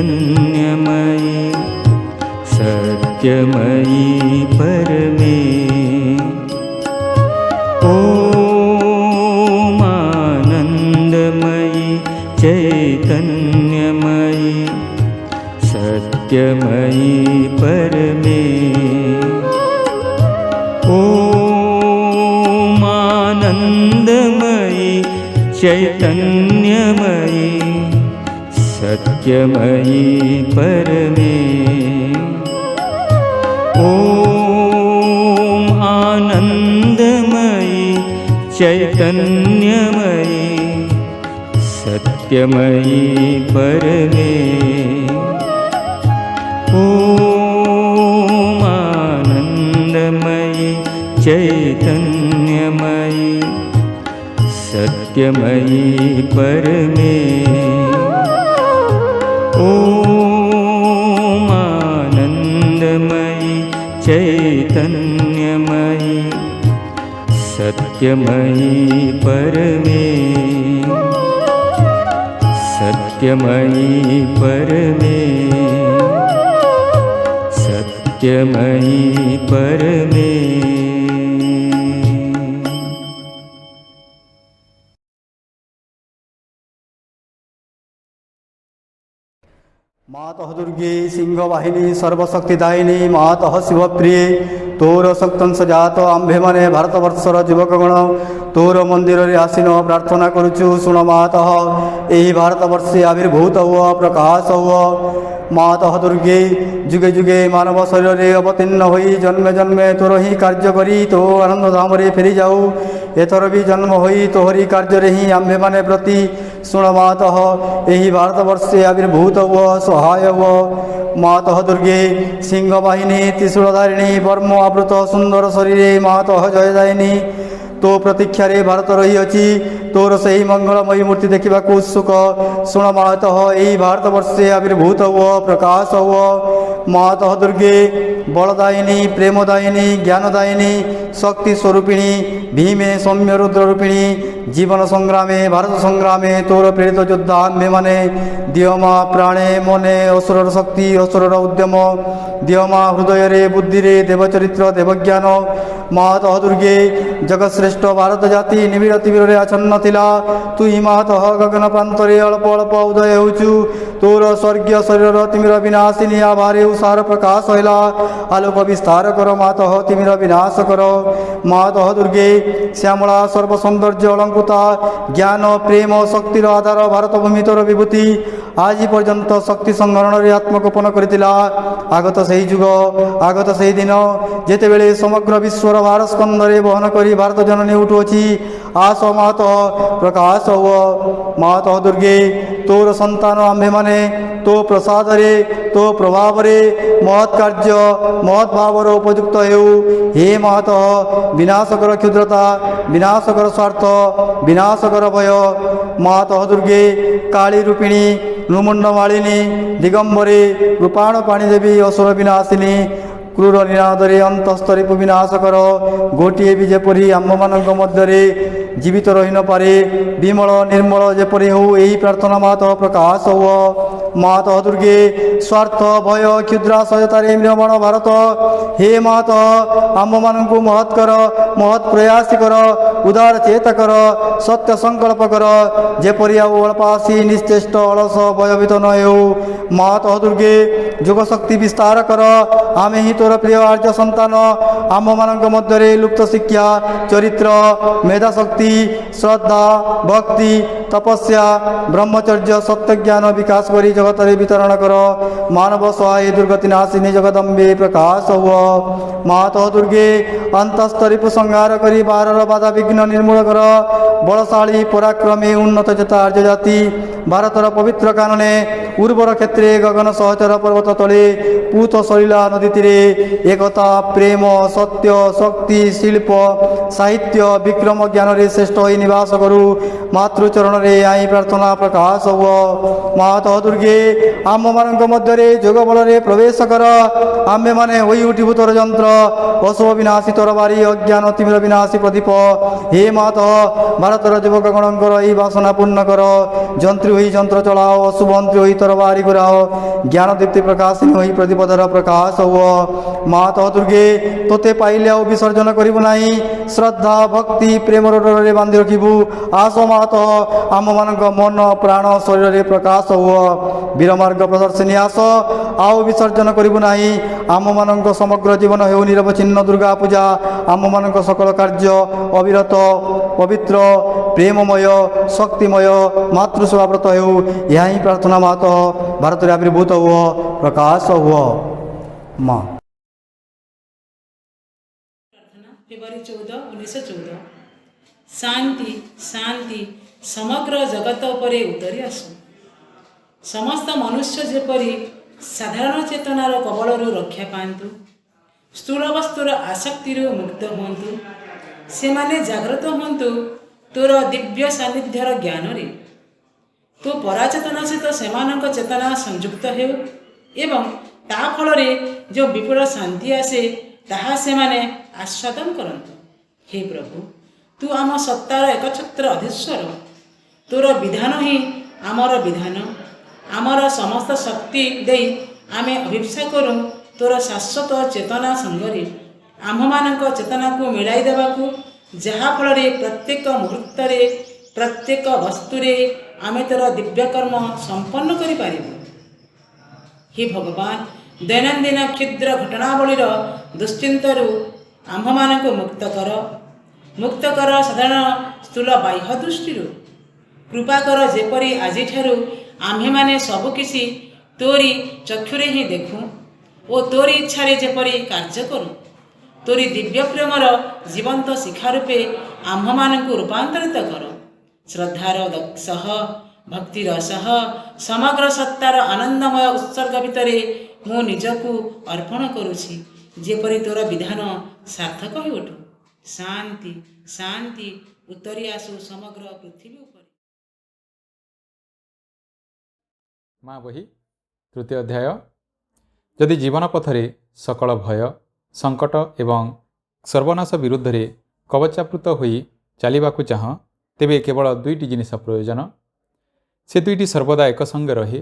चैतन्यमयी सत्यमयी परमे ॐ आनन्दमयी चैतन्यमयी सत्यमयी परमे ॐ आनन्दमयी चैतन्यमयी सत्यमयी परमे ॐ आनन्दमयी चैतन्यमयी सत्यमयी परमे ॐ आनन्दमयी चैतन्यमयी सत्यमयी परमे ॐ आनन्दमयी चैतन्यमयी सत्यमयी परमे सत्यमयी परमे सत्यमयी परमे। मातः दुर्गे सिंहवाहिनी सर्वशक्तिदायिनी मातः शिवप्रिये तोर शक्तंश जात आम्भे माने भारतवर्षर युवकगण तोर मंदिर रे आसीन प्रार्थना करुचु शुण मातः एही भारतवर्षे आविर्भूत हुआ प्रकाश हुआ मातः दुर्गे जुगे जुगे मानव शरीर रे अवतीर्ण होई जन्मे जन्मे तोर ही कार्य करी तो आनंद धाम रे फेरी जाऊ एथर भी जन्म होई तोहरी कार्य रे ही आम्भे माने प्रति शुण मातः एही भारतवर्षे आविर्भूत हुआ सहाय हुआ मातः दुर्गे सिंहवाहिनी त्रिशूलधारिणी वर्म आवृत सुंदर शरीरे मातः जयदायिनी तो प्रतीक्षा रे भारत रही अछि तोर सही मंगलमयी मूर्ति देखा उत्सुक शुण मातः यही भारतवर्षे आविर्भूत हुआ प्रकाश हुआ मातः दुर्गे बलदायिनी प्रेमदायिनी ज्ञानदायिनी शक्ति स्वरूपिणी भीमे सौम्य रुद्र रूपिणी जीवन संग्रामे भारत संग्रामे तोर प्रेरित योद्धा आम्भे माने दियमा प्राणे मने असुरर शक्ति असुरर उद्यम दियमा हृदय रे बुद्धि रे देवचरित्र देवज्ञान मातः दुर्गे जगतश्रेष्ठ भारत जाति निबिड़ तिबिर आच्छन्न थिला तुई मातः गगन प्रांतरे अल्प अल्प उदय होचु तोर स्वर्गीय शरीर तिमिर विनाशिनी आभारे उषार प्रकाश हैला आलोक विस्तार कर मातः तिमिर विनाश कर मातः दुर्गे श्यामला सर्व सौंदर्य अलंकृता ज्ञान प्रेम शक्तिर आधार भारत भूमि तोर विभूति आज पर्यंत शक्ति संहरण आत्मगोपन करथिला आगत सही जुग आगत सही दिन जेतेबेले समग्र विश्वर भार स्कंदरे बहन करी भारत जननी उठुअछि आस मातः प्रकाश हुआ मातः दुर्गे तोर संतान आम्भे माने तो प्रसाद रे तो प्रभाव रे महत् कार्य महत् भावर उपयुक्त हेउ हे मातः विनाशकर क्षुद्रता विनाशकर स्वार्थ विनाशकर भय मातः दुर्गे काली रूपिणी नुमुंड मालिनी दिगंबरे रूपाण पाणी देवी असुर विनाशिनी क्रूर निनादरे अंतस्तरीपु विनाश कर गोटे भी जेपरी आम मान मध्य जीवित रही न पारे विमल निर्मल जेपरी हो यही प्रार्थना मातः प्रकाश हो मातः दुर्गे स्वार्थ भय क्षुद्राशयतारे म्रियमाण भारत हे मातः आम मान महत् कर महत् प्रयास कर उदार चेत कर सत्य संकल्प कर जेपरी अल्पासी निश्चेष्ट अलस भयभीत न हो मातः दुर्गे जुग शक्ति विस्तार कर आमे ही तोर प्रिय आर्य संतान आम मान मध्य लुप्त शिक्षा चरित्र मेधा शक्ति श्रद्धा भक्ति तपस्या ब्रह्मचर्य सत्य ज्ञान विकास करी जगत वितरण कर मानव सहाय दुर्गति नाशिनी जगदम्बे प्रकाश हुआ मातः दुर्गे अंतस्तरीप संहार करी बाहर बाधा विघ्न निर्मूल कर बलशाली पराक्रमी उन्नत चेता आर्य जाति ଭାରତର ପବିତ୍ର କାନନେ ଉର୍ବର କ୍ଷେତ୍ରେ ଗଗନ ସହଚର ପର୍ବତ ତଳେ ପୂତ ସଲିଲା ନଦୀ ତୀରେ ଏକତା ପ୍ରେମ ସତ୍ୟ ଶକ୍ତି ଶିଳ୍ପ ସାହିତ୍ୟ ବିକ୍ରମ ଜ୍ଞାନରେ ଶ୍ରେଷ୍ଠ ହୋଇ ନିବାସ କରୁ। ମାତୃଚରଣରେ ଆଇ ପ୍ରାର୍ଥନା ପ୍ରକାଶ ହୁଅ। ମାତା ଦୁର୍ଗେ ଆମମାନଙ୍କ ମଧ୍ୟରେ ଯୋଗ ବଳରେ ପ୍ରବେଶ କର। ଆମ୍ଭେମାନେ ହୋଇ ଉଠିବୁ ତୋର ଯନ୍ତ୍ର, ଅଶୁଭ ବିନାଶୀ ତୋର ବାରି, ଅଜ୍ଞାନ ତିମିର ବିନାଶୀ ପ୍ରଦୀପ। ହେ ମାତା, ଭାରତର ଯୁବକଗଣଙ୍କର ଏହି ବାସନା ପୂର୍ଣ୍ଣ କର। ଯନ୍ତ୍ରୀ ହୋଇ ଯନ୍ତ୍ର ଚଳାଅ, ଅଶୁଭ ମନ୍ତ୍ରୀ ହୋଇ ତୋର ବାରି ଘୁରାଅ, ଜ୍ଞାନ ଦୀପ୍ତି ପ୍ରକାଶିନୀ ହୋଇ ପ୍ରଦୀପଧର ପ୍ରକାଶ ହୁଅ। ମାତା ଦୁର୍ଗେ, ତୋତେ ପାଇଲେ ଆଉ ବିସର୍ଜନ କରିବୁ ନାହିଁ। ଶ୍ରଦ୍ଧା ଭକ୍ତି ପ୍ରେମର ଡୋରରେ ବାନ୍ଧି ରଖିବୁ। ଆସ ମାତା, ଆମମାନଙ୍କ ମନ ପ୍ରାଣ ଶରୀରରେ ପ୍ରକାଶ ହୁଅ। ବୀରମାର୍ଗ ପ୍ରଦର୍ଶିନୀ ଆସ, ଆଉ ବିସର୍ଜନ କରିବୁ ନାହିଁ। ଆମମାନଙ୍କ ସମଗ୍ର ଜୀବନ ହେଉ ନିରବଚ୍ଛିନ୍ନ ଦୁର୍ଗା ପୂଜା। ଆମମାନଙ୍କ ସକଳ କାର୍ଯ୍ୟ ଅବିରତ ପବିତ୍ର ପ୍ରେମମୟ ଶକ୍ତିମୟ ମାତୃସେବାବ୍ରତ ହେଉ। ଏହା ହିଁ ପ୍ରାର୍ଥନା ମାତ। ଭାରତରେ ଆବିର୍ଭୂତ ହୁଅ, ପ୍ରକାଶ ହୁଅ। ମା ଫେବୃଆରୀ 14, 1914। ଶାନ୍ତି ଶାନ୍ତି ସମଗ୍ର ଜଗତ ଉପରେ ଉତରି ଆସୁ। ସମସ୍ତ ମନୁଷ୍ୟ ଯେପରି ସାଧାରଣ ଚେତନାର କବଳରୁ ରକ୍ଷା ପାଆନ୍ତୁ, ସ୍ଥୂଳ ବସ୍ତୁର ଆସକ୍ତିରୁ ମୁକ୍ତ ହୁଅନ୍ତୁ, ସେମାନେ ଜାଗ୍ରତ ହୁଅନ୍ତୁ ତୋର ଦିବ୍ୟ ସାନ୍ନିଧ୍ୟର ଜ୍ଞାନରେ। ତୋ ପରାଚେତନା ସହିତ ସେମାନଙ୍କ ଚେତନା ସଂଯୁକ୍ତ ହେଉ ଏବଂ ତା ଫଳରେ ଯେଉଁ ବିପୁଳ ଶାନ୍ତି ଆସେ ତାହା ସେମାନେ ଆସ୍ୱାଦନ କରନ୍ତୁ। ହେ ପ୍ରଭୁ, ତୁ ଆମ ସତ୍ତାର ଏକଛତ୍ର ଅଧୀଶ୍ୱର। ତୋର ବିଧାନ ହିଁ ଆମର ବିଧାନ। ଆମର ସମସ୍ତ ଶକ୍ତି ଦେଇ ଆମେ ଅଭିପ୍ସା କରୁ ତୋର ଶାଶ୍ୱତ ଚେତନା ସଙ୍ଗରେ ଆମ୍ଭମାନଙ୍କ ଚେତନାକୁ ମିଳାଇ ଦେବାକୁ, ଯାହାଫଳରେ ପ୍ରତ୍ୟେକ ମୁହୂର୍ତ୍ତରେ ପ୍ରତ୍ୟେକ ବସ୍ତୁରେ ଆମେ ତୋର ଦିବ୍ୟକର୍ମ ସମ୍ପନ୍ନ କରିପାରିବୁ। ହେ ଭଗବାନ, ଦୈନନ୍ଦିନ କ୍ଷୁଦ୍ର ଘଟଣାବଳୀର ଦୁଶ୍ଚିନ୍ତାରୁ ଆମ୍ଭମାନଙ୍କୁ ମୁକ୍ତ କର ସାଧାରଣ ସ୍ଥୂଳ ବାହ୍ୟ ଦୃଷ୍ଟିରୁ। କୃପା କର ଯେପରି ଆଜିଠାରୁ ଆମ୍ଭେମାନେ ସବୁକିଛି ତୋରି ଚକ୍ଷୁରେ ହିଁ ଦେଖୁ ଓ ତୋରି ଇଚ୍ଛାରେ ଯେପରି କାର୍ଯ୍ୟ କରୁ। ତୋରି ଦିବ୍ୟ ପ୍ରେମର ଜୀବନ୍ତ ଶିକ୍ଷା ରୂପେ ଆମ୍ଭମାନଙ୍କୁ ରୂପାନ୍ତରିତ କର। ଶ୍ରଦ୍ଧାର ସହ ଭକ୍ତିର ସହ ସମଗ୍ର ସତ୍ତାର ଆନନ୍ଦମୟ ଉତ୍ସର୍ଗ ଭିତରେ ମୁଁ ନିଜକୁ ଅର୍ପଣ କରୁଛି, ଯେପରି ତୋର ବିଧାନ ସାର୍ଥକ ହୋଇ ଉଠୁ। ଶାନ୍ତି ଶାନ୍ତି ଉତ୍ତରି ଆସୁ ସମଗ୍ର ପୃଥିବୀ ଉପରେ। ମା ବହି ତୃତୀୟ ଅଧ୍ୟାୟ। ଯଦି ଜୀବନ ପଥରେ ସକଳ ଭୟ ସଙ୍କଟ ଏବଂ ସର୍ବନାଶ ବିରୁଦ୍ଧରେ କବଚାପ୍ଲୁତ ହୋଇ ଚାଲିବାକୁ ଚାହଁ, ତେବେ କେବଳ ଦୁଇଟି ଜିନିଷ ପ୍ରୟୋଜନ। ସେ ଦୁଇଟି ସର୍ବଦା ଏକ ସଙ୍ଗେ ରହେ।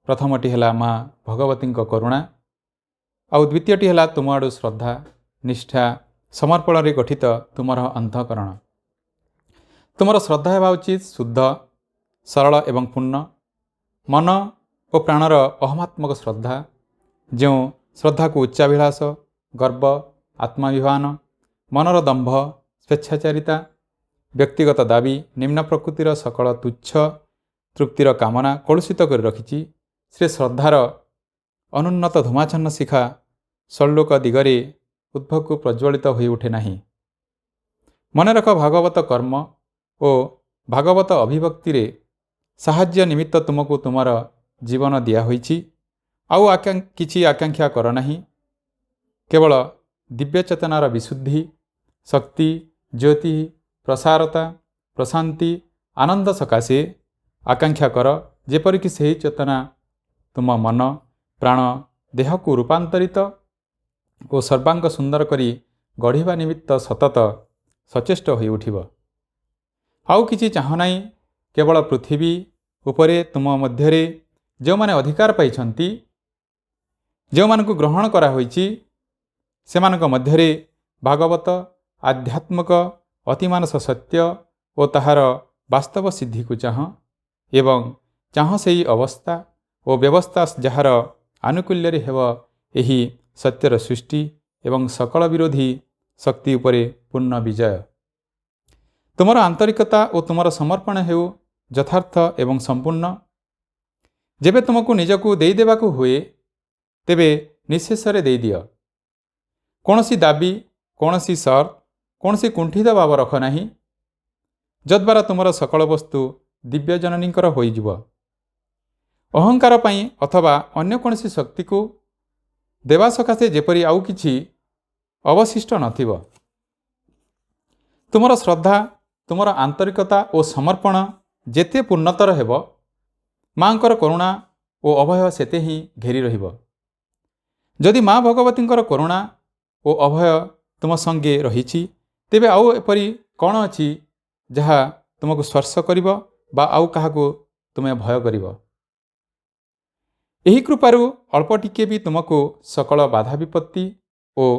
ପ୍ରଥମଟି ହେଲା ମା ଭଗବତୀଙ୍କ କରୁଣା, ଆଉ ଦ୍ୱିତୀୟଟି ହେଲା ତୁମ ଆଡ଼ୁ ଶ୍ରଦ୍ଧା ନିଷ୍ଠା ସମର୍ପଣରେ ଗଠିତ ତୁମର ଅନ୍ତଃକରଣ। ତୁମର ଶ୍ରଦ୍ଧା ହେବା ଉଚିତ ଶୁଦ୍ଧ ସରଳ ଏବଂ ପୂର୍ଣ୍ଣ। ମନ ଓ ପ୍ରାଣର ଅହମାତ୍ମକ ଶ୍ରଦ୍ଧା, ଯେଉଁ ଶ୍ରଦ୍ଧାକୁ ଉଚ୍ଚାଭିଳାଷ ଗର୍ବ ଆତ୍ମାଭିମାନ ମନର ଦମ୍ଭ ସ୍ୱେଚ୍ଛାଚାରିତା ବ୍ୟକ୍ତିଗତ ଦାବି ନିମ୍ନ ପ୍ରକୃତିର ସକଳ ତୁଚ୍ଛ ତୃପ୍ତିର କାମନା କଳୁଷିତ କରି ରଖିଛି, ସେ ଶ୍ରଦ୍ଧାର ଅନୁନ୍ନତ ଧୂମାଚ୍ଛନ୍ନ ଶିଖା ଷୋଳଲୋକ ଦିଗରେ ଉଦ୍ଭକୁ ପ୍ରଜ୍ୱଳିତ ହୋଇ ଉଠେ ନାହିଁ। ମନେ ରଖ, ଭାଗବତ କର୍ମ ଓ ଭାଗବତ ଅଭିଭକ୍ତିରେ ସାହାଯ୍ୟ ନିମିତ୍ତ ତୁମକୁ ତୁମର ଜୀବନ ଦିଆହୋଇଛି। ଆଉ କିଛି ଆକାଂକ୍ଷା କର ନାହିଁ। କେବଳ ଦିବ୍ୟ ଚେତନାର ବିଶୁଦ୍ଧି ଶକ୍ତି ଜ୍ୟୋତି ପ୍ରସାରତା ପ୍ରଶାନ୍ତି ଆନନ୍ଦ ସକାଶେ ଆକାଂକ୍ଷା କର, ଯେପରିକି ସେହି ଚେତନା ତୁମ ମନ ପ୍ରାଣ ଦେହକୁ ରୂପାନ୍ତରିତ ଓ ସର୍ବାଙ୍ଗ ସୁନ୍ଦର କରି ଗଢ଼ିବା ନିମିତ୍ତ ସତତ ସଚେଷ୍ଟ ହୋଇ ଉଠିବ। ଆଉ କିଛି ଚାହଁ ନାହିଁ। କେବଳ ପୃଥିବୀ ଉପରେ ତୁମ ମଧ୍ୟରେ ଯେଉଁମାନେ ଅଧିକାର ପାଇଛନ୍ତି, ଯେଉଁମାନଙ୍କୁ ଗ୍ରହଣ କରାହୋଇଛି, ସେମାନଙ୍କ ମଧ୍ୟରେ ଭାଗବତ ଆଧ୍ୟାତ୍ମିକ ଅତିମାନସ ସତ୍ୟ ଓ ତାହାର ବାସ୍ତବ ସିଦ୍ଧିକୁ ଚାହଁ ଏବଂ ଚାହଁ ସେହି ଅବସ୍ଥା ଓ ବ୍ୟବସ୍ଥା ଯାହାର ଆନୁକୂଲ୍ୟରେ ହେବ ଏହି ସତ୍ୟର ସୃଷ୍ଟି ଏବଂ ସକଳ ବିରୋଧୀ ଶକ୍ତି ଉପରେ ପୂର୍ଣ୍ଣ ବିଜୟ। ତୁମର ଆନ୍ତରିକତା ଓ ତୁମର ସମର୍ପଣ ହେଉ ଯଥାର୍ଥ ଏବଂ ସମ୍ପୂର୍ଣ୍ଣ। ଯେବେ ତୁମକୁ ନିଜକୁ ଦେଇଦେବାକୁ ହୁଏ, ତେବେ ନିଃଶେଷରେ ଦେଇଦିଅ। କୌଣସି ଦାବି କୌଣସି ସର୍ତ୍ତ କୌଣସି କୁଣ୍ଠିତ ଭାବ ରଖ ନାହିଁ, ଯଦ୍ୱାରା ତୁମର ସକଳ ବସ୍ତୁ ଦିବ୍ୟଜନନୀଙ୍କର ହୋଇଯିବ अहंकार पाई अथवा अन्य कोनोसी शक्ति को देवा सकाशे जेपरी आउ किछि अवशिष्ट नथिब। तुमर श्रद्धा तुमर आंतरिकता और समर्पण जेते पूर्णतर हेब माँकर करुणा और अभय सेते ही घेरी रहिब। जदि माँ भगवतींकर करुणा और अभय तुम संगे रहिछि तेबे आउ एपरि कौन अछि जहा तुमको स्पर्श करिब बा आउ काहाको तुमे भय करिब। एही कृपारु अल्प टिके भी तुमको सकल बाधा विपत्ति और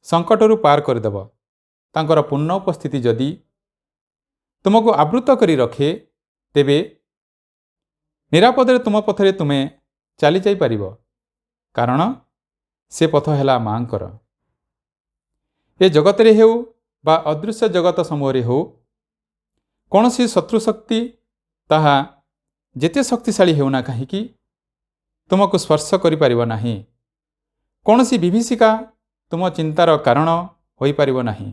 संकटरू पार करदेव। तांकर पूर्ण उपस्थिति जदि तुमको आवृत करी रखे तेबे निरापदे तुम पथरे तुमे चली जाई परिब, कारण से पथ हैला माँकर। ए जगतरे हेउ बा अदृश्य जगत समूहरे हो कौनसी शत्रु शक्ति ताहा जेते शक्तिशाली हेउना काहीकि तुमको स्पर्श करि परिब नाही। कौनसी विभीषिका तुम चिंतार कारण होई परिब नाही।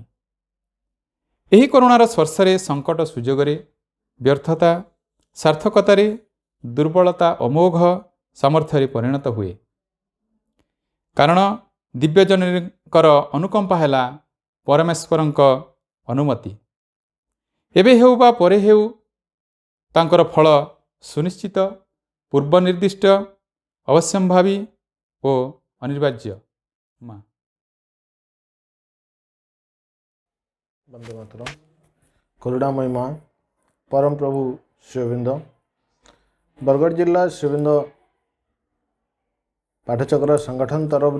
एही करुणार स्पर्शरे संकट सुजोगरे व्यर्थता सार्थकतारे दुर्बलता अमोघ सामर्थ्य परिणत हुए, कारण दिव्यजनकर अनुकंपा हैला परमेश्वरंक अनुमति। एबे हेउ बा परे हेउ तांकर फल सुनिश्चित पूर्व निर्दिष्ट अवश्यंभावी और अनिर्वाज्य। माँ वंदे मातरम। करुणामयी माँ परम प्रभु श्रीअरविंद बरगढ़ जिला श्रीअरविंद पाठचक्र संगठन तरफ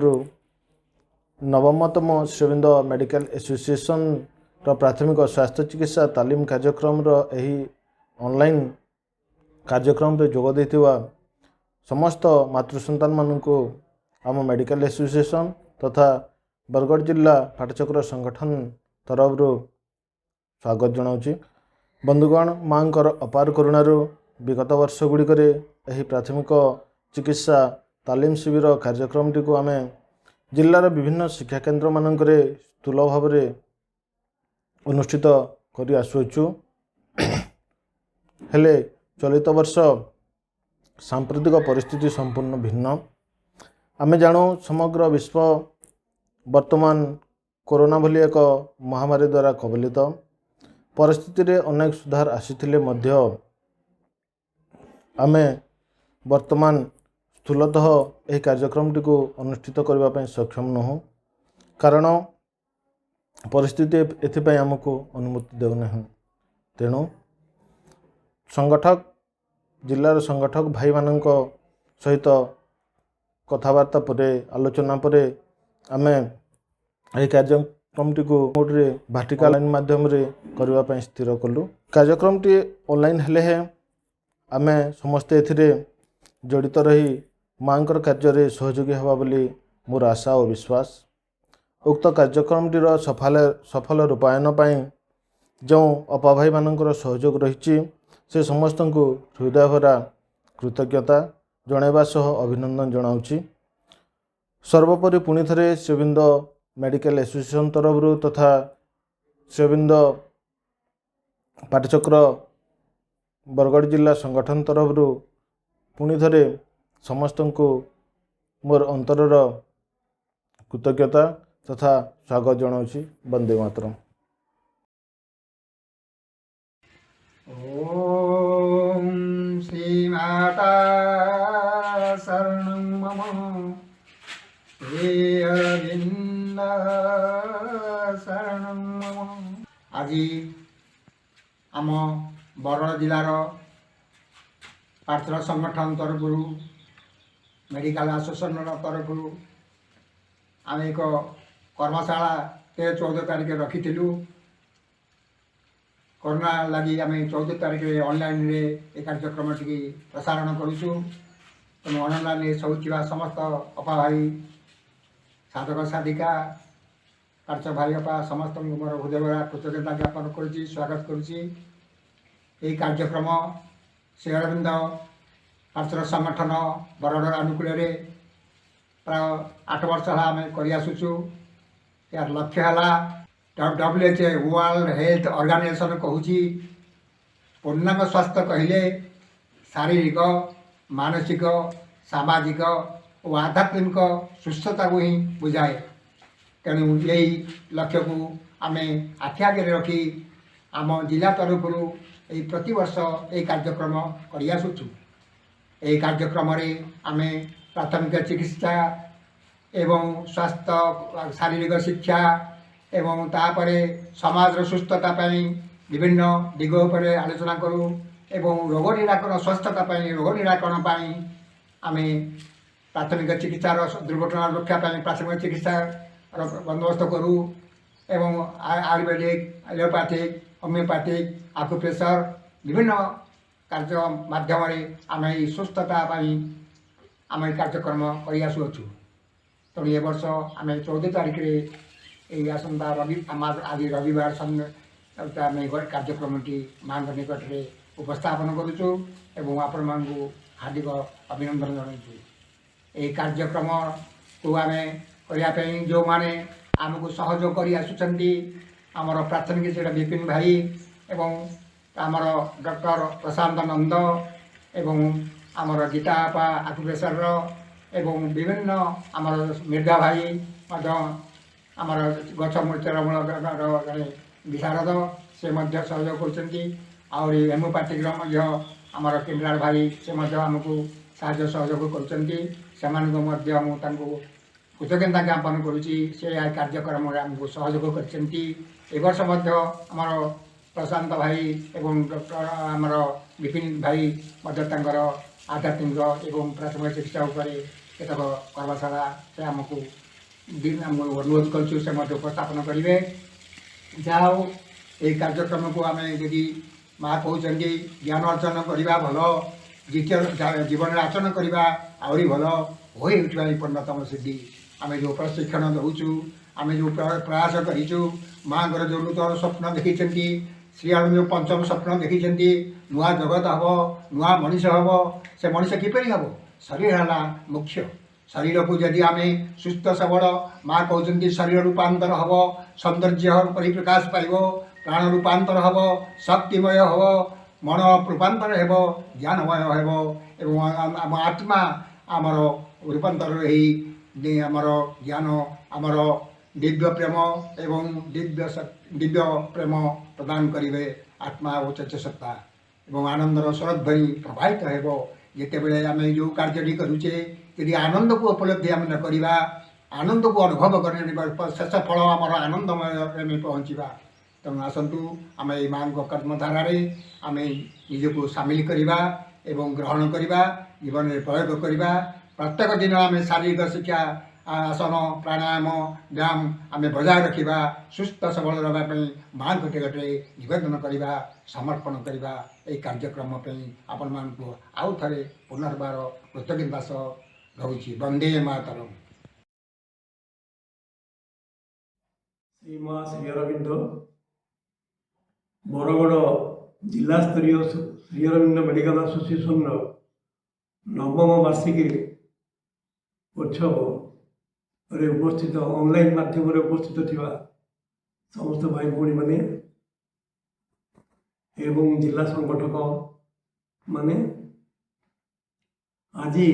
नवमतम श्रीअरविंद मेडिकल एसोसिएशन प्राथमिक स्वास्थ्य चिकित्सा तालीम कार्यक्रम रही ऑनलाइन कार्यक्रम रे जोग देथिबा समस्त मातृसंतान मानू आम मेडिकल एसोसिएशन तथा बरगढ़ जिला पाठचक्र संगठन तरफ स्वागत जनाऊँगी। बंधुगण माँ अपार करुणारू विगत वर्ष गुड़िक प्राथमिक चिकित्सा तालीम शिविर कार्यक्रम टी आम जिलार विभिन्न शिक्षा केन्द्र मानक स्थूल भाव में अनुष्ठित कर आसुचु। हेले चलित वर्ष सांप्रतिक परिस्थिति संपूर्ण भिन्न। आमे जानू समग्र विश्व वर्तमान कोरोना भली एक महामारी द्वारा कबलित। परिस्थिति रे अनेक सुधार आसीथिले मध्य आमे वर्तमान स्थूलतः यह कार्यक्रम टी को अनुष्ठित करने सक्षम नहूँ, कारण परिस्थिति एथिपाई आमको अनुमति देउना। तेणु संगठक जिलार संगठक भाई मानक सहित कथबार्ता पर आलोचना पर आमे यह कार्यक्रम टी को वर्टिकल लाइन माध्यम रे करने स्थिर कलु। कार्यक्रम टी ऑनलाइन हेले है आमे समस्ते एथिरे जड़ित रही माँकर कार्य सहयोगी हवा बोली मोर आशा और विश्वास। उक्त कार्यक्रम टीर सफल रूपायन पाई जो अपा भाई मानकर सहयोग रही से समस्त को हृदय भरा कृतज्ञता जनवा सह अभिनंदन जनाऊँगी। सर्वोपरि पुणी थे श्रीअरविंद मेडिकल एसोसिएशन तरफ तथा श्रीअरविंद पाठचक्र बरगढ़ जिला संगठन तरफ पुणी थे समस्त को मोर अंतरर कृतज्ञता तथा स्वागत जनाऊँगी। वंदे मातरम। ओम श्री माता शरणं मम श्री अरविंद शरणं मम। आज आम बरगढ़ जिलार पाठचक्र संगठन तरफ मेडिकल एसोसिएशन तरफ आम एक कर्मशाला 13-14 तारिख रखी। कोरोना लगी आम 14 तारिख ऑनलाइन रे एक कार्यक्रम टी प्रसारण करुचु। तेणु ऑनलाइन सब समस्त अपा भाई साधक साधिका कार्य भाई अपा समस्त मोर हृदय कृतज्ञता ज्ञापन करुच्ची, स्वागत करुच्ची। यही कार्यक्रम श्री अरविंद पाठचक्र संगठन बरगढ़ अनुकूल प्राय 8 वर्ष है आम करसुचु। यार लक्ष्य है WHO वर्ल्ड हेल्थ ऑर्गेनाइजेशन कहूँ पूर्णांग स्वास्थ्य कहले शारीरिक ମାନସିକ ସାମାଜିକ ଓ ଆଧ୍ୟାତ୍ମିକ ସୁସ୍ଥତାକୁ ହିଁ ବୁଝାଏ। ତେଣୁ ଏହି ଲକ୍ଷ୍ୟକୁ ଆମେ ଆଖି ଆଗରେ ରଖି ଆମ ଜିଲ୍ଲା ତରଫରୁ ଏହି ପ୍ରତିବର୍ଷ ଏହି କାର୍ଯ୍ୟକ୍ରମ କରିଆସୁଛୁ। ଏହି କାର୍ଯ୍ୟକ୍ରମରେ ଆମେ ପ୍ରାଥମିକ ଚିକିତ୍ସା ଏବଂ ସ୍ୱାସ୍ଥ୍ୟ ଶାରୀରିକ ଶିକ୍ଷା ଏବଂ ତାପରେ ସମାଜର ସୁସ୍ଥତା ପାଇଁ ବିଭିନ୍ନ ଦିଗ ଉପରେ ଆଲୋଚନା କରୁ ଏବଂ ରୋଗ ନିରାକରଣ ସ୍ୱାସ୍ଥ୍ୟତା ପାଇଁ ରୋଗ ନିରାକରଣ ପାଇଁ ଆମେ ପ୍ରାଥମିକ ଚିକିତ୍ସାର ଦୁର୍ଘଟଣା ରକ୍ଷା ପାଇଁ ପ୍ରାଥମିକ ଚିକିତ୍ସାର ବନ୍ଦୋବସ୍ତ କରୁ ଏବଂ ଆୟୁର୍ବେଦିକ ଆଲୋପାଥିକ ହୋମିଓପାଥିକ ଆକୁପ୍ରେସର ବିଭିନ୍ନ କାର୍ଯ୍ୟ ମାଧ୍ୟମରେ ଆମେ ଏହି ସୁସ୍ଥତା ପାଇଁ ଆମେ କାର୍ଯ୍ୟକ୍ରମ କରିଆସୁଅଛୁ। ତେଣୁ ଏ ବର୍ଷ ଆମେ 14 ତାରିଖରେ ଏହି ଆସନ୍ତା ଆଜି ରବିବାର ଆମେ କାର୍ଯ୍ୟକ୍ରମଟି ମାଙ୍କ ନିକଟରେ ଉପସ୍ଥାପନ କରୁଛୁ ଏବଂ ଆପଣମାନଙ୍କୁ ହାର୍ଦ୍ଦିକ ଅଭିନନ୍ଦନ ଜଣାଉଛୁ। ଏହି କାର୍ଯ୍ୟକ୍ରମକୁ ଆମେ କରିବା ପାଇଁ ଯେଉଁମାନେ ଆମକୁ ସହଯୋଗ କରି ଆସୁଛନ୍ତି ଆମର ପ୍ରାଥମିକ ସେଟା ବିପିନ ଭାଇ ଏବଂ ଆମର ଡକ୍ଟର ପ୍ରଶାନ୍ତ ନନ୍ଦ ଏବଂ ଆମର ଗୀତା ଆପା ଆକୁପ୍ରେସରର ଏବଂ ବିଭିନ୍ନ ଆମର ମିର୍ଗା ଭାଇ ମଧ୍ୟ ଆମର ଗଛ ଚେରମୂଳ ଜଣେ ବିଶାରଦ ସେ ମଧ୍ୟ ସହଯୋଗ କରୁଛନ୍ତି। ଆହୁରି ହୋମିଓପାଥିକର ମଧ୍ୟ ଆମର କିମ୍ରାଳ ଭାଇ ସେ ମଧ୍ୟ ଆମକୁ ସାହାଯ୍ୟ ସହଯୋଗ କରୁଛନ୍ତି। ସେମାନଙ୍କୁ ମଧ୍ୟ ମୁଁ ତାଙ୍କୁ କୃତଜ୍ଞତା ଜ୍ଞାପନ କରୁଛି। ସେ ଏହି କାର୍ଯ୍ୟକ୍ରମରେ ଆମକୁ ସହଯୋଗ କରିଛନ୍ତି। ଏ ବର୍ଷ ମଧ୍ୟ ଆମର ପ୍ରଶାନ୍ତ ଭାଇ ଏବଂ ଡକ୍ଟର ଆମର ବିପିନ ଭାଇ ମଧ୍ୟ ତାଙ୍କର ଆଧ୍ୟାତ୍ମିକ ଏବଂ ପ୍ରାଥମିକ ଚିକିତ୍ସା ଉପରେ କେତେକ କର୍ମଶାଳା ସେ ଆମକୁ ଅନୁରୋଧ କରୁଛୁ ସେ ମଧ୍ୟ ଉପସ୍ଥାପନ କରିବେ। ଯାହା ହଉ ଏହି କାର୍ଯ୍ୟକ୍ରମକୁ ଆମେ ଯଦି ମା କହୁଛନ୍ତି ଜ୍ଞାନ ଅର୍ଜନ କରିବା ଭଲ, ଦ୍ୱିତୀୟ ଜୀବନରେ ଆଚରଣ କରିବା ଆହୁରି ଭଲ, ହୋଇ ଉଠିବା ଏହି ପୂର୍ଣ୍ଣତମ ସିଦ୍ଧି। ଆମେ ଯେଉଁ ପ୍ରଶିକ୍ଷଣ ଦେଉଛୁ, ଆମେ ଯେଉଁ ପ୍ରୟାସ କରିଛୁ, ମାଙ୍କର ଯେଉଁ ନୂତନ ସ୍ୱପ୍ନ ଦେଖିଛନ୍ତି, ଶ୍ରୀରାମ ଯେଉଁ ପଞ୍ଚମ ସ୍ୱପ୍ନ ଦେଖିଛନ୍ତି, ନୂଆ ଜଗତ ହେବ, ନୂଆ ମଣିଷ ହେବ। ସେ ମଣିଷ କିପରି ହେବ? ଶରୀର ହେଲା ମୁଖ୍ୟ। ଶରୀରକୁ ଯଦି ଆମେ ସୁସ୍ଥ ସବଳ, ମା କହୁଛନ୍ତି ଶରୀର ରୂପାନ୍ତର ହେବ, ସୌନ୍ଦର୍ଯ୍ୟ ପରିପ୍ରକାଶ ପାଇବ, ପ୍ରାଣ ରୂପାନ୍ତର ହେବ, ଶକ୍ତିମୟ ହେବ, ମନ ରୂପାନ୍ତର ହେବ, ଜ୍ଞାନମୟ ହେବ ଏବଂ ଆମ ଆତ୍ମା ଆମର ରୂପାନ୍ତର ହେଇ ଆମର ଜ୍ଞାନ ଆମର ଦିବ୍ୟ ପ୍ରେମ ଏବଂ ଦିବ୍ୟ ପ୍ରେମ ପ୍ରଦାନ କରିବେ। ଆତ୍ମା ଓ ଚେତସତ୍ତା ଏବଂ ଆନନ୍ଦର ସ୍ୱରଧ୍ୱନି ପ୍ରବାହିତ ହେବ। ଯେତେବେଳେ ଆମେ ଯେଉଁ କାର୍ଯ୍ୟଟି କରୁଛେ ଯଦି ଆନନ୍ଦକୁ ଉପଲବ୍ଧି ଆମେ ନ କରିବା, ଆନନ୍ଦକୁ ଅନୁଭବ କରିବା, ଶେଷ ଫଳ ଆମର ଆନନ୍ଦମୟରେ ଆମେ ପହଞ୍ଚିବା। ତେଣୁ ଆସନ୍ତୁ ଆମେ ଏହି ମାଙ୍କ କର୍ମଧାରାରେ ଆମେ ନିଜକୁ ସାମିଲ କରିବା ଏବଂ ଗ୍ରହଣ କରିବା, ଜୀବନରେ ପ୍ରୟୋଗ କରିବା। ପ୍ରତ୍ୟେକ ଦିନ ଆମେ ଶାରୀରିକ ଶିକ୍ଷା, ଆସନ, ପ୍ରାଣାୟାମ, ବ୍ୟାୟାମ ଆମେ ବଜାୟ ରଖିବା। ସୁସ୍ଥ ସବଳ ରହିବା ପାଇଁ ମାଙ୍କ ନିକଟରେ ନିବେଦନ କରିବା, ସମର୍ପଣ କରିବା। ଏହି କାର୍ଯ୍ୟକ୍ରମ ପାଇଁ ଆପଣମାନଙ୍କୁ ଆଉ ଥରେ ପୁନର୍ବାର କୃତଜ୍ଞତା ସହ ରହୁଛି। ବନ୍ଦେ ମାତରମ୍। ଶ୍ରୀ ମା ଶ୍ରୀ ଅରବିନ୍ଦ ବରଗଡ଼ ଜିଲ୍ଲାସ୍ତରୀୟ ଶ୍ରୀ ଅରବିନ୍ଦ ମେଡ଼ିକାଲ ଆସୋସିଏସନର 9ମ ବାର୍ଷିକୀ ଉତ୍ସବରେ ଉପସ୍ଥିତ ଅନଲାଇନ୍ ମାଧ୍ୟମରେ ଉପସ୍ଥିତ ଥିବା ସମସ୍ତ ଭାଇ ଭଉଣୀମାନେ ଏବଂ ଜିଲ୍ଲା ସଂଗଠକ ମାନେ, ଆଜି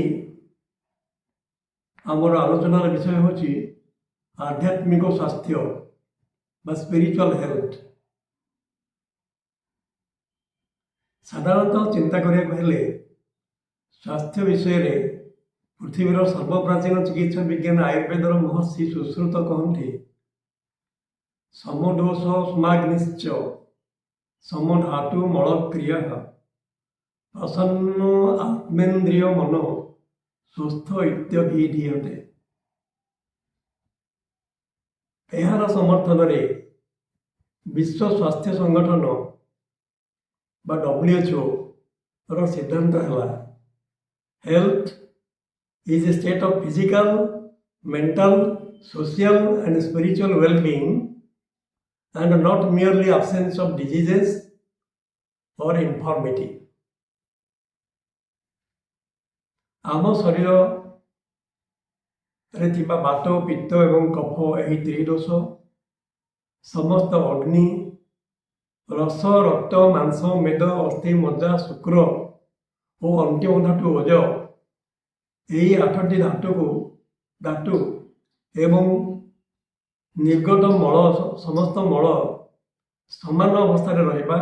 ଆମର ଆଲୋଚନାର ବିଷୟ ହେଉଛି ଆଧ୍ୟାତ୍ମିକ ସ୍ୱାସ୍ଥ୍ୟ ବା ସ୍ପିରିଚୁଆଲ ହେଲ୍ଥ। ସାଧାରଣତଃ ଚିନ୍ତା କରିବାକୁ ହେଲେ ସ୍ୱାସ୍ଥ୍ୟ ବିଷୟରେ ପୃଥିବୀର ସର୍ବପ୍ରାଚୀନ ଚିକିତ୍ସା ବିଜ୍ଞାନ ଆୟୁର୍ବେଦର ମହର୍ଷି ସୁଶ୍ରୁତ କହନ୍ତି ସମଦୋଷ ସ୍ମାଗ୍ନିଶ୍ଚ ସମଧାତୁ ମଳକ୍ରିୟା ପ୍ରସନ୍ନ ଆତ୍ମେନ୍ଦ୍ରିୟ ମନ ସୁସ୍ଥ ଇତ୍ୟଭିଧୀୟତେ। ଏହାର ସମର୍ଥନରେ ବିଶ୍ୱ ସ୍ୱାସ୍ଥ୍ୟ ସଂଗଠନ ବା WHO ର ସିଦ୍ଧାନ୍ତ ହେଲା health is a state of physical, mental, social and spiritual well-being and not merely absence of diseases or infirmity. ଆମ ଶରୀରରେ ଥିବା ବାତ, ପିତ୍ତ ଏବଂ କଫ ଏହି ତ୍ରିଦୋଷ ସମସ୍ତ ଅଗ୍ନି, ରସ, ରକ୍ତ, ମାଂସ, ମେଦ, ଅସ୍ଥି, ମଜ୍ଜା, ଶୁକ୍ର ଓ ଅନ୍ତିମ ଧାତୁ ଓଜ, ଏହି 8ଟି ଧାତୁ ଏବଂ ନିର୍ଗତ ମଳ ସମସ୍ତ ମଳ ସମାନ ଅବସ୍ଥାରେ ରହିବା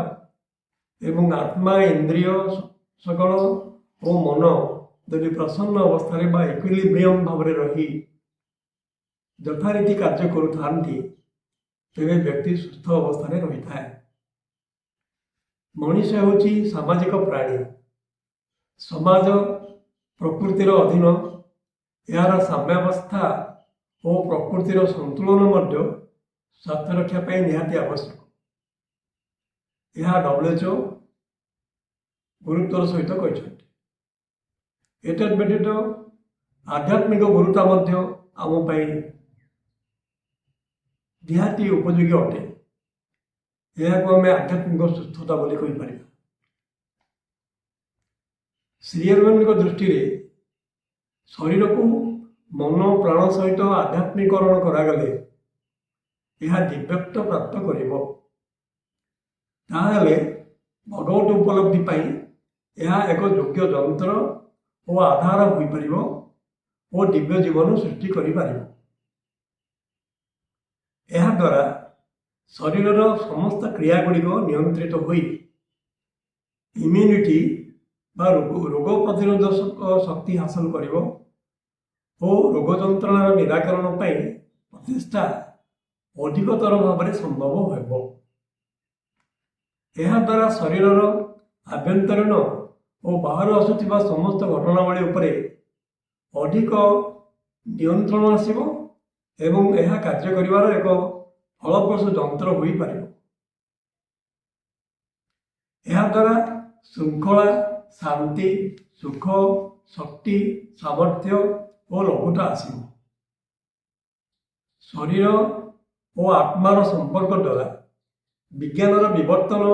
ଏବଂ ଆତ୍ମା, ଇନ୍ଦ୍ରିୟ ସକଳ ଓ ମନ ଯଦି ପ୍ରସନ୍ନ ଅବସ୍ଥାରେ ବା ଇକ୍ୱିଲିବ୍ରିୟମ୍ ଭାବରେ ରହି ଯଥାରୀତି କାର୍ଯ୍ୟ କରୁଥାନ୍ତି ତେବେ ବ୍ୟକ୍ତି ସୁସ୍ଥ ଅବସ୍ଥାରେ ରହିଥାଏ। ମଣିଷ ହେଉଛି ସାମାଜିକ ପ୍ରାଣୀ। ସମାଜ ପ୍ରକୃତିର ଅଧୀନ। ଏହାର ସାମ୍ୟାବସ୍ଥା ଓ ପ୍ରକୃତିର ସନ୍ତୁଳନ ମଧ୍ୟ ସ୍ୱାସ୍ଥ୍ୟ ରକ୍ଷା ପାଇଁ ନିହାତି ଆବଶ୍ୟକ। ଏହା WHO ଗୁରୁତ୍ୱର ସହିତ କହିଛନ୍ତି। ଏତଦ୍ ବ୍ୟତୀତ ଆଧ୍ୟାତ୍ମିକ ଗୁରୁତା ମଧ୍ୟ ଆମ ପାଇଁ ନିହାତି ଉପଯୋଗୀ ଅଟେ। ଏହାକୁ ଆମେ ଆଧ୍ୟାତ୍ମିକ ସୁସ୍ଥତା ବୋଲି କହିପାରିବା। ଶ୍ରୀ ଅରବିନ୍ଦଙ୍କ ଦୃଷ୍ଟିରେ ଶରୀରକୁ ମନ ପ୍ରାଣ ସହିତ ଆଧ୍ୟାତ୍ମିକରଣ କରାଗଲେ ଏହା ଦିବ୍ୟତ୍ୱ ପ୍ରାପ୍ତ କରିବ। ତାହେଲେ ଭଗବତ ଉପଲବ୍ଧି ପାଇଁ ଏହା ଏକ ଯୋଗ୍ୟ ଯନ୍ତ୍ର ଓ ଆଧାର ହୋଇପାରିବ ଓ ଦିବ୍ୟ ଜୀବନ ସୃଷ୍ଟି କରିପାରିବ। ଏହାଦ୍ୱାରା ଶରୀରର ସମସ୍ତ କ୍ରିୟାଗୁଡ଼ିକ ନିୟନ୍ତ୍ରିତ ହୋଇ ଇମ୍ୟୁନିଟି ବା ରୋଗ ପ୍ରତିରୋଧକ ଶକ୍ତି ହାସଲ କରିବ ଓ ରୋଗ ଯନ୍ତ୍ରଣାର ନିରାକରଣ ପାଇଁ ପ୍ରଚେଷ୍ଟା ଅଧିକତର ଭାବରେ ସମ୍ଭବ ହେବ। ଏହାଦ୍ୱାରା ଶରୀରର ଆଭ୍ୟନ୍ତରୀଣ ଓ ବାହାରୁ ଆସୁଥିବା ସମସ୍ତ ଘଟଣାବଳୀ ଉପରେ ଅଧିକ ନିୟନ୍ତ୍ରଣ ଆସିବ ଏବଂ ଏହା କାର୍ଯ୍ୟ କରିବାର ଏକ ଫଳପ୍ରସୂ ଯନ୍ତ୍ର ହୋଇପାରିବ। ଏହାଦ୍ୱାରା ଶୃଙ୍ଖଳା, ଶାନ୍ତି, ସୁଖ, ଶକ୍ତି, ସାମର୍ଥ୍ୟ ଓ ଲଘୁତା ଆସିବ। ଶରୀର ଓ ଆତ୍ମାର ସମ୍ପର୍କ ଦ୍ୱାରା ବିଜ୍ଞାନର ବିବର୍ତ୍ତନ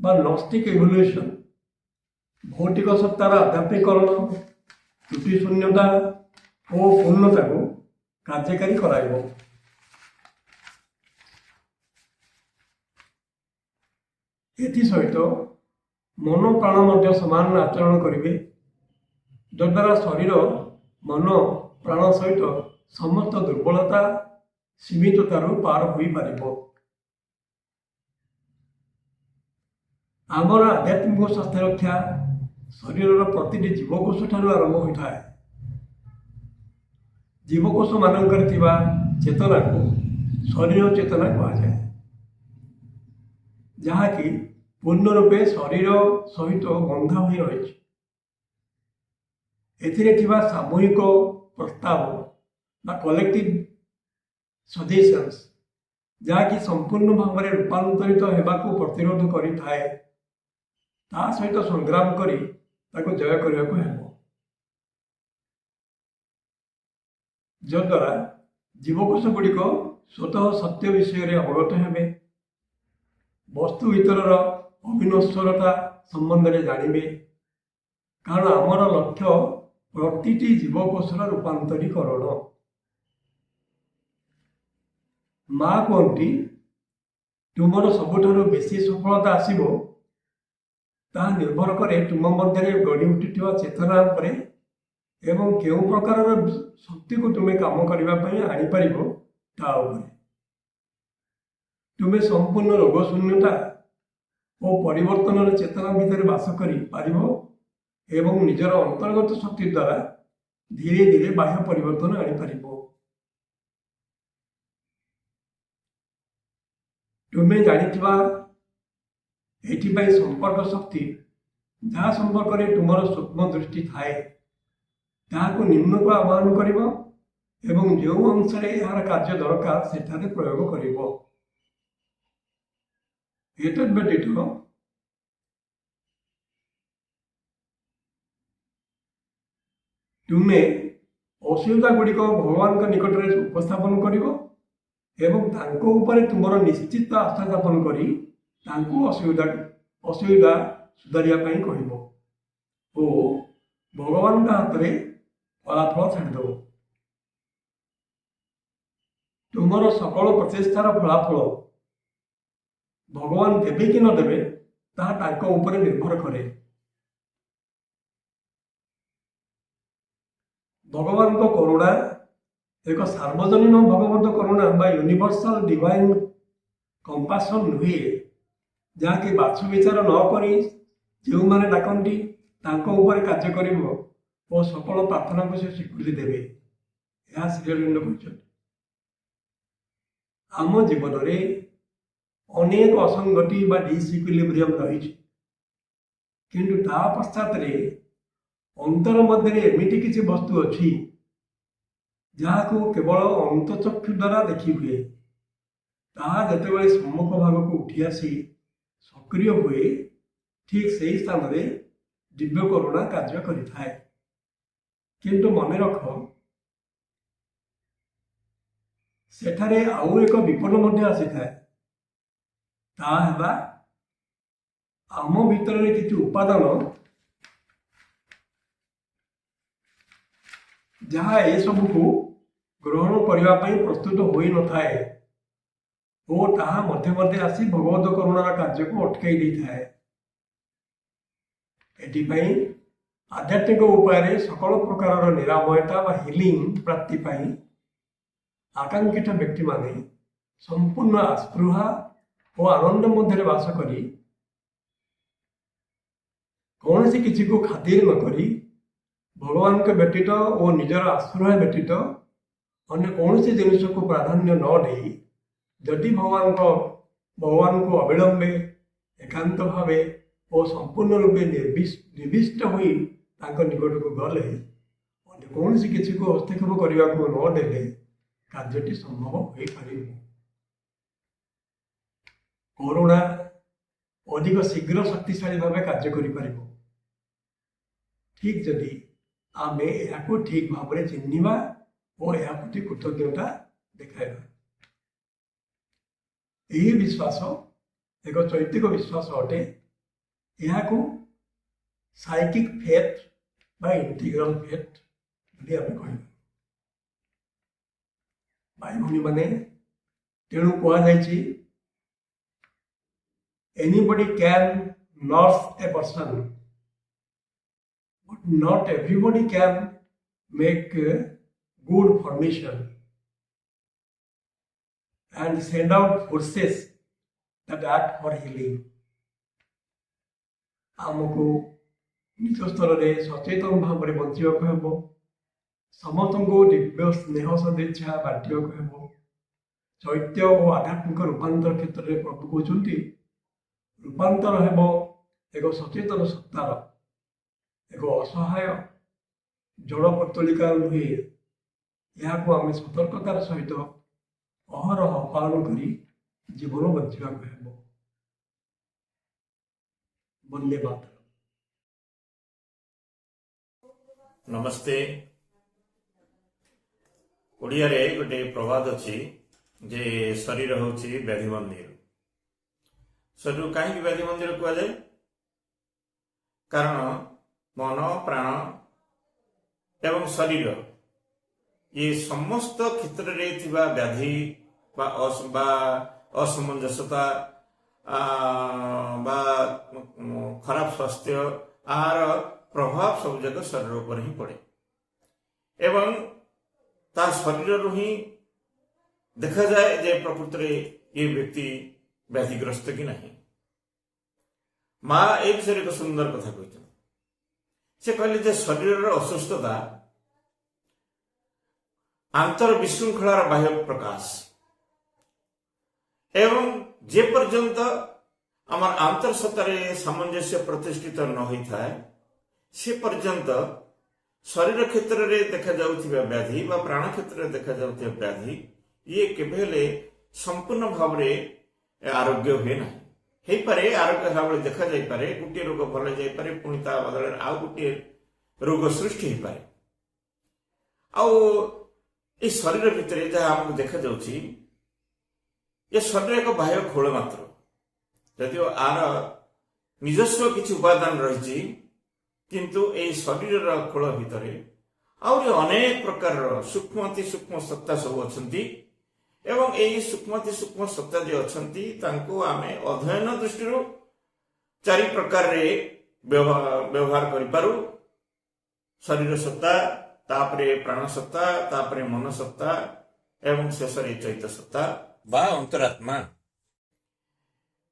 ବା ନଷ୍ଟିକ୍ ଇଭଲ୍ୟୁସନ୍, ଭୌତିକ ସତ୍ତାର ଆଧ୍ୟାତ୍ମିକରଣ, ତ୍ରୁଟି ଶୂନ୍ୟତା ଓ ପୂର୍ଣ୍ଣତାକୁ କାର୍ଯ୍ୟକାରୀ କରାଇବ। ଏଥିସହିତ ମନ ପ୍ରାଣ ମଧ୍ୟ ସମାନ ଆଚରଣ କରିବେ, ଯଦ୍ୱାରା ଶରୀର ମନ ପ୍ରାଣ ସହିତ ସମସ୍ତ ଦୁର୍ବଳତା ସୀମିତତାରୁ ପାର ହୋଇପାରିବ। ଆମର ଆଧ୍ୟାତ୍ମିକ ସ୍ୱାସ୍ଥ୍ୟ ରକ୍ଷା ଶରୀରର ପ୍ରତିଟି ଜୀବକୋଷ ଠାରୁ ଆରମ୍ଭ ହୋଇଥାଏ। ଜୀବକୋଷ ମାନଙ୍କରେ ଥିବା ଚେତନାକୁ ଶରୀର ଚେତନା କୁହାଯାଏ, ଯାହାକି ପୂର୍ଣ୍ଣ ରୂପେ ଶରୀର ସହିତ ବନ୍ଧା ହୋଇ ରହିଛି। ଏଥିରେ ଥିବା ସାମୂହିକ ପ୍ରସ୍ତାବ ବା କଲେକ୍ଟିଭ୍ ସଜେସନ୍ସ, ଯାହାକି ସମ୍ପୂର୍ଣ୍ଣ ଭାବରେ ରୂପାନ୍ତରିତ ହେବାକୁ ପ୍ରତିରୋଧ କରିଥାଏ, ତା ସହିତ ସଂଗ୍ରାମ କରି ତାକୁ ଜୟ କରିବାକୁ ହେବ, ଯଦ୍ୱାରା ଜୀବକୋଷ ଗୁଡ଼ିକ ସ୍ୱତଃ ସତ୍ୟ ବିଷୟରେ ଅବଗତ ହେବେ, ବସ୍ତୁ ଭିତରର ଅବିନଶ୍ୱରତା ସମ୍ବନ୍ଧରେ ଜାଣିବେ। କାରଣ ଆମର ଲକ୍ଷ୍ୟ ପ୍ରତିଟି ଜୀବକୋଷର ରୂପାନ୍ତରୀକରଣ। ମା କୁହନ୍ତି, ତୁମର ସବୁଠାରୁ ବେଶୀ ସଫଳତା ଆସିବ ତାହା ନିର୍ଭର କରେ ତୁମ ମଧ୍ୟରେ ଗଢ଼ି ଉଠିଥିବା ଚେତନା ଉପରେ ଏବଂ କେଉଁ ପ୍ରକାରର ଶକ୍ତିକୁ ତୁମେ କାମ କରିବା ପାଇଁ ଆଣିପାରିବ ତା ଉପରେ। ତୁମେ ସମ୍ପୂର୍ଣ୍ଣ ରୋଗ ଶୂନ୍ୟତା ଓ ପରିବର୍ତ୍ତନର ଚେତନା ଭିତରେ ବାସ କରିପାରିବ ଏବଂ ନିଜର ଅନ୍ତର୍ଗତ ଶକ୍ତି ଦ୍ୱାରା ଧୀରେ ଧୀରେ ବାହ୍ୟ ପରିବର୍ତ୍ତନ ଆଣିପାରିବ। ତୁମେ ଜାଣିଥିବା ଏଥିପାଇଁ ସମ୍ପର୍କ ଶକ୍ତି, ଯାହା ସମ୍ପର୍କରେ ତୁମର ସୂକ୍ଷ୍ମ ଦୃଷ୍ଟି ଥାଏ, ତାହାକୁ ନିମ୍ନକୁ ଆହ୍ୱାନ କରିବ ଏବଂ ଯେଉଁ ଅଂଶରେ ଏହାର କାର୍ଯ୍ୟ ଦରକାର ସେଠାରେ ପ୍ରୟୋଗ କରିବ। ଏତଦ୍ ବ୍ୟତୀତ ତୁମେ ଅସୁବିଧା ଗୁଡ଼ିକ ଭଗବାନଙ୍କ ନିକଟରେ ଉପସ୍ଥାପନ କରିବ ଏବଂ ତାଙ୍କ ଉପରେ ତୁମର ନିଶ୍ଚିତ ଆସ୍ଥା ସ୍ଥାପନ କରି ତାଙ୍କୁ ଅସୁବିଧା ସୁଧାରିବା ପାଇଁ କହିବ ଓ ଭଗବାନଙ୍କ ହାତରେ ଫଳାଫଳ ଛାଡ଼ିଦେବ। ତୁମର ସକଳ ପ୍ରଚେଷ୍ଟାର ଫଳାଫଳ ଭଗବାନ ଦେବେ କି ନ ଦେବେ ତାହା ତାଙ୍କ ଉପରେ ନିର୍ଭର କରେ। भगवान को करुणा एक सार्वजनीन भगवत करुणा बा यूनिवर्सल डिवाइन कंपासन नुहे जहाँकि बाछ विचार न करी जो मैंने डाकती कार्य कर सकल प्रार्थना को से स्वीकृति देवे यह श्री अरविंद कहते आम जीवन में अनेक असंगति बा डिसइक्विलिब्रियम रही किंतु ता पश्चात अंतर मध्य एमती किसी वस्तु अच्छी जहाँ को केवल अंतचक्षु द्वारा देखी हुए जिते सम्मुख भाग को उठी आसी सक्रिय हुए ठीक से ही स्थान में दिव्य करुणा कार्य करिथाए किंतु मन रख सेठारे आउ एक विपद मध्य आसी थाए आम भीतर किसी उपादान जहाँ ये सब को ग्रहण करने प्रस्तुत हो न थाए और ताहा मध्य मध्य आसी भगवत करुणार कार्य को अटकई दे थाए एथिपाई आध्यात्मिक उपाय सकल प्रकार निरामयता व हिलिंग प्राप्ति पाई आकांक्षित व्यक्ति माने संपूर्ण आस्पृहा और आनंद मध्य वास करी कौन सी किसी को खातिर न करी भगवान के व्यतीत और निजर आस्पृहा व्यतीत अन्य कौन सी जिनिस को प्राधान्य न दे जदि भगवान को अविलंबे एकांत भावे और संपूर्ण रूपे निर्दिष्ट हुई निकट को गले अन्य कौन सी किसी को हस्तक्षेप करने को न देले कार्यटी संभव हो पार करुणा अधिक शीघ्र शक्तिशाली भाव कार्य कर ठीक जदि आम यह ठीक भाव में चिन्हवा और यह प्रति कृतज्ञता देखाइबा यही विश्वास एक चैतिक विश्वास अटे यह साइकिक फेथ बा इंटीग्रल फेथ यदि आम कह भाई भूमि मैंने तेणु कहुई anybody can nurse a person but not everybody can make good formation and send out forces that act for healing. आमको निज स्तर में सचेतन भाव में बचाक हम समस्त को दिव्य स्नेह सदिच्छा बांटक हम चैत्य और आध्यात्मिक रूपांतर क्षेत्र में प्रभु कहते रूपांतर हेब एक सचेतन सत्तार एक असहाय जड़ पत्तलिका नुहे यहाँ को आम सतर्कतार सहित अहरह पालन करी जीवन बंचा वंदे मातरम। नमस्ते ओडिया रे गोटे प्रवाद अच्छी जे शरीर होची व्याधि मंदिर शरीर कहीं व्याधि मंदिर कह जाए कारण मन प्राण एवं शरीर ये समस्त क्षेत्र में थिबा व्याधि असमंजसता खराब स्वास्थ्य आहार प्रभाव सब जगह शरीर पर ही पड़े एवं ता शरीर ही देखा जाए जे प्रकृति ये व्यक्ति व्याधिग्रस्त कि नहीं। माँ ए विषय एक सुंदर कथा कहते से कहले जे शरीर असुस्थता आंतर विशृंखलार बाह्य प्रकाश एवं जे पर्यंत आमर आंतर सत्तार सामंजस्य प्रतिष्ठित न होता है से पर्यंत शरीर क्षेत्र में देखा जाउथिबा व्याधि बा प्राण क्षेत्र में देखा जाउथिबा व्याधि ये केबेले संपूर्ण भाव में आरोग्य हुए ना हे पारे आरोग्य भाव में देखा जाई पारे गोटे रोग भल जाई पारे पुणी ता बदल आउ गोटे रोग सृष्टि हो पारे आ शरीर भितर जहाँ आमको देखा जाउछि ये शरीर एक बाह्य खोल मात्र यदि आर निजस्व किसी उपादान रही किंतु ए शरीर खोल भितर आहरी अनेक प्रकार सूक्ष्म अति सूक्ष्म सत्ता सब अच्छी एवं यही सूक्ष्म अति सूक्ष्म सत्ता जो अच्छा आमे अध्ययन दृष्टि चारि प्रकार रे व्यवहार करिपारू शरीर सत्ता तापरे प्राणसत्ता, तापरे मनसत्ता एवं शेषरे चैत सत्ता बा अंतरात्मा।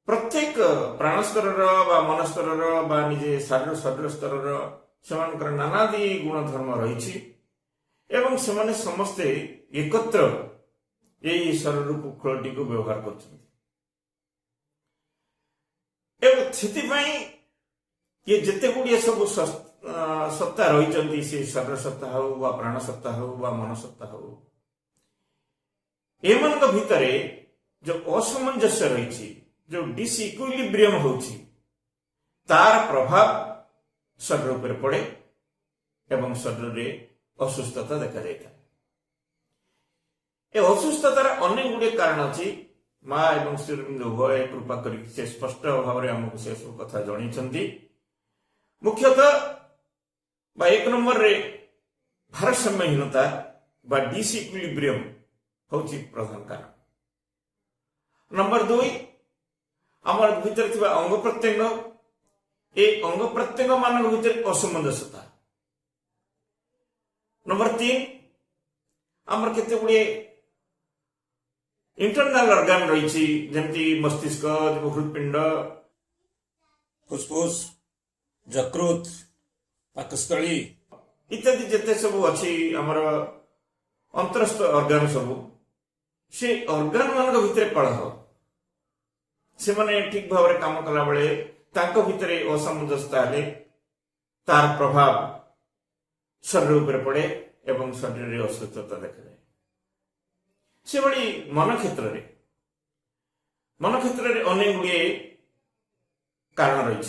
प्रत्येक प्राण स्तर बा मन स्तर बा निजे शरीर स्तर सेमानकर नानादी गुण धर्म रही एवं सेमाने समस्ते एकत्र यही शरीर खोलटी को व्यवहार कर ये जिते गुड़िए सब सत्ता रही से शरीर सत्ता हो बा प्राण सत्ता हो बा मन सत्ता हो एमन भितर जो असमंजस्य रही जो डिसइक्विलिब्रियम होची तार प्रभाव शरीर पर पड़े एवं शरीर में असुस्थता देखा जाता है। असुस्थतार अनेक गुड़े कारण अच्छी माँ एवं श्री उभय कृपा कर स्पष्ट भाव में आमको से सब कथा जनी मुख्यतः एक नंबर रे भारसाम्यहीनता बा डिसइक्विलिब्रियम होची प्रधान कारण। नंबर 2 आमर भीतर थिबा अंग प्रत्यंग ए अंग प्रत्यंग मान भीतर असमंजसता। नंबर 3 आमर केते गुड़े इंटरनल ऑर्गन रही जमती मस्तिष्क हृदपिंड फुसफुस जकृत पाकस्थली इत्यादि जिते सब अच्छी आमर अंतरस्थ ऑर्गन सब से ऑर्गन मान भीतर कलह से माने ठीक भाव में काम कला बेले तांको भितर असमंजसता हेले तार प्रभाव शरीर उपर पड़े एवं शरीर में असुस्थता देखा जाए। से भली मन क्षेत्र में अनेक गुड़िए कारण रही।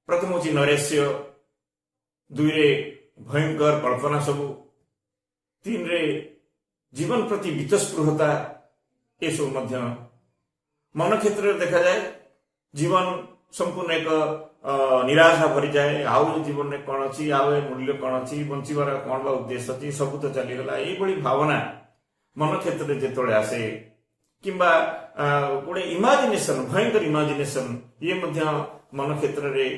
प्रथम हूँ नैराश्य, 2 रे भयंकर कल्पना सबू, 3 रे जीवन प्रति बीतस्पृहता ये सब मध्य मन क्षेत्र में देखा जाए। जीवन संपूर्ण एक निराशा भरी जाए आउ जीवन में कौन अच्छी आउ मूल्य कौन अच्छी बंचार कौन बा उद्देश्य अच्छी सब तो चलीगला ये भावना मन क्षेत्र में जिते आसे किंबा गोटे इमाजिनेशन भयंकर इमाजिनेशन ये मन क्षेत्र में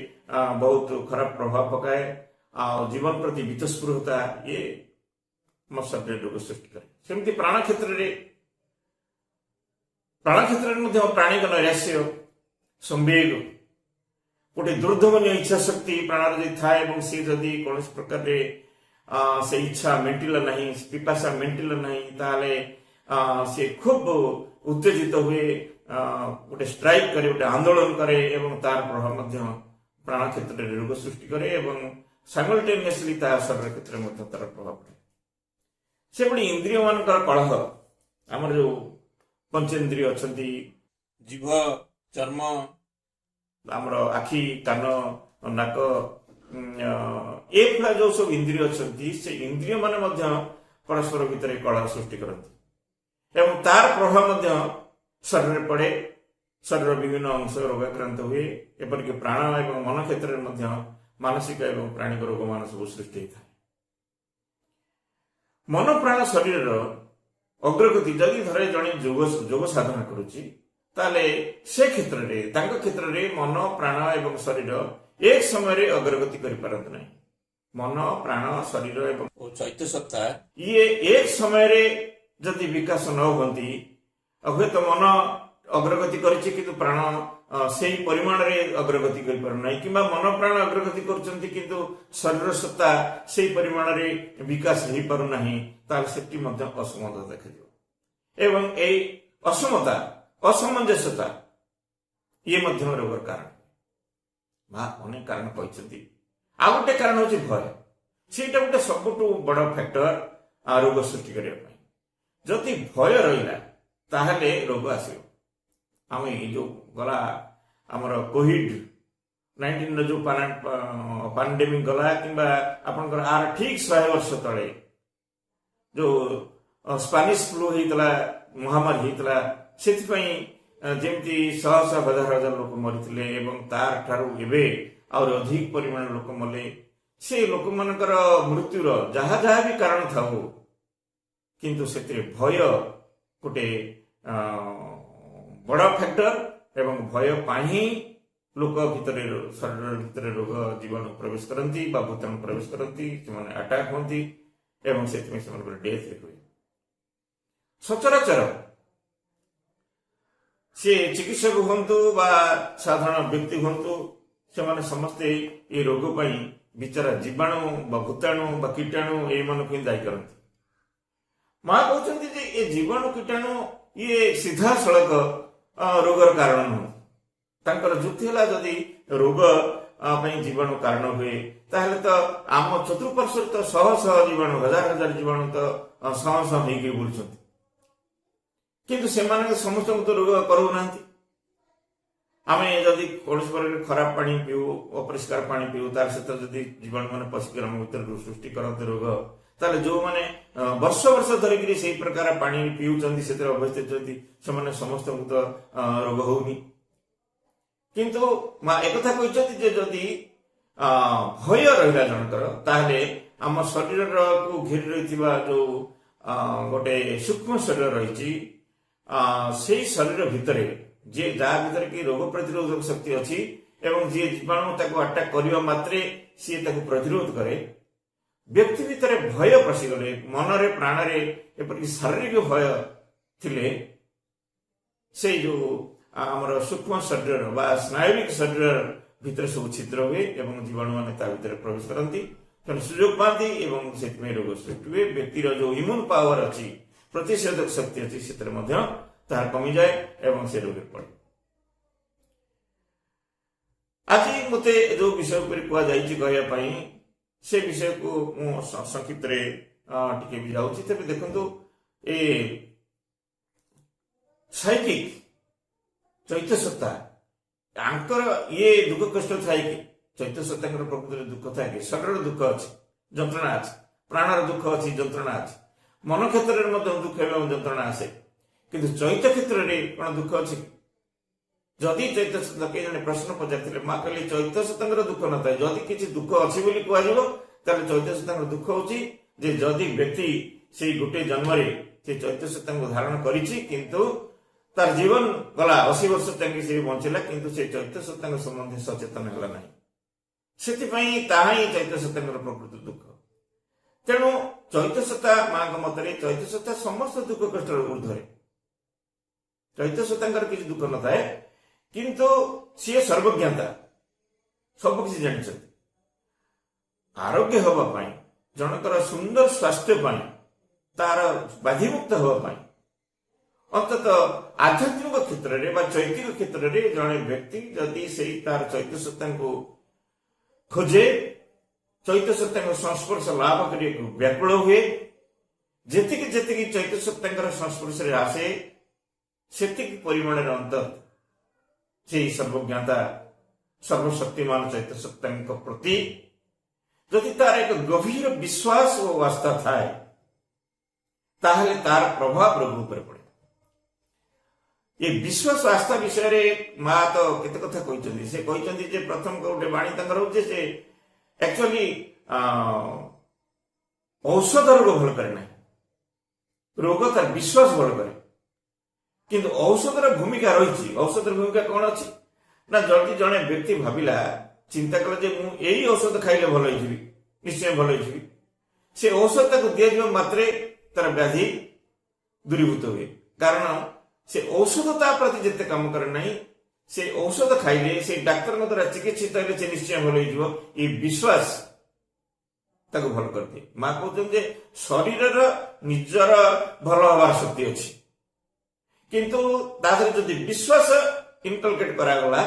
बहुत खराब प्रभाव पकाए आ जीवन प्रति बीतस्पृहता ये शरीर रोग सृष्टि करे। सेमती प्राण क्षेत्र में प्राणिक नैराश्य संवेग गोटे दुर्धमनीय इच्छा शक्ति प्राण जब थाए सी जदि कौन प्रकार से इच्छा मेटिला नहीं पिपाशा मेटिला नहीं ताले से खूब उत्तेजित हुए गोटे स्ट्राइक करे गोटे आंदोलन करे एवं तार प्रभाव प्राण क्षेत्र में रोग सृष्टि करे एवं साइमल्टेनियसली शरीर क्षेत्र में तार प्रभाव पड़े। से बड़ी इंद्रिय मान कलह आमर जो पंचेन्द्रिय अच्छा जीभ चर्म आमर आखि कान नाक ए भला जो सब इंद्रिय अच्छा से इंद्रिय मान परस्पर भितर कलह सृष्टि करती एवं तार प्रभाव शरीर में पड़े शरीर विभिन्न अंश रोगाक्रांत हुए एपरिक प्राण एवं मन क्षेत्र में मानसिक एवं प्राणिक रोग मान सब सृष्टि होता है। मन प्राण शरीर अग्रगति जदि धरे जड़े जोग साधना करुच्ची ताले से क्षेत्र में मन प्राण एवं शरीर एक समय अग्रगति करें। मन प्राण शरीर एवं चैत्य सत्ता ये एक समय जदि विकास न होती हे तो मन अग्रगति करिछि किंतु प्राण से परिमाण रे अग्रगति कर पारना कि मन प्राण अग्रगति करछन्ति किंतु शरीर सत्ता से परिमाण रे विकास हो पारना ताल सेटी मध्य असमता देखा एवं ए असमता असमंजसता ये मध्यम रोगर कारण बा अनेक कारण कहते। आ गोटे कारण हूँ भय से गोटे सबुठू बड़ फैक्टर रोग सृष्टि करने जदि भय रहा ताहले रोग आसो। आम जो गला आमर कोविड-19 जो पैंडेमिक गला कि आपंकर आर ठीक 100 वर्ष तले जो स्पानिश फ्लू होता महामारी होता से जमती शह शह हजार हजार लोक मरीते एवं तार ठारू एबे और अधिक परिमाण लोक मले से लोक मानकर मृत्युर जहाँ जहाँ भी कारण था किंतु से भय गोटे बड़ फैक्टर एवं भय पाही लोक भितर शरीर भितर रोग जीवाणु प्रवेश करती भूताणु प्रवेश करती से आटाक होती एवं से डेथ हुए। सचराचर से चिकित्सक हूँ बा साधारण व्यक्ति हूँ से समस्ते ये रोग पर विचारा जीवाणु बा भूताणु बा कीटाणु ये दायी करती। माँ कहते ये जीवाणु कीटाणु ये सीधा सड़क रोगर कारण नुह। तांकर जुक्ति है जदि रोग जीवाणु कारण हुए ताहले तो आम चतुर्पार्श्व तो शह शह जीवाणु हजार हजार जीवाणु तो शह शह हो बुलुं किंतु से समस्त तो रोग करूना। आम जदि कौन खराब पानी पीऊ अपरिष्कार पानी पीऊ तार सहित जदि जीवाणु मैंने पशिक आम भर सृष्टि करते रोग ताले जो माने वर्ष वर्ष धरिकी से प्रकार पानी पीउचंदी से अवस्थित से समस्त तो रोग होनी। किंतु एक कथा कहते जदि भय रहा जनकर ताहले आम शरीर को घेरी रही जो गोटे सूक्ष्म शरीर रही से शरीर भितर जे जहाँ भीतर कि रोग प्रतिरोधक शक्ति अच्छी एवं जी जीवाणु ताको अटैक करने मात्रे सी ताको प्रतिरोध करे। व्यक्ति भितर भय पशिगले मनरे प्राणरे एपरिक शारीरिक भय थिले से जो आमर सूक्ष्म शरीर बा स्नायुविक शरीर भितर सब छिद्र हुए एवं जीवाणु माने ता भितर प्रवेश करती सुजोग पाती एवं से रोग सृष्टि हुए। व्यक्तिर जो इम्यून पावर अच्छी प्रतिषेधक शक्ति अच्छी से तार कमी जाए एवं से रोग पड़े। आज मते जो विषय पर कहवाई से विषय को संक्षिप्त टिके भी जाऊँगी। तेज देखो ए साइकिक चैत्य सत्ता आंकर ये दुख कष्ट थाए कि चैत्य सत्ता प्रकृति दुख थाए कि शरीर दुख अच्छी जंत्रणा अच्छी प्राणर दुख अच्छी जंत्रणा अच्छी मन क्षेत्र में दुख एवं जंत्रणा आसे किंतु चैत्य क्षेत्र में कौन दुख अच्छी जदि चैत्य सत्ता कई जन प्रश्न पचार माँ कहली चैत्य सत्ता दुख न था जदि किसी दुख अच्छी कह चैत्य सत्ता दुख होची जे जदि व्यक्ति से गोटे जन्म से चैत्य सत्ता धारण किंतु तार जीवन गला 80 वर्ष तक से बंचला किंतु से चैत्य सत्ता संबंधी सचेतन है ना से चैत्य सत्ता प्रकृति दुख। तेणु चैत्य सत्ता माँ मतरे चैत्य सत्ता समस्त दुख कष्ट ऊर्धे चैत्य सत्ता किसी दुख न थाए किंतु सी सर्वज्ञता सब किसी जानी आरोग्य हवापाई जनकर सुंदर स्वास्थ्य तार बाधिमुक्त हवापाई अंततः आध्यात्मिक क्षेत्र में चैतिक क्षेत्र में जड़े व्यक्ति जदि से तार चैत्य सत्ता को खोजे चैत्य सत्ता संस्पर्श लाभ कर व्याकुल हुए जेतिक जेतिक चैत्य सत्ता संस्पर्श आसे सेतिक परिमाण अंत से सर्वज्ञता सर्वशक्तिमान चैत्य सत्ता प्रति जदि तार एक गभीर विश्वास और आस्था थाए ताहले तार प्रभाव रोग पर पड़े। ये विश्वास आस्था विषय रे माँ तो केते कथा कहते से कहते प्रथम गोटे बाणी तंकर से एक्चुअली औषध रोग भल करे ना रोग तार विश्वास भल करे किंतु औषधर भूमिका रही औषधर भूमिका कौन अच्छी ना जल्दी जड़े व्यक्ति भाविला चिंता कले यही औषध खाइले भल निश्चय भल से औषध दिया मात्रे तार व्याधि दूरीभूत हुए कारण से औषध प्रति जिते कम करे ना से औषध खाइले से डाक्तर द्वारा चिकित्सित से निश्चय भल ये विश्वास ताको भल कर दिए। माँ कहते शरीर निजर भल हवार शक्ति अच्छी किंतु तादर जदि विश्वास इनकलकेट करागला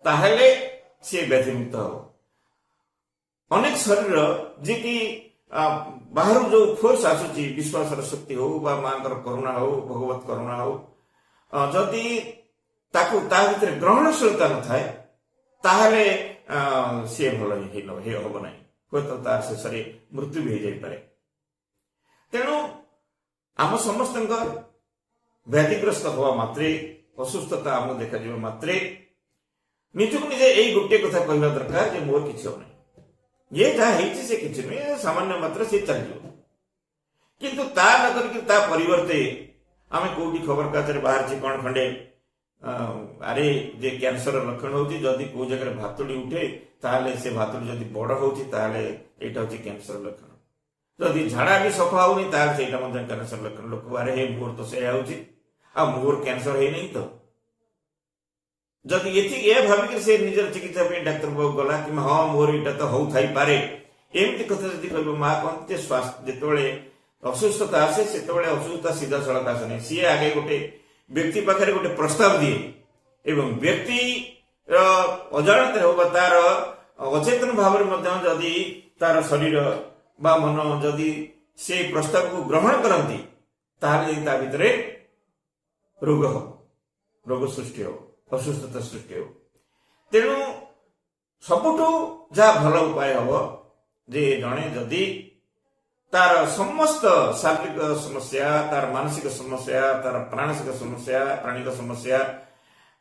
ताहले से व्याधिमुक्त हो। अनेक शरीर जी कि बाहर जो फोर्स आसुची विश्वास शक्ति हो बा माँ करुणा हो भगवत करुणा हो जदि ताकू ता भीतर ग्रहणशीलता न थाए ताहले सी भल हम ना हूँ तो तार शेष मृत्यु भी हो जाए। तेणु आम समस्त व्याधिग्रस्त हवा मात्रे असुस्थता आम देखा मात्रे निजक निजे यही गोटे कथा कहवा दरकार जे मोर किसी होना ये जहाँ से किसी नुहे सामान्य मात्र से चलो किंतु ता न करके ता परिवर्ते आम कौटी खबर कागज बाहर कौन खंडे ଆରେ ଯେ କ୍ୟାନ୍ସର ଲକ୍ଷଣ ହଉଛି ଯଦି କୋଉ ଜାଗାରେ ଭାତୁଡି ଉଠେ ତାହେଲେ ସେ ଭାତୁଡି ଯଦି ବଡ ହଉଛି ତାହେଲେ ଏଇଟା ହଉଛି କ୍ୟାନ୍ସର ଲକ୍ଷଣ। ଯଦି ଝାଡା ବି ସଫା ହଉନି ତାହେଲେ ସେଇଟା ମଧ୍ୟ କ୍ୟାନ୍ସର ଲକ୍ଷଣ। ଲୋକ ଆରେ ହେ ମୋର ତ ସେଇଆ ହଉଛି, ଆଉ ମୋର କ୍ୟାନ୍ସର ହେଇନାହିଁ ତ। ଯଦି ଏତିକି ଏ ଭାବିକି ସେ ନିଜର ଚିକିତ୍ସା ପାଇଁ ଡାକ୍ତର ପାଖକୁ ଗଲା କିମ୍ବା ହଁ ମୋର ଏଇଟା ତ ହଉଥାଇପାରେ ଏମିତି କଥା ଯଦି କହିବ, ମା କହନ୍ତି ଯେ ଯେତେବେଳେ ଅସୁସ୍ଥତା ଆସେ ସେତେବେଳେ ଅସୁସ୍ଥତା ସିଧାସଳଖ ଆସେ ନାହିଁ। ସିଏ ଆଗେ ଗୋଟେ ବ୍ୟକ୍ତି ପାଖରେ ଗୋଟେ ପ୍ରସ୍ତାବ ଦିଏ ଏବଂ ବ୍ୟକ୍ତି ଅଜାଣତରେ ହଉ ବା ତାର ଅଚେତନ ଭାବରେ ମଧ୍ୟ ଯଦି ତାର ଶରୀର ବା ମନ ଯଦି ସେ ପ୍ରସ୍ତାବକୁ ଗ୍ରହଣ କରନ୍ତି ତାହେଲେ ତା ଭିତରେ ରୋଗ ସୃଷ୍ଟି ହବ, ଅସୁସ୍ଥତା ସୃଷ୍ଟି ହବ। ତେଣୁ ସବୁଠୁ ଯାହା ଭଲ ଉପାୟ ହବ ଯେ ଜଣେ ଯଦି ତାର ସମସ୍ତ ଶାରୀରିକ ସମସ୍ୟା, ତାର ମାନସିକ ସମସ୍ୟା, ତାର ପ୍ରାଣସିକ ସମସ୍ୟା, ପ୍ରାଣିକ ସମସ୍ୟା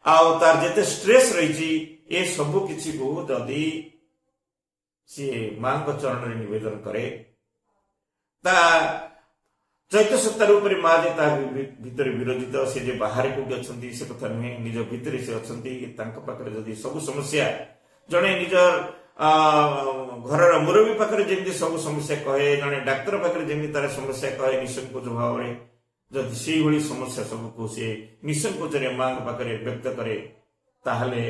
ଆଉ ତାର ଯେତେ ଷ୍ଟ୍ରେସ୍ ରହିଛି ଏ ସବୁ କିଛିକୁ ଯଦି ସିଏ ମାଙ୍କ ଚରଣରେ ନିବେଦନ କରେ, ତା ଚୈତ୍ୟ ସତ୍ତା ରୂପରେ ମା ଯେ ତା ଭିତରେ ବିରୋଧିତ, ସେ ଯେ ବାହାରେ କୋଉଠି ଅଛନ୍ତି ସେ କଥା ନୁହେଁ, ନିଜ ଭିତରେ ସେ ଅଛନ୍ତି। ତାଙ୍କ ପାଖରେ ଯଦି ସବୁ ସମସ୍ୟା ଜଣେ ନିଜ ଘରର ମୁରବୀ ପାଖରେ ଯେମିତି ସବୁ ସମସ୍ୟା କହେ, ଜଣେ ଡାକ୍ତର ପାଖରେ ଯେମିତି ତାର ସମସ୍ୟା କହେ ନିଃସଂକୋଚ ଭାବରେ, ଯଦି ସେଇଭଳି ସମସ୍ୟା ସବୁକୁ ସେ ନିଃସଂକୋଚରେ ମାଙ୍କ ପାଖରେ ବ୍ୟକ୍ତ କରେ ତାହେଲେ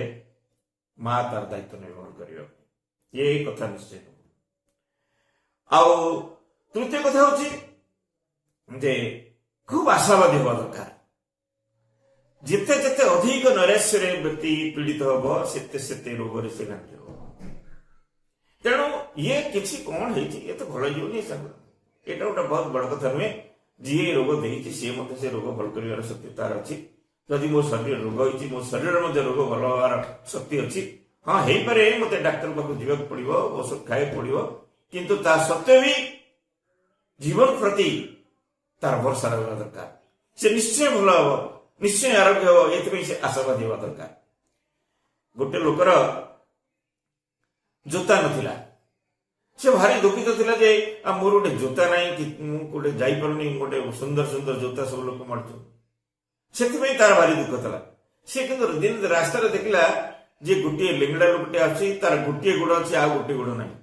ମା ତାର ଦାୟିତ୍ୱ ନିର୍ବାହ କରିବ। ଏ କଥା ନିଶ୍ଚୟ। ଆଉ ତୃତୀୟ କଥା ହଉଛି ଯେ ଖୁବ ଆଶାବାଦୀ ହେବା ଦରକାର। ଯେତେ ଯେତେ ଅଧିକ ନୈରାଶ୍ୟରେ ବ୍ୟକ୍ତି ପୀଡ଼ିତ ହବ ସେତେ ସେତେ ରୋଗରେ ସେ ଘାଣ୍ଟି ହବ। ତେଣୁ ଇଏ କିଛି କଣ ହେଇଛି ଏ ତ ଭଲ ହେଇଯିବନି, ଏଇଟା ଗୋଟେ ବହୁତ ବଡ କଥା ନୁହେଁ। ଯିଏ ରୋଗ ଦେଇଛି ସିଏ ମଧ୍ୟ ସେ ରୋଗ ଭଲ କରିବାର ଶକ୍ତି ତାର ଅଛି। ଯଦି ମୋ ଶରୀରରେ ରୋଗ ହେଇଛି, ମୋ ଶରୀରରେ ମଧ୍ୟ ରୋଗ ଭଲ ହବାର ଶକ୍ତି ଅଛି। ହଁ ହେଇପାରେ ମତେ ଡାକ୍ତର ପାଖକୁ ଯିବାକୁ ପଡିବ, ଔଷଧ ଖାଇବାକୁ ପଡିବ, କିନ୍ତୁ ତା ସତ୍ତ୍ୱେ ବି ଜୀବନ ପ୍ରତି ତାର ଭରସା ରହିବା ଦରକାର। ସେ ନିଶ୍ଚୟ ଭଲ ହବ, ନିଶ୍ଚୟ ଆରୋଗ୍ୟ ହବ, ଏଥିପାଇଁ ସେ ଆଶାବାଦୀ ହେବା ଦରକାର। ଗୋଟେ ଲୋକର ଜୋତା ନଥିଲା, ସେ ଭାରି ଦୁଃଖିତ ଥିଲା ଯେ ମୋର ଗୋଟେ ଜୋତା ନାହିଁ, କି ମୁଁ ଗୋଟେ ଯାଇପାରୁନି, ଗୋଟେ ସୁନ୍ଦର ସୁନ୍ଦର ଜୋତା ସବୁ ଲୋକ ମାରୁଛନ୍ତି, ସେଥିପାଇଁ ତାର ଭାରି ଦୁଃଖ ଥିଲା। ସେ କିନ୍ତୁ ଦିନେ ରାସ୍ତାରେ ଦେଖିଲା ଯେ ଗୋଟିଏ ଲେଙ୍ଗଡା ଲୋକଟେ ଅଛି, ତାର ଗୋଟିଏ ଗୋଡ ଅଛି ଆଉ ଗୋଟିଏ ଗୋଡ ନାହିଁ,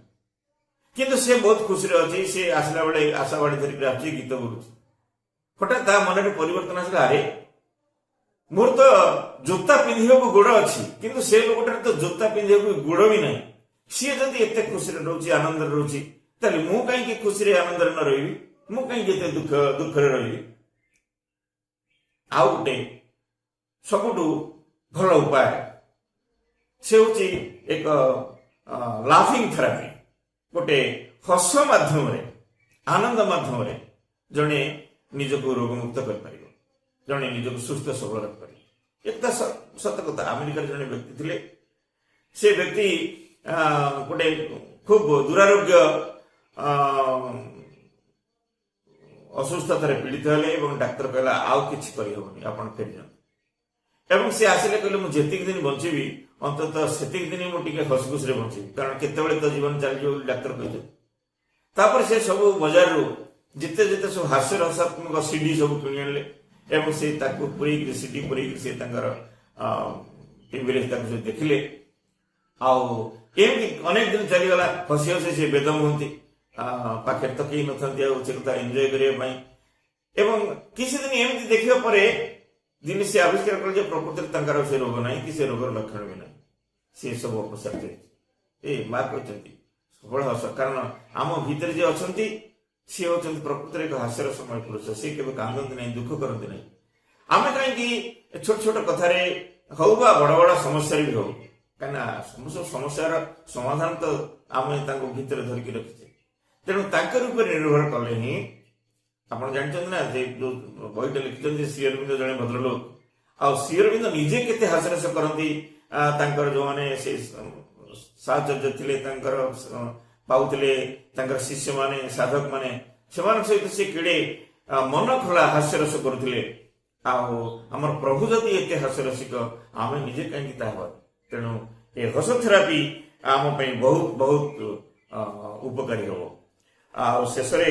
କିନ୍ତୁ ସେ ବହୁତ ଖୁସିରେ ଅଛି। ସେ ଆସିଲା ବେଳେ ଆଶାବାଣୀ ଧରିକି ଆସୁଛି, ଗୀତ ବୋଲୁଛି। ହଠାତ୍ ତା ମନରେ ପରିବର୍ତ୍ତନ ଆସିଲା, ଆରେ ମୋର ତ ଜୋତା ପିନ୍ଧିବାକୁ ଗୋଡ ଅଛି, କିନ୍ତୁ ସେ ଲୋକଟାରେ ତ ଜୋତା ପିନ୍ଧିବାକୁ ଗୋଡ ବି ନାହିଁ। ସିଏ ଯଦି ଏତେ ଖୁସିରେ ରହୁଛି, ଆନନ୍ଦରେ ରହୁଛି, ତାହେଲେ ମୁଁ କାହିଁକି ଖୁସିରେ ଆନନ୍ଦରେ ନ ରହିବି? ମୁଁ କାହିଁକି ଏତେ ଦୁଃଖରେ ରହିବି? ଆଉ ଗୋଟେ ସବୁଠୁ ଭଲ ଉପାୟ ସେ ହଉଛି ଏକ ଲାଫିଂ ଥେରାପି। ଗୋଟେ ହସ ମାଧ୍ୟମରେ, ଆନନ୍ଦ ମାଧ୍ୟମରେ ଜଣେ ନିଜକୁ ରୋଗମୁକ୍ତ କରିପାରିବ, ଜଣେ ନିଜକୁ ସୁସ୍ଥ ସବଳ ରଖିପାରିବ। ଏକଥା ସତ କଥା। ଆମେରିକାରେ ଜଣେ ବ୍ୟକ୍ତି ଥିଲେ, ସେ ବ୍ୟକ୍ତି ଗୋଟେ ଖୁବ ଦୁରାରୋଗ୍ୟ ଅସୁସ୍ଥତାରେ ପୀଡ଼ିତ ହେଲେ ଏବଂ ଡାକ୍ତର କହିଲା ଆଉ କିଛି କରିହେବନି, ଆପଣ ଫେରିଯାଆନ୍ତୁ। ଏବଂ ସେ ଆସିଲେ କହିଲେ ମୁଁ ଯେତିକି ଦିନ ବଞ୍ଚିବି ଅନ୍ତତଃ ସେତିକି ଦିନ ମୁଁ ଟିକେ ହସଖୁସିରେ ବଞ୍ଚିବି, କାରଣ କେତେବେଳେ ତ ଜୀବନ ଚାଲିଯିବ ବୋଲି ଡାକ୍ତର କହିଛନ୍ତି। ତାପରେ ସେ ସବୁ ବଜାରରୁ ଯେତେ ଯେତେ ସବୁ ହାସ୍ୟ ରସାତ୍ମକ ସିଡି ସବୁ କିଣି ଆଣିଲେ ଏବଂ ସେ ତାକୁ ପୁରେଇକି ସିଡି ପୁରେଇକି ସେ ତାଙ୍କର ଟିଭିରେ ତାକୁ ସବୁ ଦେଖିଲେ। ଆଉ ଏମିତି ଅନେକ ଦିନ ଚାଲିଗଲା, ହସି ହସି ସେ ବେଦମ ହୁଅନ୍ତି, ପାଖରେ ତ କେହି ନଥାନ୍ତି ଆଉ ସେ କଥା ଏନ୍ଜୟ କରିବା ପାଇଁ। ଏବଂ କିଛି ଦିନ ଏମିତି ଦେଖିବା ପରେ ଦିନେ ସେ ଆବିଷ୍କାର କଲେ ଯେ ପ୍ରକୃତରେ ତାଙ୍କର ସେ ରୋଗ ନାହିଁ କି ସେ ରୋଗର ଲକ୍ଷଣ ବି ନାହିଁ, ସେ ସବୁ ଅପସାର ହେଇଛି। ଏ ମା କହିଛନ୍ତି ସବୁବେଳେ ହସ, କାରଣ ଆମ ଭିତରେ ଯିଏ ଅଛନ୍ତି ସିଏ ହଉଛନ୍ତି ପ୍ରକୃତରେ ଏକ ହାସ୍ୟର ସମୟ ପୁରୁଷ। ସେ କେବେ କାନ୍ଦନ୍ତି ନାହିଁ, ଦୁଃଖ କରନ୍ତି ନାହିଁ। ଆମେ କାହିଁକି ଛୋଟ ଛୋଟ କଥାରେ ହଉ ବା ବଡ ବଡ ସମସ୍ୟାରେ ବି ହଉ, କାହିଁକିନା ସମସ୍ୟାର ସମାଧାନ ତ ଆମେ ତାଙ୍କୁ ଭିତରେ ଧରିକି ରଖିଛେ। ତେଣୁ ତାଙ୍କର ଉପରେ ନିର୍ଭର କଲେ ହିଁ, ଆପଣ ଜାଣିଛନ୍ତି ନା ଯେ ଯୋଉ ବହିଟା ଲେଖିଛନ୍ତି ଶ୍ରୀ ଅରବିନ୍ଦ ଜଣେ ଭଦ୍ରଲୋକ, ଆଉ ଶ୍ରୀ ଅରବିନ୍ଦ ନିଜେ କେତେ ହାସ୍ୟରସ କରନ୍ତି। ତାଙ୍କର ଯୋଉମାନେ ସେ ସାହଚର୍ଯ୍ୟ ଥିଲେ, ତାଙ୍କର ପାଉଥିଲେ, ତାଙ୍କର ଶିଷ୍ୟମାନେ ସାଧକ ମାନେ, ସେମାନଙ୍କ ସହିତ ସେ କେଡ଼େ ମନ ଖୋଲା ହାସ୍ୟରସ କରୁଥିଲେ। ଆଉ ଆମର ପ୍ରଭୁ ଯଦି ଏତେ ହାସ୍ୟରସିକ, ଆମେ ନିଜେ କାହିଁକି ତାହା ହେବା? ତେଣୁ ଏ ହସ ଥେରାପି ଆମ ପାଇଁ ବହୁତ ବହୁତ ଉପକାରୀ ହବ। ଆଉ ଶେଷରେ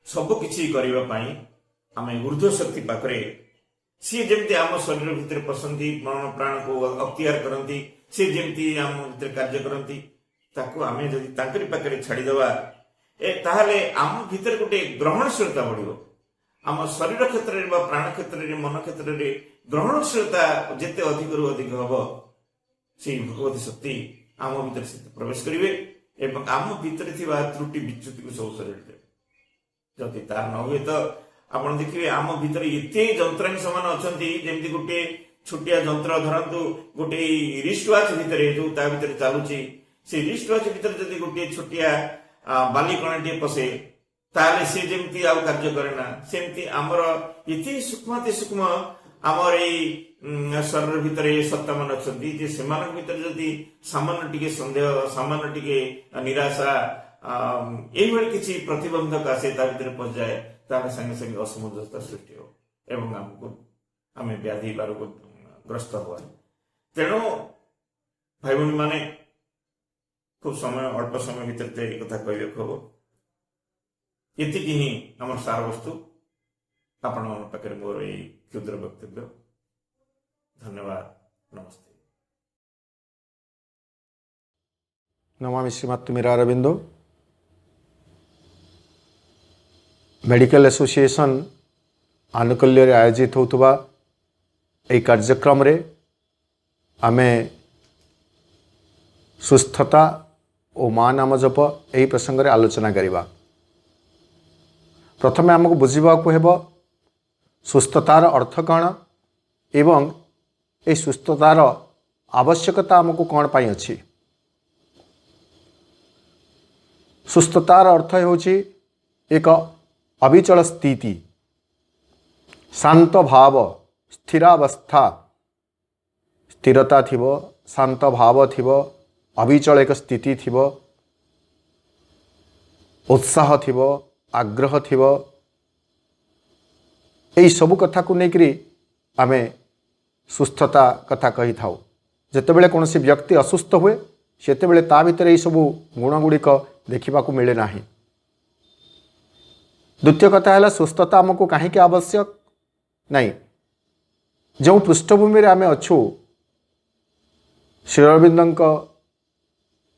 ସବୁ କିଛି କରିବା ପାଇଁ ଆମେ ଉର୍ଦ୍ଧ୍ୱ ଶକ୍ତି ପାଖରେ सी जमती आम शरीर भितर पसंदी मन प्राण को अख्तियार करती सी जमती आम भितर कार्य करती ताकू आम जदि तांकरी पाखरे छाड़ीदवा ताहले आम भितर गोटे ग्रहणशीलता बढ़िबो आम शरीर क्षेत्र में प्राण क्षेत्र में मन क्षेत्र में ग्रहणशीलता जिते अधिक रु अधिक हम से भगवती शक्ति आम भीतर से प्रवेश करेंगे एवं आम भीतर थी त्रुटि विच्युति को सब शरीर जदि तार न हुए तो आप देखिए आम भीतर एते जंत्राणी सामान अच्छा जमी गोटे छोटिया जंत्र धरतु गोटे रिस्ट वाच भितर जो ता भीतर चलुची से रिस्ट वाच भीतर जदि गोटे छोटिया बाली कणाटे पशे ताले से जमती आउ कार्य करेना सेमती आमर इति सूक्ष्म आमर ए शरीर भितर सत्ता मान अच्छा से भीतर जदि सामान्य टिके संदेह सामान्य टिके निराशा यही किसी प्रतिबंधक आसे ता भीतर पहुंच जाए ताले संगे संगे असमंजसता सृष्टि हो एवं हमको आम व्याधि रोग ग्रस्त हुआ तेणु भाई भौणी माने खूब समय अल्प समय भीतर एक कथा कहबे हम ये ही आम सार वस्तु आपण पाखे मोर ये क्षुद्र वक्तव्य धन्यवाद नमस्ते। नमामि श्रीमती मीरा अरविंदो मेडिकल एसोसिएशन आनुकूल्य आयोजित होता यह कार्यक्रम रे आमे सुस्थता और माँ नाम जप यही प्रसंग रे आलोचना करिबा। प्रथमे आमको बुझिबाकु हेबो सुस्थतार अर्थ कौन एवं ए सुस्थतार आवश्यकता आमको कौन पाई अछि। सुस्थतार अर्थ होछि एक अविचल स्थिति शांत भाव स्थिरावस्था स्थिरता थिबो शांत भाव थिबो अविचल एक स्थिति थिबो उत्साह थिबो आग्रह थिबो यही सबु कथा को लेकरी आमे सुस्थता कथा कही थाउ। जेतेबेले कोनोसी व्यक्ति असुस्थ हुए सेतेबेले ता भितर यही सबु गुणगुड़िक देखा मिले नाही। द्वितीय कथा है सुस्थता आमको कहीं आवश्यक नहीं जो पृष्ठभूमि आम अच्छु श्री अरविंद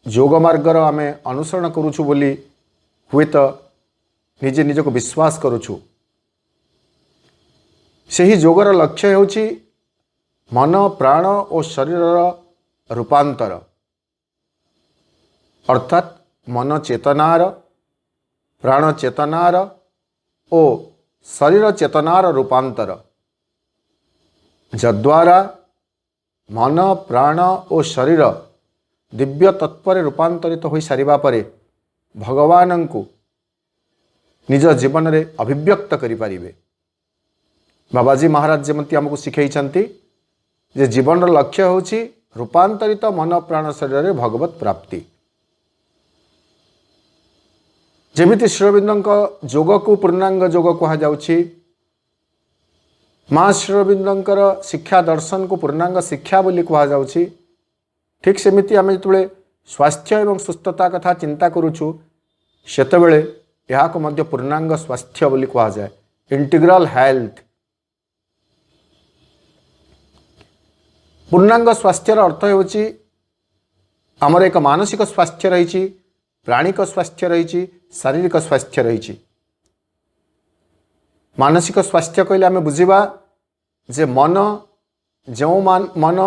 योग मार्गर आम अनुसरण करुछु बोली हुए तो निजे निज को विश्वास करुछु। सही योगर लक्ष्य होछि मन प्राण और शरीर रूपांतर अर्थात मन चेतनार प्राण चेतनार ओ शरीर चेतनार रूपांतर जद्वारा मन प्राण और शरीर दिव्य तत्पर रूपांतरित हो सारिबा परे भगवान को निज जीवन रे अभिव्यक्त करि पारिबे। बाबाजी महाराज जमती आमको शिखई जे जीवन लक्ष्य होछि रूपांतरित मन प्राण शरीर रे भगवत प्राप्ति। जेमिति श्री अरविंद योग को पूर्णांग योग कहा जाउछि माँ श्री अरविंदर शिक्षा दर्शन को पूर्णांग शिक्षा बोली कहा जाउछि ठीक सेमिति आम जो स्वास्थ्य एवं सुस्थता कथा चिंता करुछु सेतेबेले यहा को मध्य पूर्णांग स्वास्थ्य बोली कहा जाए इंटीग्रल हेल्थ। पूर्णांग स्वास्थ्यर अर्थ होछि आमर एक मानसिक स्वास्थ्य रही प्राणिक स्वास्थ्य रही शारीरिक स्वास्थ्य रही। मानसिक स्वास्थ्य कहले आम बुझिबा जे मन जो मन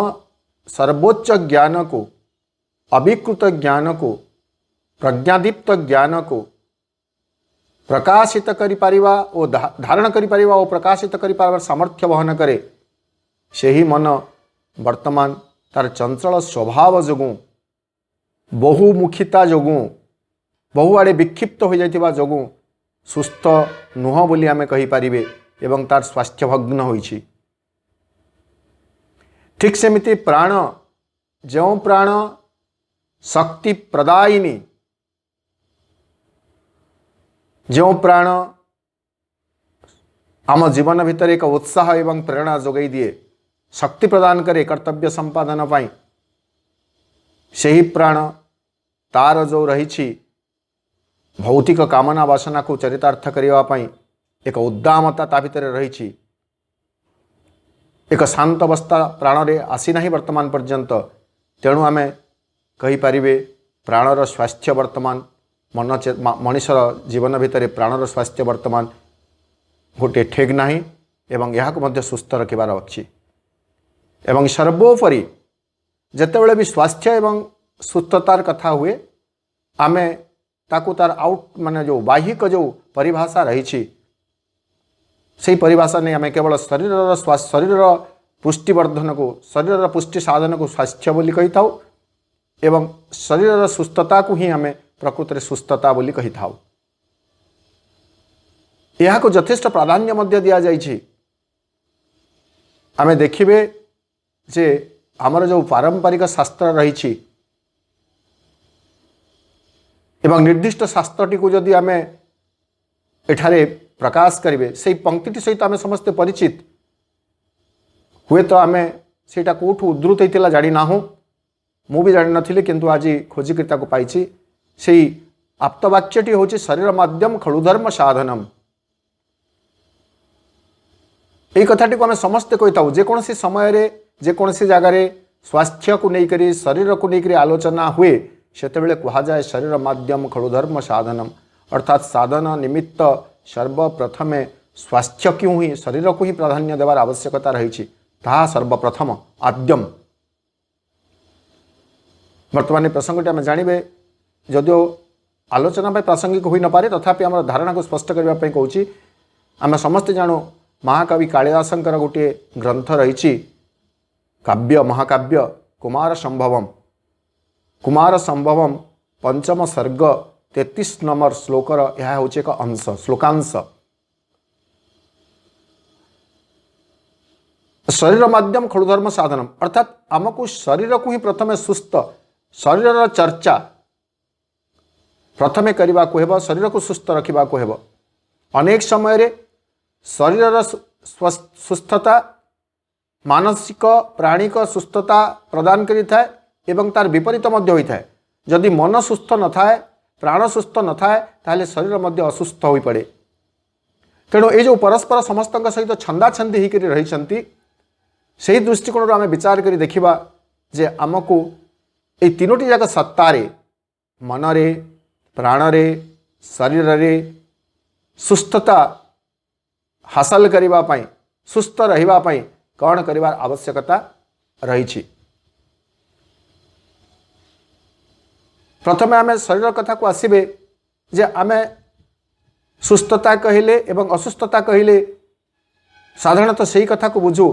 सर्वोच्च ज्ञान को अभिकृत ज्ञान को प्रज्ञादीप्त ज्ञान को प्रकाशित करि पारिबा और धारण करि पारिबा और प्रकाशित करि पारिबार सामर्थ्य वहन करे सेही मन वर्तमान तार चंचल स्वभाव जोगु बहुमुखिता जोगु बहुआड़े विक्षिप्त हो जाइतिबा जोगु सुस्थ नुह बोली आमे कहि पारिबे एवं तार स्वास्थ्य भग्न होइछि। ठीक सेमिति प्राण जो प्राण शक्ति प्रदायिनी जो प्राण आम जीवन भितर एक उत्साह एवं प्रेरणा जोगाई दिए शक्ति प्रदान करे कर्तव्य संपादन पाई सही प्राण तार जो रही भौतिक कामना वासना को चरितार्थ करने एक उद्दामता ता भितर रही एक शांत अवस्था प्राण रे आसी नाही वर्तमान पर्यंत। तेणु आमे कहि परिबे प्राणर स्वास्थ्य वर्तमान मन मनुष्यर जीवन भितर प्राणर स्वास्थ्य वर्तमान गोटे ठेक नाही एवं यहाँ को मध्य सुस्थ रखिबार अछि। एवं सर्वोपरि जेतेबेले भी स्वास्थ्य एवं सुस्थतार कथा हुए आमे ताकू तार आउट माने जो बाह्यिक जो परिभाषा रही से परिभाषा नहीं आमे केवल शरीर पुष्टिवर्धन को शरीर पुष्टि साधन को स्वास्थ्य बोली कही थाउ एवं शरीर सुस्थता को ही आमे प्रकृत रे सुस्थता बोली कही थाउ। यहाँ को यथेष्ट प्राधान्य मध्य दिया जाइछि। आमे देखिबे जे हमर जो पारंपरिक शास्त्र रही एवं निर्दिष्ट शास्त्रटी को जदि आमे एठारे प्रकाश करिवे से पंक्तिटी सहित आमे समस्ते परिचित हुए तो आमे सेटा कोठू उद्धृत होइतिला जानि नाहु मु भी जानि नथिले किंतु आज खोजिकृता को पाइछि। सेही आप्तवाक्यटी होछि शरीर माध्यम खलुधर्म साधनम। एई कथाटी को आमे समस्ते कहिताउ जेकोसी समय रे जेकोसी जगह रे स्वास्थ्य को नहीं करी शरीर को नहीं करी आलोचना हुए सेतेबेले कहा जाए शरीर माध्यम खलुधर्म साधनम अर्थात साधन निमित्त सर्वप्रथमे स्वास्थ्य क्यों ही शरीर को ही प्राधान्य देवार आवश्यकता रही ताहा सर्वप्रथम आद्यम। वर्तमान प्रसंगटी आम जानवे जदिओ आलोचना प्रासंगिक हो न पारे तथापि आम धारणा को स्पष्ट करने कहूँ। आम समस्ते जानू महाकवि कालिदासंकर गोटे ग्रंथ रही काव्य महाकाव्य कुमार संभवम पंचम सर्ग 33 नंबर श्लोकर यह हूँ एक अंश श्लोकांश। शरीर माध्यम खलुधर्म साधनम अर्थात आमको शरीर को ही प्रथमे सुस्थ शरीर चर्चा प्रथमे करने को हेब शरीर को सुस्थ रखा को हेब। अनेक समय रे शरीर सुस्थता मानसिक प्राणिक सुस्थता प्रदान करि थाए एवं तार विपरीत मध्य होई थाए। जदि मन सुस्थ न थाए प्राण सुस्थ न थाए ताहले शरीर मध्य असुस्थ होई पड़े। तेणु ये जो परस्पर समस्त सहित छंदाछंदी होकर रही से दृष्टिकोण आम विचार कर देखा जे आमको ये तीनोटी जाक सत्तारे मनरे प्राणरे शरीर रे सुस्थता हासिल करने सुस्थ रही कौन करिवार आवश्यकता रही। प्रथमे आमे शरीर कथा को आसबे जे आमे सुस्थता कहले एवं असुस्थता कहले साधारणतः सही कथा को बुझू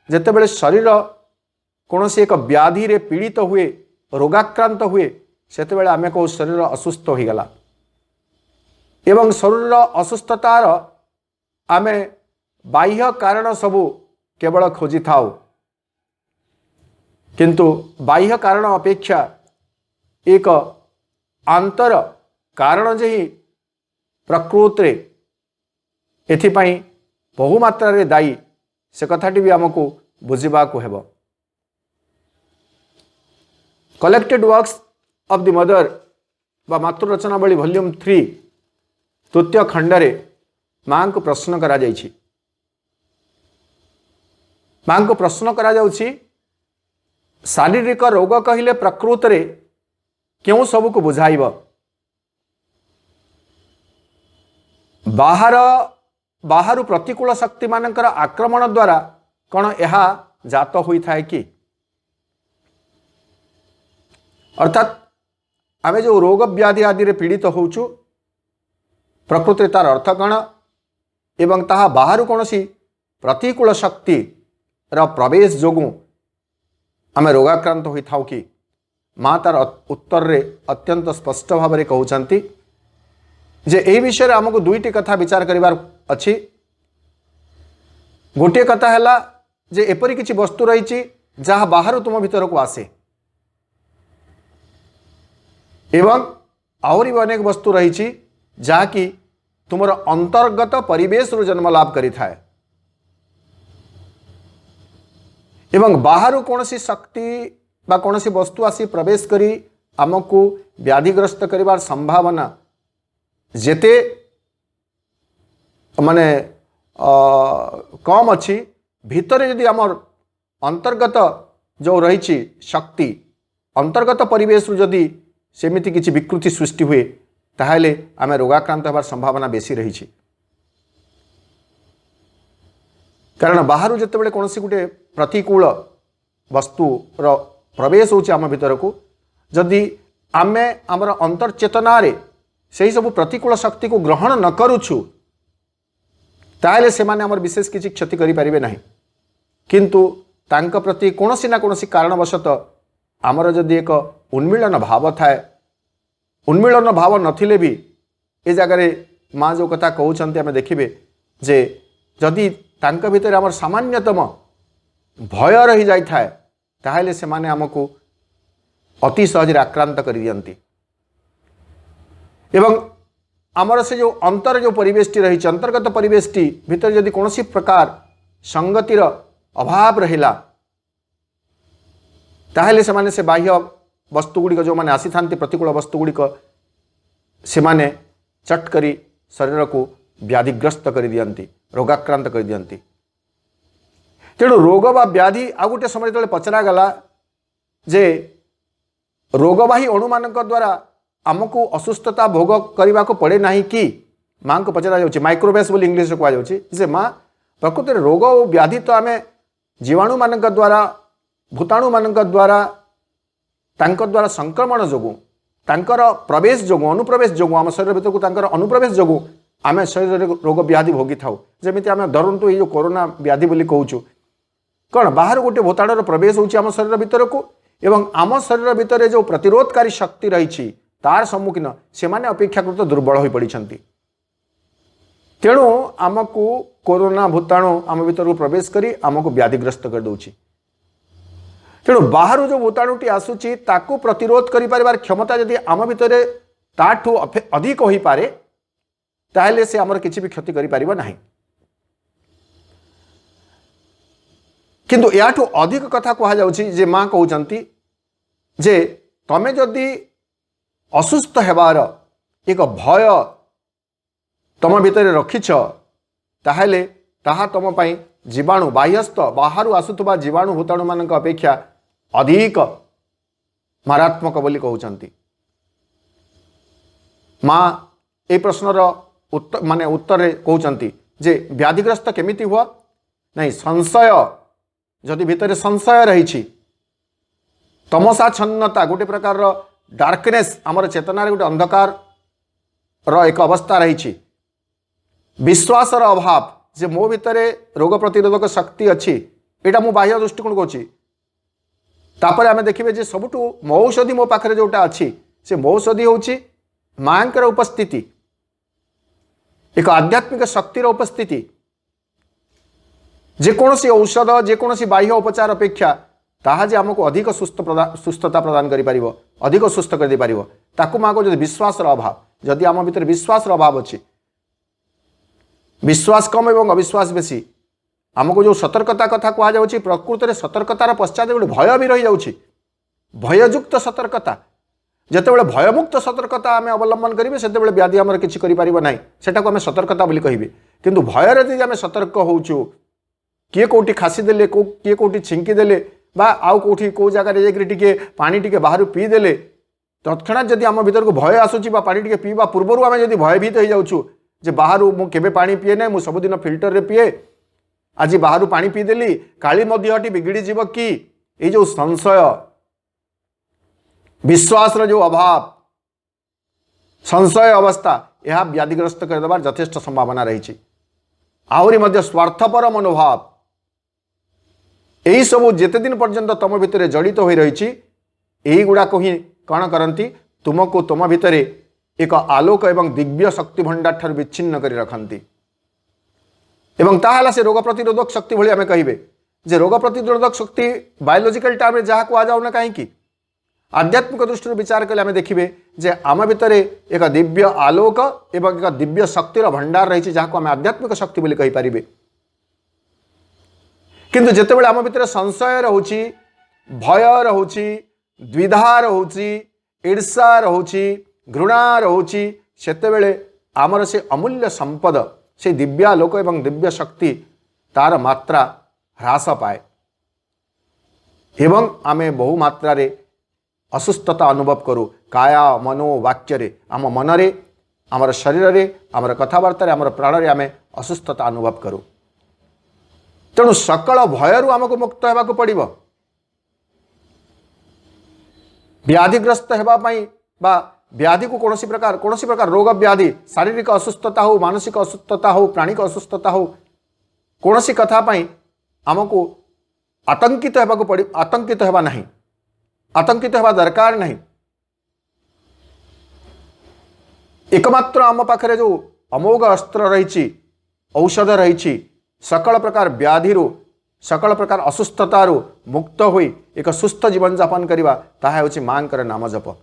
जेतेबेले शरीर कौन एक व्याधि रे पीड़ित हुए रोगाक्रांत हुए सेतेबेले आमे को शरीर असुस्थ हो गला एवं शरीर असुस्थतार आमे बाह्य कारण सबू केवल खोजी थाउ किंतु बाह्य कारण अपेक्षा एक आंतर कारण जे ही प्रकृत रे एथिपाई बहुमात्रा रे दायी से कथाटी भी आमको बुझा को हेब। Collected works of the mother बा मातृ रचनावली वॉल्यूम 3 तृतीय खंडरे मां को प्रश्न करा जाइछि। मां को प्रश्न करा जाउछि शारीरिक रोग कहिले प्रकृत रे क्यों सब को बुझाइब बाहर प्रतिकूल शक्ति मानकर आक्रमण द्वारा कौन यह जात होता है कि अर्थात आमे जो रोग व्याधि आदि रे पीड़ित होचु प्रकृत रे तार अर्थ कण एवं ताहा बाहर कौन सी प्रतिकूल शक्ति रा प्रवेश जोगु आमे रोगाक्रांत होई थाउ कि माँ तार उत्तर रे अत्यंत स्पष्ट भाव में कहउचंती जे एही विषय रे हमको दुईटी कथा विचार करिवार अछि। गोटे कथा हैला जे एपरि किछि वस्तु रही जहाँ बाहर तुम भीतर को आसे एवं आहरी अनेक वस्तु रही जहाँकि तुमर अंतर्गत परिवेश रु जन्म लाभ करि थाए एवं बाहर कौन सी शक्ति बा कौन सी वस्तु आसी प्रवेश करी आमको व्याधिग्रस्त करिवार संभावना जेते माने कम अच्छी भितर जदि आमर अंतर्गत जो रही शक्ति अंतर्गत परिवेश जदि सेमिति किछि विकृति सृष्टि हुए ताहले आम रोगाक्रांत होबार संभावना बेसी रही। कारण बाहर जितेबाला कौन गोटे प्रतिकूल वस्तुर प्रवेश होछि आम भीतर को जदि आमे आमर अंतर्चेतना से सब प्रतिकूल शक्ति को ग्रहण न करुछु ताहले से माने आमर विशेष किसी क्षति करि परिबे नाही। किंतु तांक प्रति कोनोसी ना कोनोसी कारणवशत आमर जदि एक उन्मीलन भाव थाए उन्मीलन भाव नथिले भी ए जगार माँ जो कथा कहते आम देखिए जे जदि तांक भितर आमर सामान्यतम भय रही जाई थाए ताहले से माने हमको अति सहज आक्रांत कर दियंती एवं आमर से जो अंतर जो परिवेशटी रही अंतर्गत परिवेशटी भितर जदि कौन प्रकार संगतिर अभाव रहिला ताहले से माने से बाह्य वस्तुगुड़िक जो मैंने आसी था प्रतिकूल वस्तुगुड़िक से माने चट करी शरीर को व्याधिग्रस्त कर दियंती रोगाक्रांत कर दियंती। तेणु रोग बा व्याधि आ गोटे समय जो पचरा गला जे रोगवाही अणु मान द्वारा आमको असुस्थता भोग करने को पड़े ना कि माँ को पचरा जाऊँगी माइक्रोवेस बोली इंग्लीश कह जाऊँगी माँ प्रकृति रोग और व्याधि तो आम जीवाणु मान द्वारा भूताणु मान द्वारा तांकर द्वारा संक्रमण जोगु तांकर प्रवेश जोगु अनुप्रवेश जोगु आम शरीर भीतर को तांकर अनुप्रवेश जोगु आम शरीर रोग व्याधि भोगी था जमी आम धरतु ये कोरोना व्याधि बोली कहूँ कौन बाहर गोटे भूताणुर प्रवेश होची आम शरीर भीतर को एवं आम शरीर भितर जो प्रतिरोधकारी शक्ति रही तार सम्मुखीन से माने अपेक्षाकृत दुर्बल हो पड़ी। तेणु आमको कोरोना भूताणु आम भीतर को प्रवेश करी आमको व्याधिग्रस्त कर दउछि। तेणु बाहर जो भूताणुटी आसुची ताकू प्रतिरोध करि परिवार क्षमता यदि आम भितर ताठू अधिक हो पारे ताहले से आमर किछि भी क्षति करि परिबा नाही। किंतु याठू अधिक कथा कहा जाउछि जे मां कहउचंती जे तमे जदि असुस्थ हेबार एक भय तम भितर रखिछ ताहले ताहा तम पई जीवाणु बाह्यस्थ बाहर आसुथबा जीवाणु भूताणु मान अपेक्षा अधिक मारात्मक बोली कहउचंती। माँ ए प्रश्नर माने उत्तर कहउचंती जे व्याधिग्रस्त केमिति हुआ नहीं संशय जदि भितर संशय रही तमसा छन्नता गोटे प्रकार डार्कनेस आमर चेतनार गोटे अंधकार एक अवस्था रही विश्वासर अभाव जे मो भितर रोग प्रतिरोधक शक्ति अच्छी एटा मु बाह्य दृष्टिकोण कहूँ तापर आम देखिए जे सबुठू मौषधि मो पाखे जोटा अच्छी से मौषधि हूँ माँकर उपस्थिति एक आध्यात्मिक शक्तिर उपस्थिति जेकोसी औषध जेकोसी बाह्य उपचार अपेक्षा ताहा जे आमको अधिक सुस्थता प्रदान करि अधिक सुस्थ कर दे पारिबो ताकू माँ को जदि विश्वास अभाव जदि आम भीतर विश्वास अभाव अच्छी विश्वास कम एवं अविश्वास बेसी आमको जो सतर्कता कथा कह जाउछि प्रकृत में सतर्कतार पश्चात गोटे भय भी रही जाउछि भययुक्त सतर्कता जितेबाला भयमुक्त सतर्कता आम अवलंबन करेंगे से व्याधि आमर किसी करें सेटा को आम सतर्कता बोली कहिबे किंतु भयर यदि आम सतर्क होचु किए कोठी खासी देले किए कोठी छिंकी देले बा आउ कोठी को जगह जाके पानी टिके बाहर पी देले तत्क्षणात जदि आम भीतर को भय आसुची बा पानी टिके पीवा पूर्व आम जदि भयभीत हो जाउछु जे बाहर मु केबे पानी पिए ना मु सबुदिन फिल्टर रे पिए आज बाहर पानी पीदेली काली मो देहटी बिगिड़ी जीव कि ये जो संशय विश्वास जो अभाव संशय अवस्था यह व्याधिग्रस्त करदेवार यथेष्ट संभावना रही आहरी मध्य स्वार्थपर मनोभाव यही सब जेते दिन पर्यंत तुम भितर जड़ित हो रही यही गुड़ाक ही कौन करती तुमको तुम भितर एक आलोक एवं दिव्य शक्ति भंडार ठार विच्छिन्न कर रखती एवं ताहला से रोग प्रतिरोधक शक्ति भली आमे कहिबे जे रोग प्रतिरोधक शक्ति बायोलॉजिकल टर्म में जहाँ कह जाऊना कहीं आध्यात्मिक दृष्टि विचार कले आमे देखिबे जे आम भितर एक दिव्य आलोक एवं एक दिव्य शक्तिर भंडार रही जहाँ को आम आध्यात्मिक शक्ति बोली कहि परिबे किंतु जेतेबेले आम भितर संशय रहुछि भय रहुछि द्विधा रहुछि ईर्षा रहुछि घृणा रहुछि सेतेबेले आमर से अमूल्य संपद से दिव्यालोक एवं दिव्य शक्ति तार मात्रा ह्रास पाए एवं आमे बहु मात्रा रे असुस्थता अनुभव करूँ काया मनो वाक्य आम मनरे आमर शरीर रे आमर कथबार्ता आमर प्राण रे आमे असुस्थता अनुभव करूँ। तेणु सकल भयरू आमको मुक्त होगा पड़ो। व्याधिग्रस्त होगापी बा व्याधि को कौन प्रकार रोग व्याधि शारीरिक असुस्थता हो मानसिक असुस्थता हो प्राणिक असुस्थता हो कौन सी कथापी आमको आतंकित होगा पड़ आतंकित होगा नहीं आतंकित होगा दरकार नहीं। एकमात्र आम पाखे जो अमोघ अस्त्र रही औषध रही सकल प्रकार व्याधि सकल प्रकार असुस्थतार मुक्त होई एक सुस्थ जीवन यापन करवा ताहा होछि मांकर नाम जप।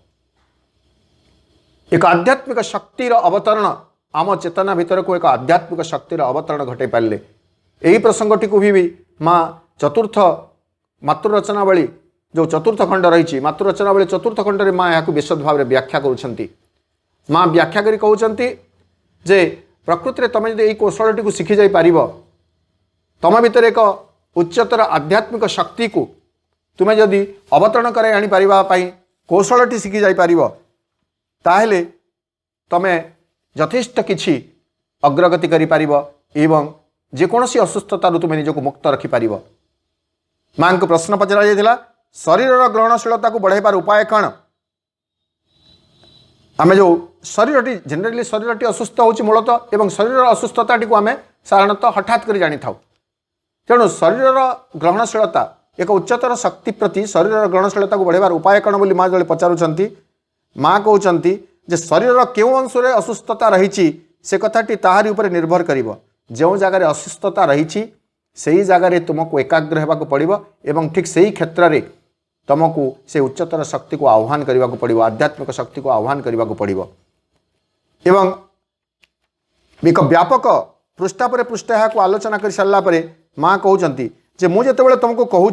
एक आध्यात्मिक शक्तिर अवतरण आम चेतना भितर को एक आध्यात्मिक शक्तिर अवतरण घटे पारे। यही प्रसंगटी को भी माँ चतुर्थ मातृरचनावली जो चतुर्थ खंड रही मातृरचनावली चतुर्थ खंड में माँ यहाँ विशद भाव में व्याख्या करुँच। माँ व्याख्या करी कहउछंती जे प्रकृति में तुम यदि कौशलटी को शिखी जापर तुम भितर एक उच्चतर आध्यात्मिक शक्ति को तुम्हें जदि अवतरण कर आनीपारी कौशलटी शिखी जापर ताहले तमें यथेष्ट किछि अग्रगति करिपारिब एवं जेकोसी असुस्थतार तुम निजक मुक्त रखिपार। माँ को प्रश्न पचरा जाइथिला शरीर ग्रहणशीलता को बढ़ाइबार उपाय कौन। आमे जो शरीरटी जनरली शरीरटी असुस्थ होछि मूलतः एवं शरीर असुस्थताटी को आमे साधारणतः हठात कर जानी थाउ। तेणु शरीर ग्रहणशीलता एक उच्चतर शक्ति प्रति शरीर ग्रहणशीलता को बढ़ाइबार उपाय कौन बोली माँ जड़े पचारुछंती। माँ कहते जे शरीर केउं अंश रे असुस्थता रही से कथाटी ताहारी ऊपर निर्भर करिवो। जो जगार असुस्थता रही से जगार तुमको एकाग्र होगा पड़ो एवं ठीक से ही क्षेत्र में तुमको से उच्चतर शक्ति को आह्वान करने को पड़ो आध्यात्मिक शक्ति को आह्वान करने को पड़ो। एवं एक व्यापक पृष्ठा पर पृष्ठा यहाँ को आलोचना कर सारापर माँ कहते जे मुझे तुमको कहूँ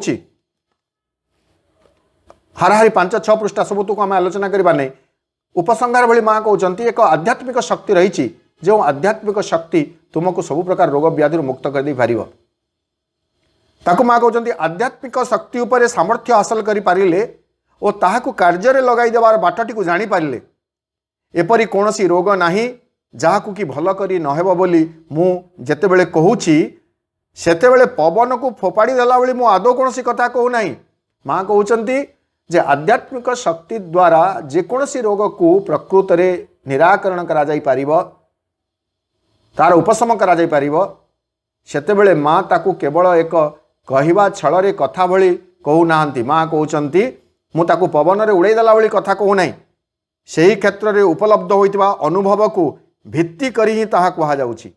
हाराहारी 5-6 पृष्ठा सबूत को आम आलोचना करवा नहीं उपसंहार भली माँ कहते एक आध्यात्मिक शक्ति रही जो आध्यात्मिक शक्ति तुमको सब प्रकार रोग व्याधि मुक्त कर दे पारिबो। ताको माँ कहते आध्यात्मिक शक्ति उपर सामर्थ्य हासिल करि पारिले और ताहाकु कार्य रे लगाई देवार बाटटी को जानी पारिले एपरि कोनोसी रोग नाही जाहाकु कि भल करी नहेबो बोली मु जेतेबेले कहूची सेतेबेले पवन को फोपाड़ी देला बेली मु आदौ कोनोसी कथा कहू नाही। माँ कहउचंती जे आध्यात्मिक शक्ति द्वारा जेकोसी रोग को प्रकृत रे निराकरण करा जाई पारिबो तार उपशम करा जाई पारिबो सेतेबेले माँ ताकू केवल एक कहवा छल कथा भली कहू नाहंती। माँ कहउचंती मु ताकू पवन रे उड़ाई देला भली कथा कहू नाही सही क्षेत्र में उपलब्ध होइतिबा अनुभव को भित्ति करी ही ताहा कहा जाउची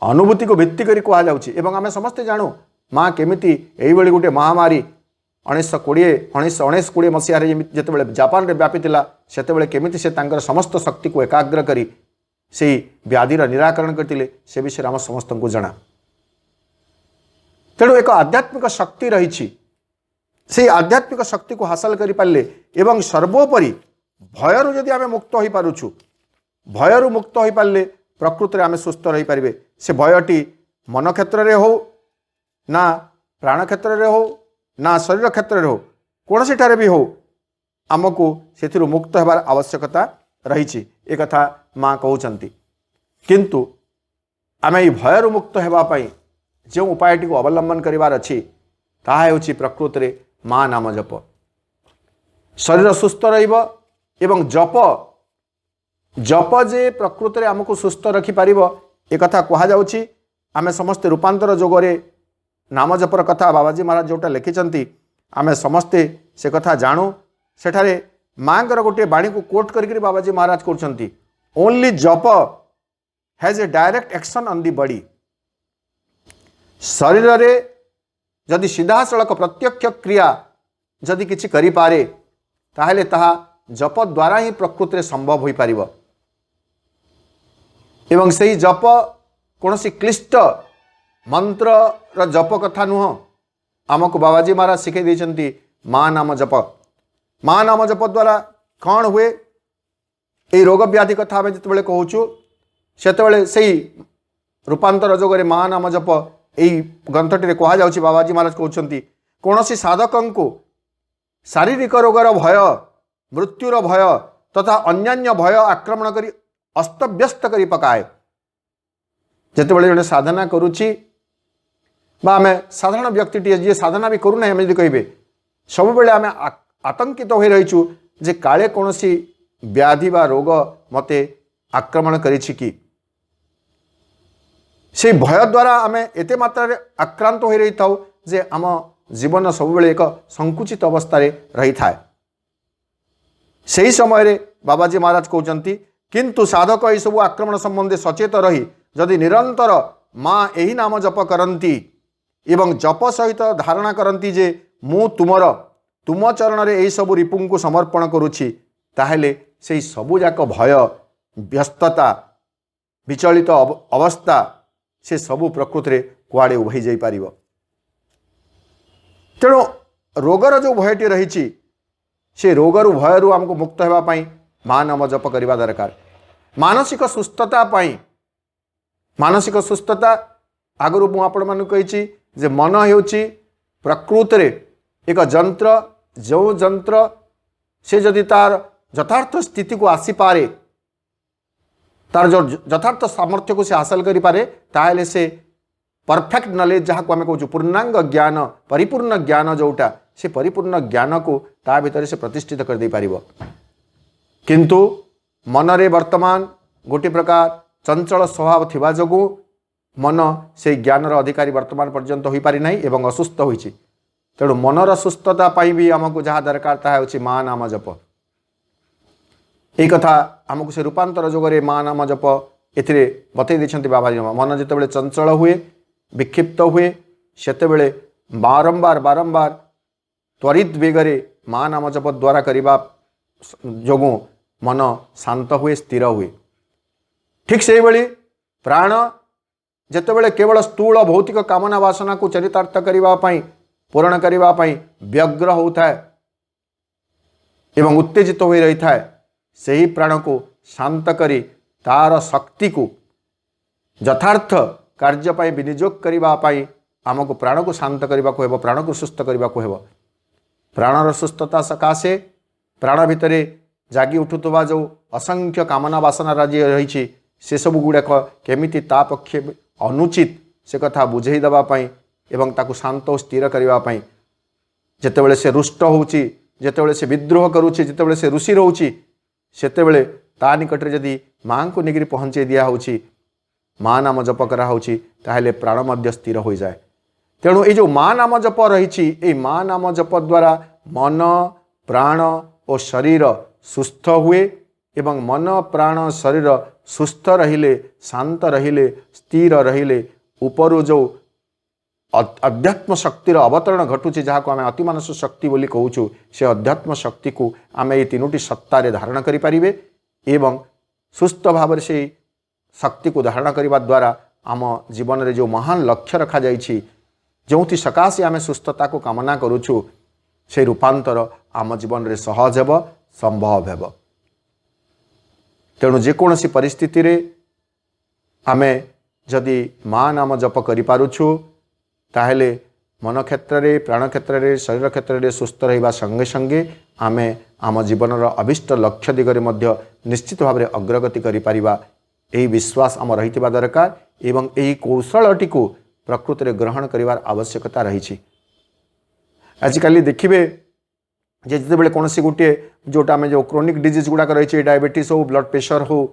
अनुभूति को भित्ति करी कहा जाउची। एवं आमे समस्ते जानू माँ केमिति एई भली गोटे महामारी 1920 मसीह जितेबाला जापान रे व्यापी सेतेबाला केमिति से तांकर समस्त शक्ति को एकाग्र करी से व्याधिर निराकरण करते से विषय आम समस्त को जना। तेणु एक आध्यात्मिक शक्ति रही से आध्यात्मिक शक्ति को हासिल कर पारे एवं सर्वोपरि भयरू जदि आम मुक्त हो पारुछु भयरू मुक्त हो पारे प्रकृत में आम सुस्थ रही पारे। से भयटी मन क्षेत्र में हो ना प्राण क्षेत्र में हो ना शरीर क्षेत्र में हो कौन सी ठारे भी हो आमको से मुक्त होबार आवश्यकता रही एक कथा माँ कहते। किंतु आम ये भयरू मुक्त होगापी जो उपायटी को अवलंबन करार अच्छी ताहा होछि प्रकृत रे माँ नाम जप। शरीर सुस्थ रहिबो एवं जप जप जे प्रकृत रे आमको सुस्थ रखिपार एक कथा कहा जाउछि। आमे समस्ते रूपांतर जोगरे नाम जपर कथा बाबाजी महाराज जोटा लिखिंट आमे समस्ते से कथा जानू। सेठारे माँकर गोटे बाणी को कोट करके बाबाजी महाराज कहते ओनली जप has a direct action on the body. शरीर रे जदि सीधा सड़क प्रत्यक्ष क्रिया जदि किछि करि पारे ताहले ताहा जप द्वारा ही प्रकृत रे संभव हो पारिबो। एवं सही जप कौनसी क्लिष्ट मंत्र र जप कथा नुह आमको बाबाजी महाराज शिखे देइछंती माँ नाम जप। माँ नाम जप द्वारा कौन हुए ये रोग व्याधि कथा आम जिते कहूँ सेतबेले सही रूपांतर जोगरे माँ नाम जप यही ग्रंथटी कहुच्छी बाबाजी महाराज कहते कौन सी साधक को शारीरिक रोगर भय मृत्युर भय तथा अन्यान्य भय आक्रमण करी अस्तव्यस्त करी पकाए। जितेबाला जड़े साधना करुच्ची आम साधारण व्यक्ति जी साधना भी करूना आम कहे सब बेले आम आतंकित हो रहीचु जे काले कौन सी व्याधि बा रोग मते आक्रमण करिछि कि से भय द्वारा आम एते मात्रा आक्रांत हो रही था जे आम जीवन सब बेले एक संकुचित अवस्था रही था। सही समय बाबाजी महाराज कहते किंतु साधक यह सब आक्रमण संबंधी सचेत रही जदि निरंतर माँ यही नाम जप करती एवं जप सहित धारणा करती जे मु तुम चरण रे यही सब रिपु को समर्पण करुछि ताहेले से सबुजाक भय व्यस्तता विचलित अवस्था से सबु प्रकृति रे कुआड़े उभई जाई पारिबो। तेणु रोगर जो भयटी रही से रोगर भयरू आमको मुक्त होगापाई माँ नाम जप करने दरकार। मानसिक सुस्थता मानसिक सुस्थता आगु मुझे कही जे मन होची प्रकृति रे एक जंत्र जो जंत्र से जदि तार यथार्थ स्थिति को आसीपे तार जो यथार्थ सामर्थ्य को से हासिल करें ताहले से परफेक्ट नॉलेज जहाँ को आम कहूँ पूर्णांग ज्ञान परिपूर्ण ज्ञान जोटा से परिपूर्ण ज्ञान को ता भीतर से प्रतिष्ठित कर दे पारिबो। किंतु मनरे वर्तमान गोटे प्रकार चंचल स्वभाव थिबा जोगु मन से ज्ञानर अधिकारी वर्तमान पर्यंत हो पारि नाही एवं असुस्थ होइछि। तेणु मनर सुस्थता पाई भी आमको जहाँ दरकार ताहा होछि माँ नाम जप। एक कथा आमको से रूपांतर जोगरे माँ नाम जप एथिरे बतई देछन्ति बाबाजी। मन जेतेबेले चंचल हुए विक्षिप्त हुए सेतेबेले बारंबार बारंबार त्वरित वेगरे माँ नाम जप द्वारा करने जोगु मन शांत हुए स्थिर हुए। ठीक से भाई प्राण जेतेबेले केवल स्थूल भौतिक कामना वासना को चरितार्थ करने पूरण करने व्यग्र होता है एवं उत्तेजित हो रही है से ही प्राण को शांत करी तार शक्ति को यथार्थ कार्यपाई विनियोग करने आमको प्राण को शांत करने को हेबो, प्राण को सुस्थ करने को हेबो। प्राणर सुस्थता सकाशे प्राण भितर जागी उठुवा जो असंख्य कामना वासना राज्य रही से सब गुड़ाक केमिति ता पक्षे अनुचित से कथा बुझे देवाई एवं ताकू शांत और स्थिर करने जितेबले से रुष्ट होची जितेबले से विद्रोह करुच्ची जितेबले से रुषि रोची सेतेबले ता निकटरे जदि माँ को निकरी पहुँचे दिया होची माँ नाम जप कराउछि ताहेले प्राण मध्य स्थिर हो जाए। तेणु ये जो माँ नाम जप रही माँ नाम जप द्वारा मन प्राण और शरीर सुस्थ हुए एवं मन प्राण शरीर सुस्थ रहिले शांत रहिले स्थिर रहिले उपरु जो अध्यात्म शक्तिर अवतरण घटुची जहाँ को आम अतिमानस शक्ति बोली कहूँ से अध्यात्म शक्ति को आम ये तीनोटी सत्तार धारण करें एवं सुस्थ भाव से शक्ति को धारण करने द्वारा आम जीवन में जो महान लक्ष्य रखा जाइछि जो सकाशे आम सुस्थता को कामना करुछु से रूपांतर आम जीवन में सहज हेब संभव हेब। तेणु जेकोसी परिस्थिति रे आमे जदि माँ नाम जप करिपारुछु ताहेले मन क्षेत्र में प्राण क्षेत्र में शरीर क्षेत्र में सुस्थ रहिबा संगे संगे आमे आम जीवन अभिष्ट लक्ष्य दिगरे मध्य निश्चित भाव में अग्रगति करिपारिबा यही विश्वास आम रही दरकार एवं यही कौशलटी को प्रकृति में ग्रहण करिवार आवश्यकता रही। आजिकल देखिए जितेबाला कौन सी गोटे जोटा आम जो क्रोनिक डिजीज गुड़ाक रही डायबिटीज हो ब्लड प्रेशर हो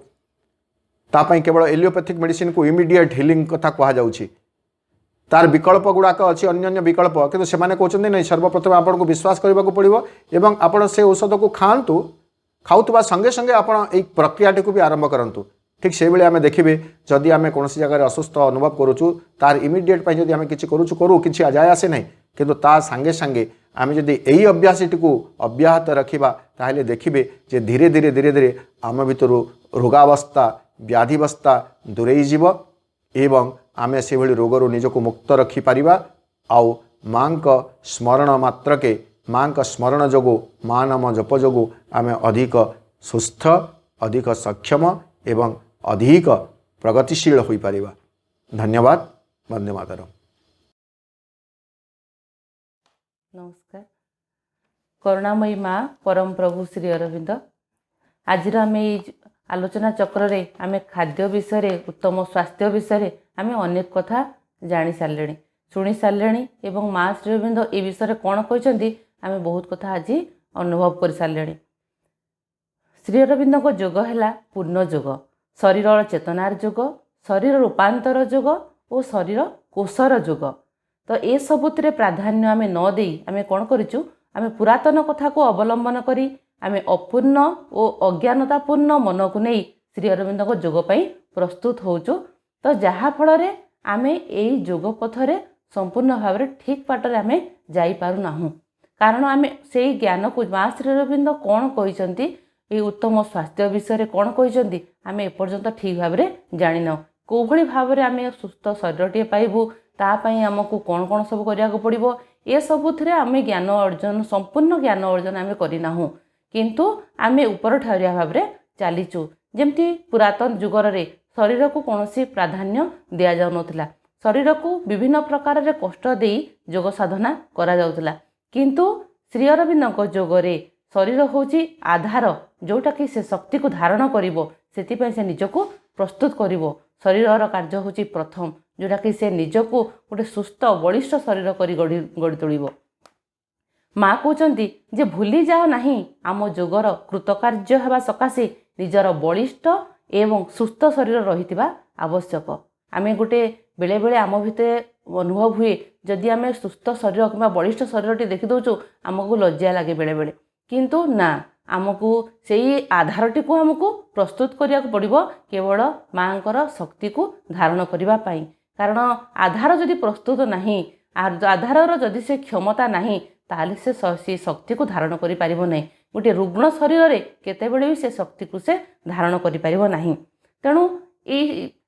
तापाई केवल एलियोपैथिक मेडिसिन को इमिडिएट हिलिंग कथा कहुच्छी तार विकल्प गुड़ाक अच्छी अन्य विकल्प किंतु से कहते नहीं सर्वप्रथम आपन को विश्वास करने को पड़ो एवं आपड़ से औषध को खातु खाऊा संगे संगे आपड़ एक प्रक्रियाटी को भी आरंभ करूँ। ठीक से भाई आम देखिए जदि आम कौन जगह असुस्थ अनुभव करुचु तार इमिडिएट जदि आम किसी करूँ कि जाए आसे ना किंतु ता संगे संगे आम जदि यही अभ्यासटी को अब्याहत रखा ताहले देखिए जे धीरे धीरे धीरे धीरे आम भितर रोगावस्था व्याधिवस्था दूरे जीव एवं आमे से भली रोगरू निजको मुक्त रखिपर आउ माँ स्मरण मात्रके माँ स्मरण जोगु माँ नाम जप जोगु आमे अधिक सुस्थ अधिक सक्षम एवं अधिक प्रगतिशील हो पारिबा। धन्यवाद। वंदे मातरम। नमस्कार। करुणामयी माँ परम प्रभु श्री अरविंद आज आम आलोचना चक्र रे आम खाद्य विषय उत्तम स्वास्थ्य विषय आम अनेक कथा जानी सारे शुणी सारे एवं माँ श्री अरविंद ए विषय कौन कहते आम बहुत कथा आज अनुभव कर सारे। श्री अरविंद जोग है पूर्ण जोग, शरीर चेतनार जोग, शरीर रूपांतर जोग और शरीर कोशर जोग। तो ये सबुत प्राधान्य आम न दे आम कौन करूँ आम पुरातन कथा को अवलंबन करी आम अपूर्ण और अज्ञानतापूर्ण मन को नहीं श्री अरविंद जोगपाई प्रस्तुत होचु। तो जहाँफल आम यही जोग पथरे संपूर्ण भाव में ठीक बाटर आम जापारूना, कारण आम से ज्ञान को माँ श्री अरविंद कौन कहते ये उत्तम स्वास्थ्य विषय कौन कहते आम एपर्यंत ठीक भाव में जाणीना कौभली भाव में आम सुस्थ शरीरटे पाइबू तापाई आमको कौन कौन सब करने पड़ो ये सबुथ आम ज्ञान अर्जन संपूर्ण ज्ञान अर्जन आम करना, किंतु आम ऊपर ठारिया भाव में चलीचु। जमती पुरातन जुगर शरीर को कौन प्राधान्य दि जाऊला, शरीर को विभिन्न प्रकार रे कष्ट दे जोग साधना करा जाउतला, किंतु श्री अरविंद जोगरे शरीर होची आधार जोटा कि से शक्ति को धारण करिवो, सेति से निजको प्रस्तुत करिवो। शरीर कार्य होची प्रथम जोटा कि से निजको गोटे सुस्थ बलिष्ठ शरीर करी गढ़ी तोलिबो। माँ कहते जे भूली जाओ नहीं आम जोगर कृतकार्य हेबा सकाशे निजर बलिष्ठ एवं सुस्थ शरीर रहितिबा आवश्यक। आम गोटे बेले बेले आम भितर अनुभव हुए जदि आम सुस्थ शरीर कि बलिष्ठ शरीर देखी दौचु आमको लज्जा लगे बेले बेले, किंतु ना आमको से आधारटी को आमको प्रस्तुत करिया पड़िबो केवल माँकर शक्ति को धारण करने, कारण आधार जदि प्रस्तुत नहीं आधार जदि से क्षमता नहीं ताहले से शक्ति को धारण करि परिबो नहीं। गोटे रुग्ण शरीर रे केतेबेले भी से शक्ति को से धारण करि परिबो नहीं। तेणु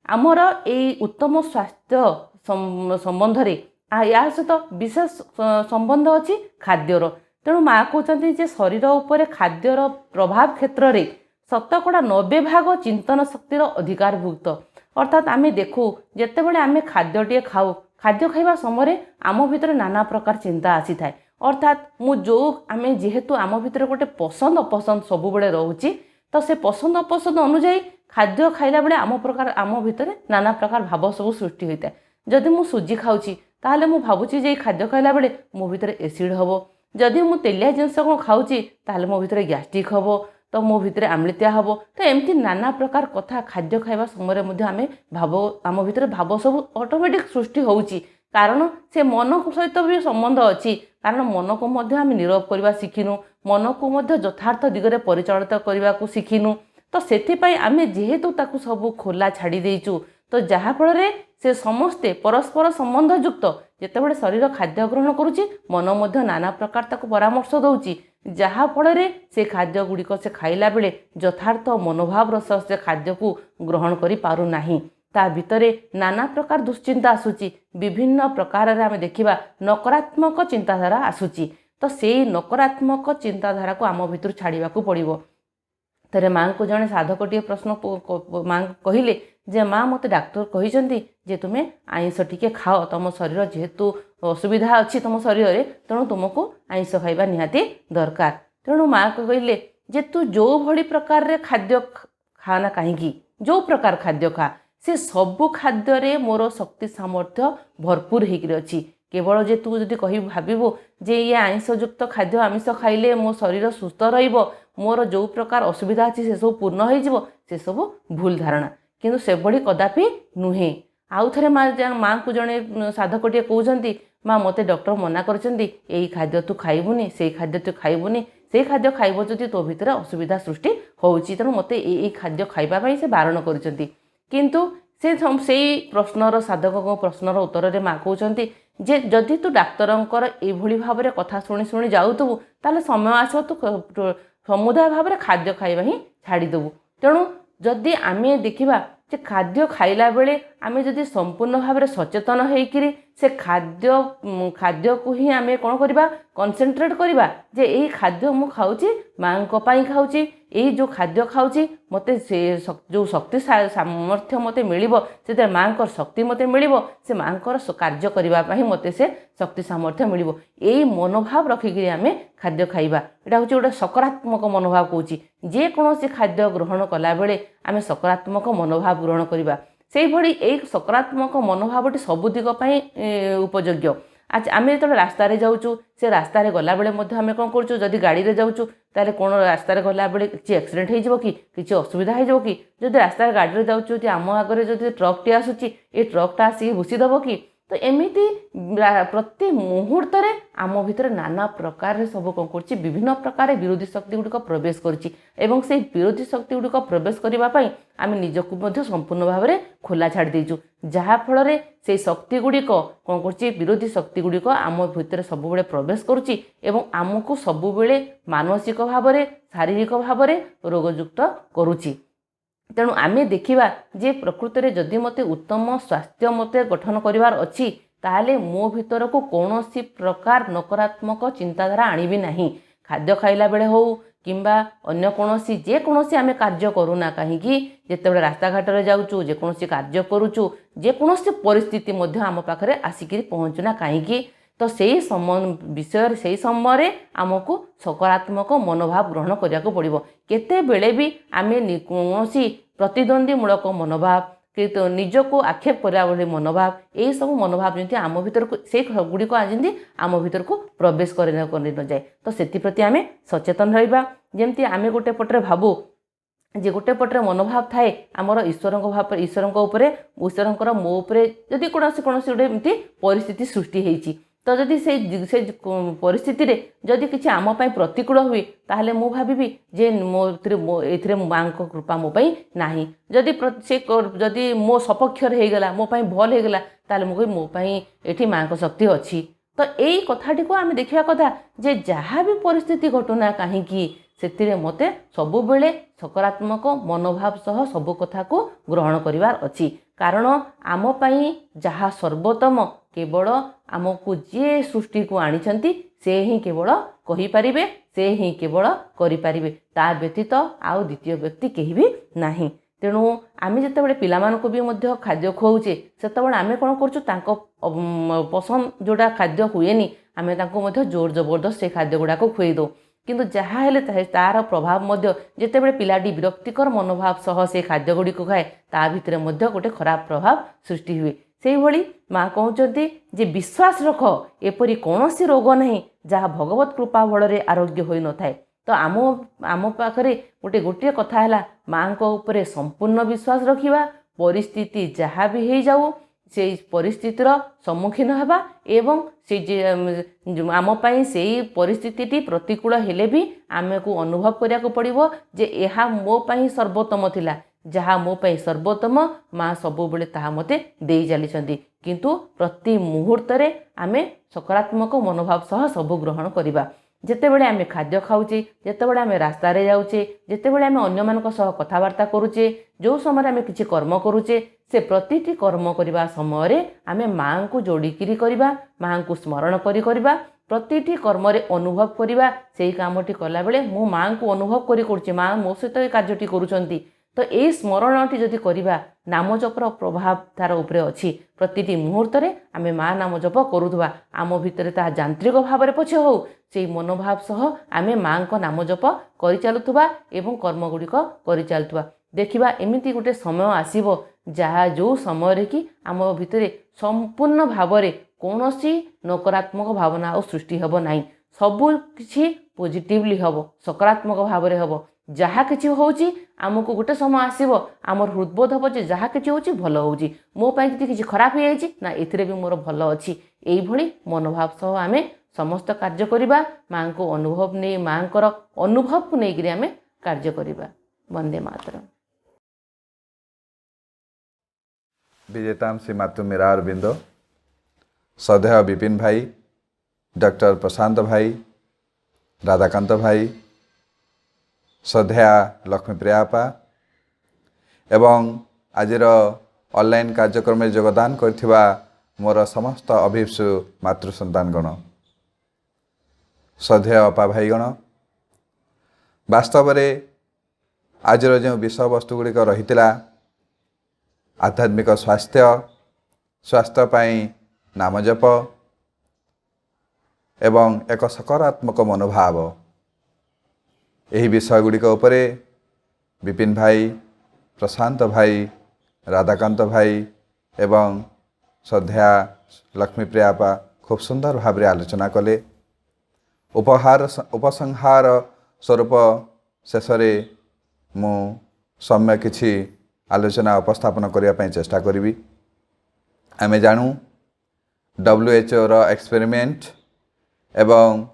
आमर ये उत्तम स्वास्थ्य संबंध रे या सहित विशेष संबंध अच्छी खाद्यर। तेणु माँ कहते जे शरीर उपर खाद्यर प्रभाव क्षेत्र में शतकड़ा 90% चिंतन शक्तिर अधिकार भुक्त। अर्थात आम देखू जितेबाला आम खाद्यटे खाऊ खाद्य खाइबा समय आम भितर नाना प्रकार चिंता आसी थाए। अर्थात मु जो आम जेहेतु आम भितर गोटे पसंद अपसंद सब बेले रोचे, तो से पसंद अपसंद अनुजाई खाद्य खाइला बेले आम भितर नाना प्रकार भाव सब सृष्टि होता है। जदि मु सुजी खाऊची ताहले मु भावुची जे खाद्य खाइला बेले मो भितर एसिड हबो, जदि मु तेलिया जिनस को खाऊची ताहले मो भितर गैस्ट्रिक हबो, तो मो भितर आम्लित्या हबो। तो एमती नाना प्रकार कथा खाद्य खाइबा समय मध्ये आमे भाव आम भितर भाव सब ऑटोमेटिक सृष्टि होउची, कारण से मन सहित भी संबंध अच्छी। कारण मन को मध्य आम नीरव करवा शिखिनु, मन को मध्य यथार्थ दिगरे परिचालित करने को शिखिनु। तो सेथिपाई आमे जेहेतु ताकू सब खोला छाड़ी देइचु, तो जहाँ फल से समस्ते परस्पर संबंध युक्त जितेबाला शरीर खाद्य ग्रहण करुच्ची मन मध्य नाना प्रकार ताकू परामर्श दौची, जहाँ फल से खाद्य गुड़िक से खाइला बेले यथार्थ मनोभाव सह से खाद्य को ग्रहण करि पारु नाही। ता भितरे नाना प्रकार दुश्चिंता आसुची, विभिन्न प्रकार आम देखा नकारात्मक चिंताधारा आसुची। तो से नकारात्मक चिंताधारा को आम भितर छाड़ा पड़ो। तेरे माँ को जड़े साधकटे प्रश्न माँ कहले जे माँ मत डाक्टर कही जे तुम्हें आइंस टिके खाओ, तुम शरीर जेहेतु असुविधा अच्छी तुम शरीर में, तेणु तुमको आइंस खाइबा निहाती दरकार। तेणु माँ को कहले जे तू जो भली प्रकार रे खाद्य खाना कहीं जो प्रकार खाद्य खा से सबु खाद्य रे मोर शक्ति सामर्थ्य भरपूर होकर अच्छी। केवल जे तू जदि कही भाविबो जे ये आइंसयुक्त खाद्य आमिष खाइले मो शरीर सुस्थ रहिबो, मोर जो प्रकार असुविधा अच्छी से सब पूर्ण हो से सब भूल धारणा, किंतु से भली कदापि नुहे। आउ थे माँ को जड़े साधकटे कहते माँ मते डॉक्टर मना करछंती एई खाद्य तू खाइबुनी, से खाद्य तू खाइबुनी, से खाद्य खाइब जदि तो भितर असुविधा सृष्टि होउची, तेणु मते एई खाद्य खाइबा पई से बारण करछंती। किंतु से प्रश्नर साधक प्रश्नर उत्तर रे माँ कहते जे जदि तू डाक्तरंकर एभली भाव में कथा शुणी शुणी जाऊथबु ताले समय आसो तू समुदाय भाव में खाद्य खाइबा ही छाड़ीदेबू। तेणु जदि आमे देखिबा जे खाद्य खाइला बेले आमे जदि संपूर्ण भाव में सचेतन होइकिरी से खाद्य को ही आमे कौन करबा कनसेंट्रेट करबा जे एई खाद्य मु खाऊची माँ को पाई खाऊची, ଏଇ ଯେଉଁ ଖାଦ୍ୟ ଖାଉଛି ମୋତେ ସେ ଯେଉଁ ଶକ୍ତି ସାମର୍ଥ୍ୟ ମୋତେ ମିଳିବ, ସେଥିରେ ମାଆଙ୍କର ଶକ୍ତି ମୋତେ ମିଳିବ, ସେ ମାଆଙ୍କର କାର୍ଯ୍ୟ କରିବା ପାଇଁ ମୋତେ ସେ ଶକ୍ତି ସାମର୍ଥ୍ୟ ମିଳିବ। ଏଇ ମନୋଭାବ ରଖିକିରି ଆମେ ଖାଦ୍ୟ ଖାଇବା। ଏଇଟା ହେଉଛି ଗୋଟେ ସକାରାତ୍ମକ ମନୋଭାବ କହୁଛି। ଯେକୌଣସି ଖାଦ୍ୟ ଗ୍ରହଣ କଲାବେଳେ ଆମେ ସକାରାତ୍ମକ ମନୋଭାବ ଗ୍ରହଣ କରିବା। ସେଇଭଳି ଏଇ ସକାରାତ୍ମକ ମନୋଭାବଟି ସବୁ ଦିଗ ପାଇଁ ଉପଯୋଗ୍ୟ। ଆଚ୍ଛା, ଆମେ ଯେତେବେଳେ ରାସ୍ତାରେ ଯାଉଛୁ, ସେ ରାସ୍ତାରେ ଗଲାବେଳେ ମଧ୍ୟ ଆମେ କ'ଣ କରୁଛୁ, ଯଦି ଗାଡ଼ିରେ ଯାଉଛୁ ତାହେଲେ କ'ଣ ରାସ୍ତାରେ ଗଲାବେଳେ କିଛି ଆକ୍ସିଡେଣ୍ଟ ହେଇଯିବ କି, କିଛି ଅସୁବିଧା ହେଇଯିବ କି? ଯଦି ରାସ୍ତାରେ ଗାଡ଼ିରେ ଯାଉଛୁ, ଯଦି ଆମ ଆଗରେ ଯଦି ଟ୍ରକ୍ଟି ଆସୁଛି, ଏ ଟ୍ରକ୍ଟା ଆସିକି ଭୁଷିଦେବ କି? ତ ଏମିତି ପ୍ରତି ମୁହୂର୍ତ୍ତରେ ଆମ ଭିତରେ ନାନା ପ୍ରକାରରେ ସବୁ କ'ଣ କରୁଛି, ବିଭିନ୍ନ ପ୍ରକାର ବିରୋଧୀ ଶକ୍ତି ଗୁଡ଼ିକ ପ୍ରବେଶ କରୁଛି ଏବଂ ସେଇ ବିରୋଧୀ ଶକ୍ତି ଗୁଡ଼ିକ ପ୍ରବେଶ କରିବା ପାଇଁ ଆମେ ନିଜକୁ ମଧ୍ୟ ସମ୍ପୂର୍ଣ୍ଣ ଭାବରେ ଖୋଲା ଛାଡ଼ି ଦେଇଛୁ। ଯାହାଫଳରେ ସେଇ ଶକ୍ତି ଗୁଡ଼ିକ କ'ଣ କରୁଛି, ବିରୋଧୀ ଶକ୍ତି ଗୁଡ଼ିକ ଆମ ଭିତରେ ସବୁବେଳେ ପ୍ରବେଶ କରୁଛି ଏବଂ ଆମକୁ ସବୁବେଳେ ମାନସିକ ଭାବରେ, ଶାରୀରିକ ଭାବରେ ରୋଗଯୁକ୍ତ କରୁଛି। ତେଣୁ ଆମେ ଦେଖିବା ଯେ ପ୍ରକୃତରେ ଯଦି ମୋତେ ଉତ୍ତମ ସ୍ୱାସ୍ଥ୍ୟ ମୋତେ ଗଠନ କରିବାର ଅଛି, ତାହେଲେ ମୋ ଭିତରକୁ କୌଣସି ପ୍ରକାର ନକାରାତ୍ମକ ଚିନ୍ତାଧାରା ଆଣିବି ନାହିଁ। ଖାଦ୍ୟ ଖାଇଲା ବେଳେ ହେଉ କିମ୍ବା ଅନ୍ୟ କୌଣସି ଯେକୌଣସି ଆମେ କାର୍ଯ୍ୟ କରୁନା କାହିଁକି, ଯେତେବେଳେ ରାସ୍ତାଘାଟରେ ଯାଉଛୁ, ଯେକୌଣସି କାର୍ଯ୍ୟ କରୁଛୁ, ଯେକୌଣସି ପରିସ୍ଥିତି ମଧ୍ୟ ଆମ ପାଖରେ ଆସିକିରି ପହଞ୍ଚୁନା କାହିଁକି, ତ ସେଇ ବିଷୟରେ ସେଇ ସମୟରେ ଆମକୁ ସକାରାତ୍ମକ ମନୋଭାବ ଗ୍ରହଣ କରିବାକୁ ପଡ଼ିବ। କେତେବେଳେ ବି ଆମେ କୌଣସି ପ୍ରତିଦ୍ୱନ୍ଦ୍ୱୀମୂଳକ ମନୋଭାବ କି ନିଜକୁ ଆକ୍ଷେପ କରିବା ଭଳି ମନୋଭାବ, ଏହିସବୁ ମନୋଭାବ ଯେମିତି ଆମ ଭିତରକୁ ସେଇ ଗୁଡ଼ିକ ଯେମିତି ଆମ ଭିତରକୁ ପ୍ରବେଶ କରି ନଯାଏ, ତ ସେଥିପ୍ରତି ଆମେ ସଚେତନ ରହିବା। ଯେମିତି ଆମେ ଗୋଟେ ପଟରେ ଭାବୁ ଯେ ଗୋଟେ ପଟରେ ମନୋଭାବ ଥାଏ ଆମର ଈଶ୍ୱରଙ୍କର ମୋ ଉପରେ ଯଦି କୌଣସି ଗୋଟେ ଏମିତି ପରିସ୍ଥିତି ସୃଷ୍ଟି ହେଇଛି, ତ ଯଦି ସେ ପରିସ୍ଥିତିରେ ଯଦି କିଛି ଆମ ପାଇଁ ପ୍ରତିକୂଳ ହୁଏ, ତାହେଲେ ମୁଁ ଭାବିବି ଯେ ଏଥିରେ ମାଆଙ୍କ କୃପା ମୋ ପାଇଁ ନାହିଁ। ଯଦି ଯଦି ମୋ ସପକ୍ଷରେ ହେଇଗଲା, ମୋ ପାଇଁ ଭଲ ହେଇଗଲା, ତାହେଲେ ମୁଁ କହିବି ମୋ ପାଇଁ ଏଠି ମାଆଙ୍କ ଶକ୍ତି ଅଛି। ତ ଏଇ କଥାଟିକୁ ଆମେ ଦେଖିବା କଥା ଯେ ଯାହା ବି ପରିସ୍ଥିତି ଘଟୁନା କାହିଁକି, ସେଥିରେ ମୋତେ ସବୁବେଳେ ସକାରାତ୍ମକ ମନୋଭାବ ସହ ସବୁ କଥାକୁ ଗ୍ରହଣ କରିବାର ଅଛି। କାରଣ ଆମ ପାଇଁ ଯାହା ସର୍ବୋତ୍ତମ କେବଳ ଆମକୁ ଯିଏ ସୃଷ୍ଟିକୁ ଆଣିଛନ୍ତି ସେ ହିଁ କେବଳ କହିପାରିବେ, ସେ ହିଁ କେବଳ କରିପାରିବେ, ତା ବ୍ୟତୀତ ଆଉ ଦ୍ୱିତୀୟ ବ୍ୟକ୍ତି କେହି ବି ନାହିଁ। ତେଣୁ ଆମେ ଯେତେବେଳେ ପିଲାମାନଙ୍କୁ ବି ମଧ୍ୟ ଖାଦ୍ୟ ଖୁଆଉଛେ, ସେତେବେଳେ ଆମେ କ'ଣ କରୁଛୁ, ତାଙ୍କ ପସନ୍ଦ ଯେଉଁଟା ଖାଦ୍ୟ ହୁଏନି, ଆମେ ତାଙ୍କୁ ମଧ୍ୟ ଜୋର ଜବରଦସ୍ତ ସେ ଖାଦ୍ୟ ଗୁଡ଼ାକ ଖୁଆଇ ଦେଉ। କିନ୍ତୁ ଯାହା ହେଲେ ତାର ପ୍ରଭାବ ମଧ୍ୟ ଯେତେବେଳେ ପିଲାଟି ବିରକ୍ତିକର ମନୋଭାବ ସହ ସେ ଖାଦ୍ୟ ଗୁଡ଼ିକୁ ଖାଏ, ତା ଭିତରେ ମଧ୍ୟ ଗୋଟେ ଖରାପ ପ୍ରଭାବ ସୃଷ୍ଟି ହୁଏ। ସେଇଭଳି ମା କହୁଛନ୍ତି ଯେ ବିଶ୍ୱାସ ରଖ, ଏପରି କୌଣସି ରୋଗ ନାହିଁ ଯାହା ଭଗବତ କୃପା ବଳରେ ଆରୋଗ୍ୟ ହୋଇନଥାଏ। ତ ଆମ ପାଖରେ ଗୋଟିଏ କଥା ହେଲା, ମାଆଙ୍କ ଉପରେ ସମ୍ପୂର୍ଣ୍ଣ ବିଶ୍ୱାସ ରଖିବା। ପରିସ୍ଥିତି ଯାହା ବି ହେଇଯାଉ ସେଇ ପରିସ୍ଥିତିର ସମ୍ମୁଖୀନ ହେବା ଏବଂ ଆମ ପାଇଁ ସେଇ ପରିସ୍ଥିତିଟି ପ୍ରତିକୂଳ ହେଲେ ବି ଆମକୁ ଅନୁଭବ କରିବାକୁ ପଡ଼ିବ ଯେ ଏହା ମୋ ପାଇଁ ସର୍ବୋତ୍ତମ ଥିଲା। ଯାହା ମୋ ପାଇଁ ସର୍ବୋତ୍ତମ ମା ସବୁବେଳେ ତାହା ମୋତେ ଦେଇ ଚାଲିଛନ୍ତି। କିନ୍ତୁ ପ୍ରତି ମୁହୂର୍ତ୍ତରେ ଆମେ ସକାରାତ୍ମକ ମନୋଭାବ ସହ ସବୁ ଗ୍ରହଣ କରିବା। ଯେତେବେଳେ ଆମେ ଖାଦ୍ୟ ଖାଉଛେ, ଯେତେବେଳେ ଆମେ ରାସ୍ତାରେ ଯାଉଛେ, ଯେତେବେଳେ ଆମେ ଅନ୍ୟମାନଙ୍କ ସହ କଥାବାର୍ତ୍ତା କରୁଛେ, ଯେଉଁ ସମୟରେ ଆମେ କିଛି କର୍ମ କରୁଛେ, ସେ ପ୍ରତିଟି କର୍ମ କରିବା ସମୟରେ ଆମେ ମାଆଙ୍କୁ ଯୋଡ଼ିକିରି କରିବା, ମାଆଙ୍କୁ ସ୍ମରଣ କରିବା। ପ୍ରତିଟି କର୍ମରେ ଅନୁଭବ କରିବା, ସେଇ କାମଟି କଲାବେଳେ ମୁଁ ମାଆଙ୍କୁ ଅନୁଭବ କରୁଛି, ମା ମୋ ସହିତ ଏ କାର୍ଯ୍ୟଟି କରୁଛନ୍ତି। ତ ଏଇ ସ୍ମରଣଟି ଯଦି କରିବା, ନାମଜପର ପ୍ରଭାବ ତାର ଉପରେ ଅଛି। ପ୍ରତିଟି ମୁହୂର୍ତ୍ତରେ ଆମେ ମା ନାମ ଜପ କରୁଥିବା, ଆମ ଭିତରେ ତାହା ଯାନ୍ତ୍ରିକ ଭାବରେ ପଛେ ହେଉ, ସେଇ ମନୋଭାବ ସହ ଆମେ ମାଆଙ୍କ ନାମ ଜପ କରିଚାଲୁଥିବା ଏବଂ କର୍ମଗୁଡ଼ିକ କରିଚାଲୁଥିବା। ଦେଖିବା ଏମିତି ଗୋଟେ ସମୟ ଆସିବ ଯେଉଁ ସମୟରେ କି ଆମ ଭିତରେ ସମ୍ପୂର୍ଣ୍ଣ ଭାବରେ କୌଣସି ନକାରାତ୍ମକ ଭାବନା ଆଉ ସୃଷ୍ଟି ହେବ ନାହିଁ। ସବୁ କିଛି ପଜିଟିଭଲି ହେବ, ସକାରାତ୍ମକ ଭାବରେ ହେବ। ଯାହା କିଛି ହେଉଛି ଆମକୁ ଗୋଟେ ସମୟ ଆସିବ, ଆମର ହୃଦବୋଧ ହେବ ଯେ ଯାହା କିଛି ହେଉଛି ଭଲ ହେଉଛି, ମୋ ପାଇଁ ଯଦି କିଛି ଖରାପ ହେଇଯାଇଛି ନା ଏଥିରେ ବି ମୋର ଭଲ ଅଛି। ଏଇଭଳି ମନୋଭାବ ସହ ଆମେ ସମସ୍ତ କାର୍ଯ୍ୟ କରିବା, ମାଆଙ୍କର ଅନୁଭବକୁ ନେଇକରି ଆମେ କାର୍ଯ୍ୟ କରିବା। ବନ୍ଦେ ମାତରମ୍। विजेताम श्री मातु मीरा अरविंद, श्रद्धेय विपिन भाई, डॉक्टर प्रशांत भाई, राधाकांत भाई, श्रद्धेया लक्ष्मीप्रिया आपा एवं आजिर ऑनलाइन कार्यक्रम में योगदान करथिबा मोर समस्त अभिप्सु मातृ संतानगण, श्रद्धेय अपा भाईगण, वास्तव में आजर जो विषयवस्तु गुड़िक रही आध्यात्मिक स्वास्थ्य स्वास्थ्य पाई नाम जप एवं एक सकारात्मक मनोभाव यही विषय गुड़िक उपरे विपिन भाई प्रशांत भाई राधाकांत भाई एवं श्रद्धा लक्ष्मीप्रियापा खूब सुंदर भाव आलोचना कले उपसंहार स्वरूप शेष मु सम्य किछि आलोचना उपस्थापन करने चेष्टा करी। आम जानू WHO रो एक्सपेरिमेंट एवं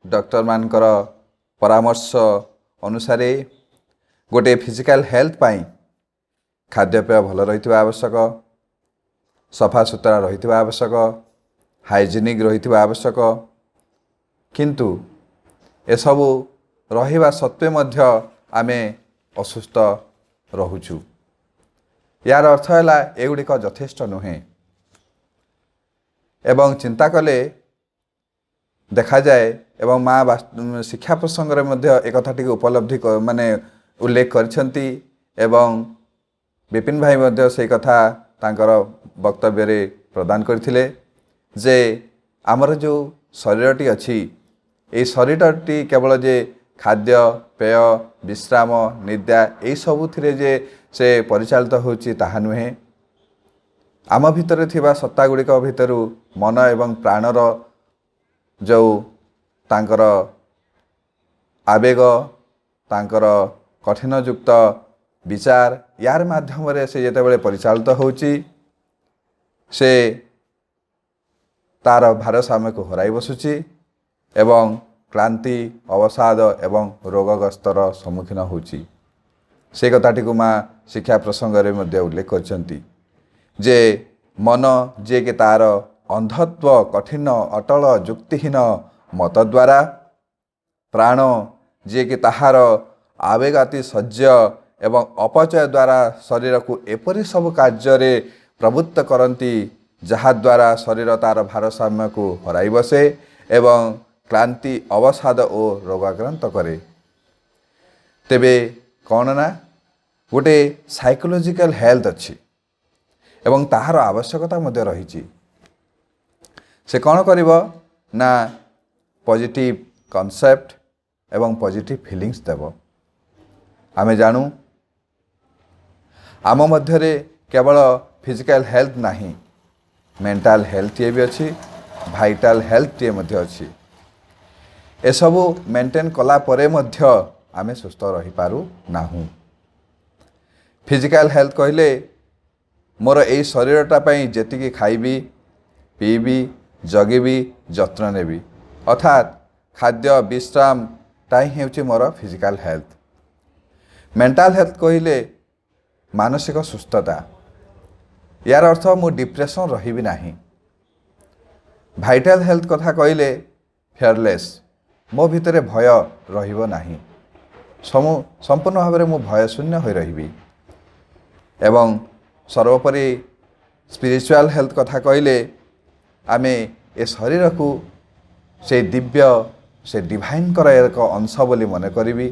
डॉक्टर मानकर परामर्श अनुसार गोटे फिजिकल हेल्थ पाई खाद्यपेय भल रही आवश्यक सफा सुतरा रही आवश्यक हाइजीनिक रही आवश्यक किंतु एसबू रहिबा सत्वे मध्य आमे असुस्थ रहुचु। यार अर्थ है एगुड़िक यथेष्ट नुहे एवं चिंता कले देखा जाए एवं माँ शिक्षा प्रसंग में एक कथाटी उपलब्धि माने उल्लेख करछंती एवं विपिन भाई मध्य से कथा तांकर वक्तव्य रे प्रदान करथिले जे आमर जो शरीरटी अच्छी ये शरीरटी केवल जे खाद्य पेय विश्राम निद्रा यही सबुथिरे जे से परिचालित होची ताहा नुहे आम भितर थिबा सत्ता गुड़िक भितरु मन एवं प्राणर जो तांकर आवेग तांकर कठिनयुक्त विचार यार माध्यम रे से जेतेबेले परिचालित होची से तार भारसाम्य को हराई बसुची एवं क्लांति अवसाद एवं रोगग्रस्तर सम्मुखीन होची से कथाटी को माँ शिक्षा प्रसंग रे मध्य उल्लेख करछंती जे मन जे के तार अंधत्व कठिन अटल युक्तिहीन मत द्वारा प्राण जे कि ताहार आवेगाति सज्ज एवं अपचय द्वारा शरीर को एपरी सब कार्य प्रवृत्त करती जहाद्वारा शरीर तार भारसाम्य को हराई बसे एवं क्लांति अवसाद और रोगाक्रांत करे। तेबे कौन ना गोटे साइकोलॉजिकल हेल्थ अच्छी एवं ताहार आवश्यकता मध्य रही से कौन करिवो ना पॉजिटिव कॉन्सेप्ट एवं पॉजिटिव फीलिंग्स देव। आमे जानू आम मध्यरे केवल फिजिकल हेल्थ नहीं मेंटल हेल्थ ये भी अच्छी भाइटाल हेल्थ ये मध्य अच्छी एसबू मेंटेन कला परे मध्य आमे सुस्थ रही पारू नाहू। फिजिकल हेल्थ कहले मोर ए शरीरटा पई जेतिकी खाइबी पीबी जगिबी जत्न नेबी अर्थात खाद्य विश्राम टाई हेउची मोर फिजिकल हेल्थ। मेंटल हेल्थ कहले मानसिक सुस्थता यार अर्थ मु डिप्रेशन रही नाही। भाइटाल हेल्थ कथा कहले फेयरलेस मो भितरे भय रहिबो नाही संपूर्ण भाव में मु भय शून्य हो रही एवं सर्वोपरि स्पिरिचुअल हेल्थ कथा कहले आमे ए शरीर को से दिव्य से डिवाइन कर एक अंश बोली मन करी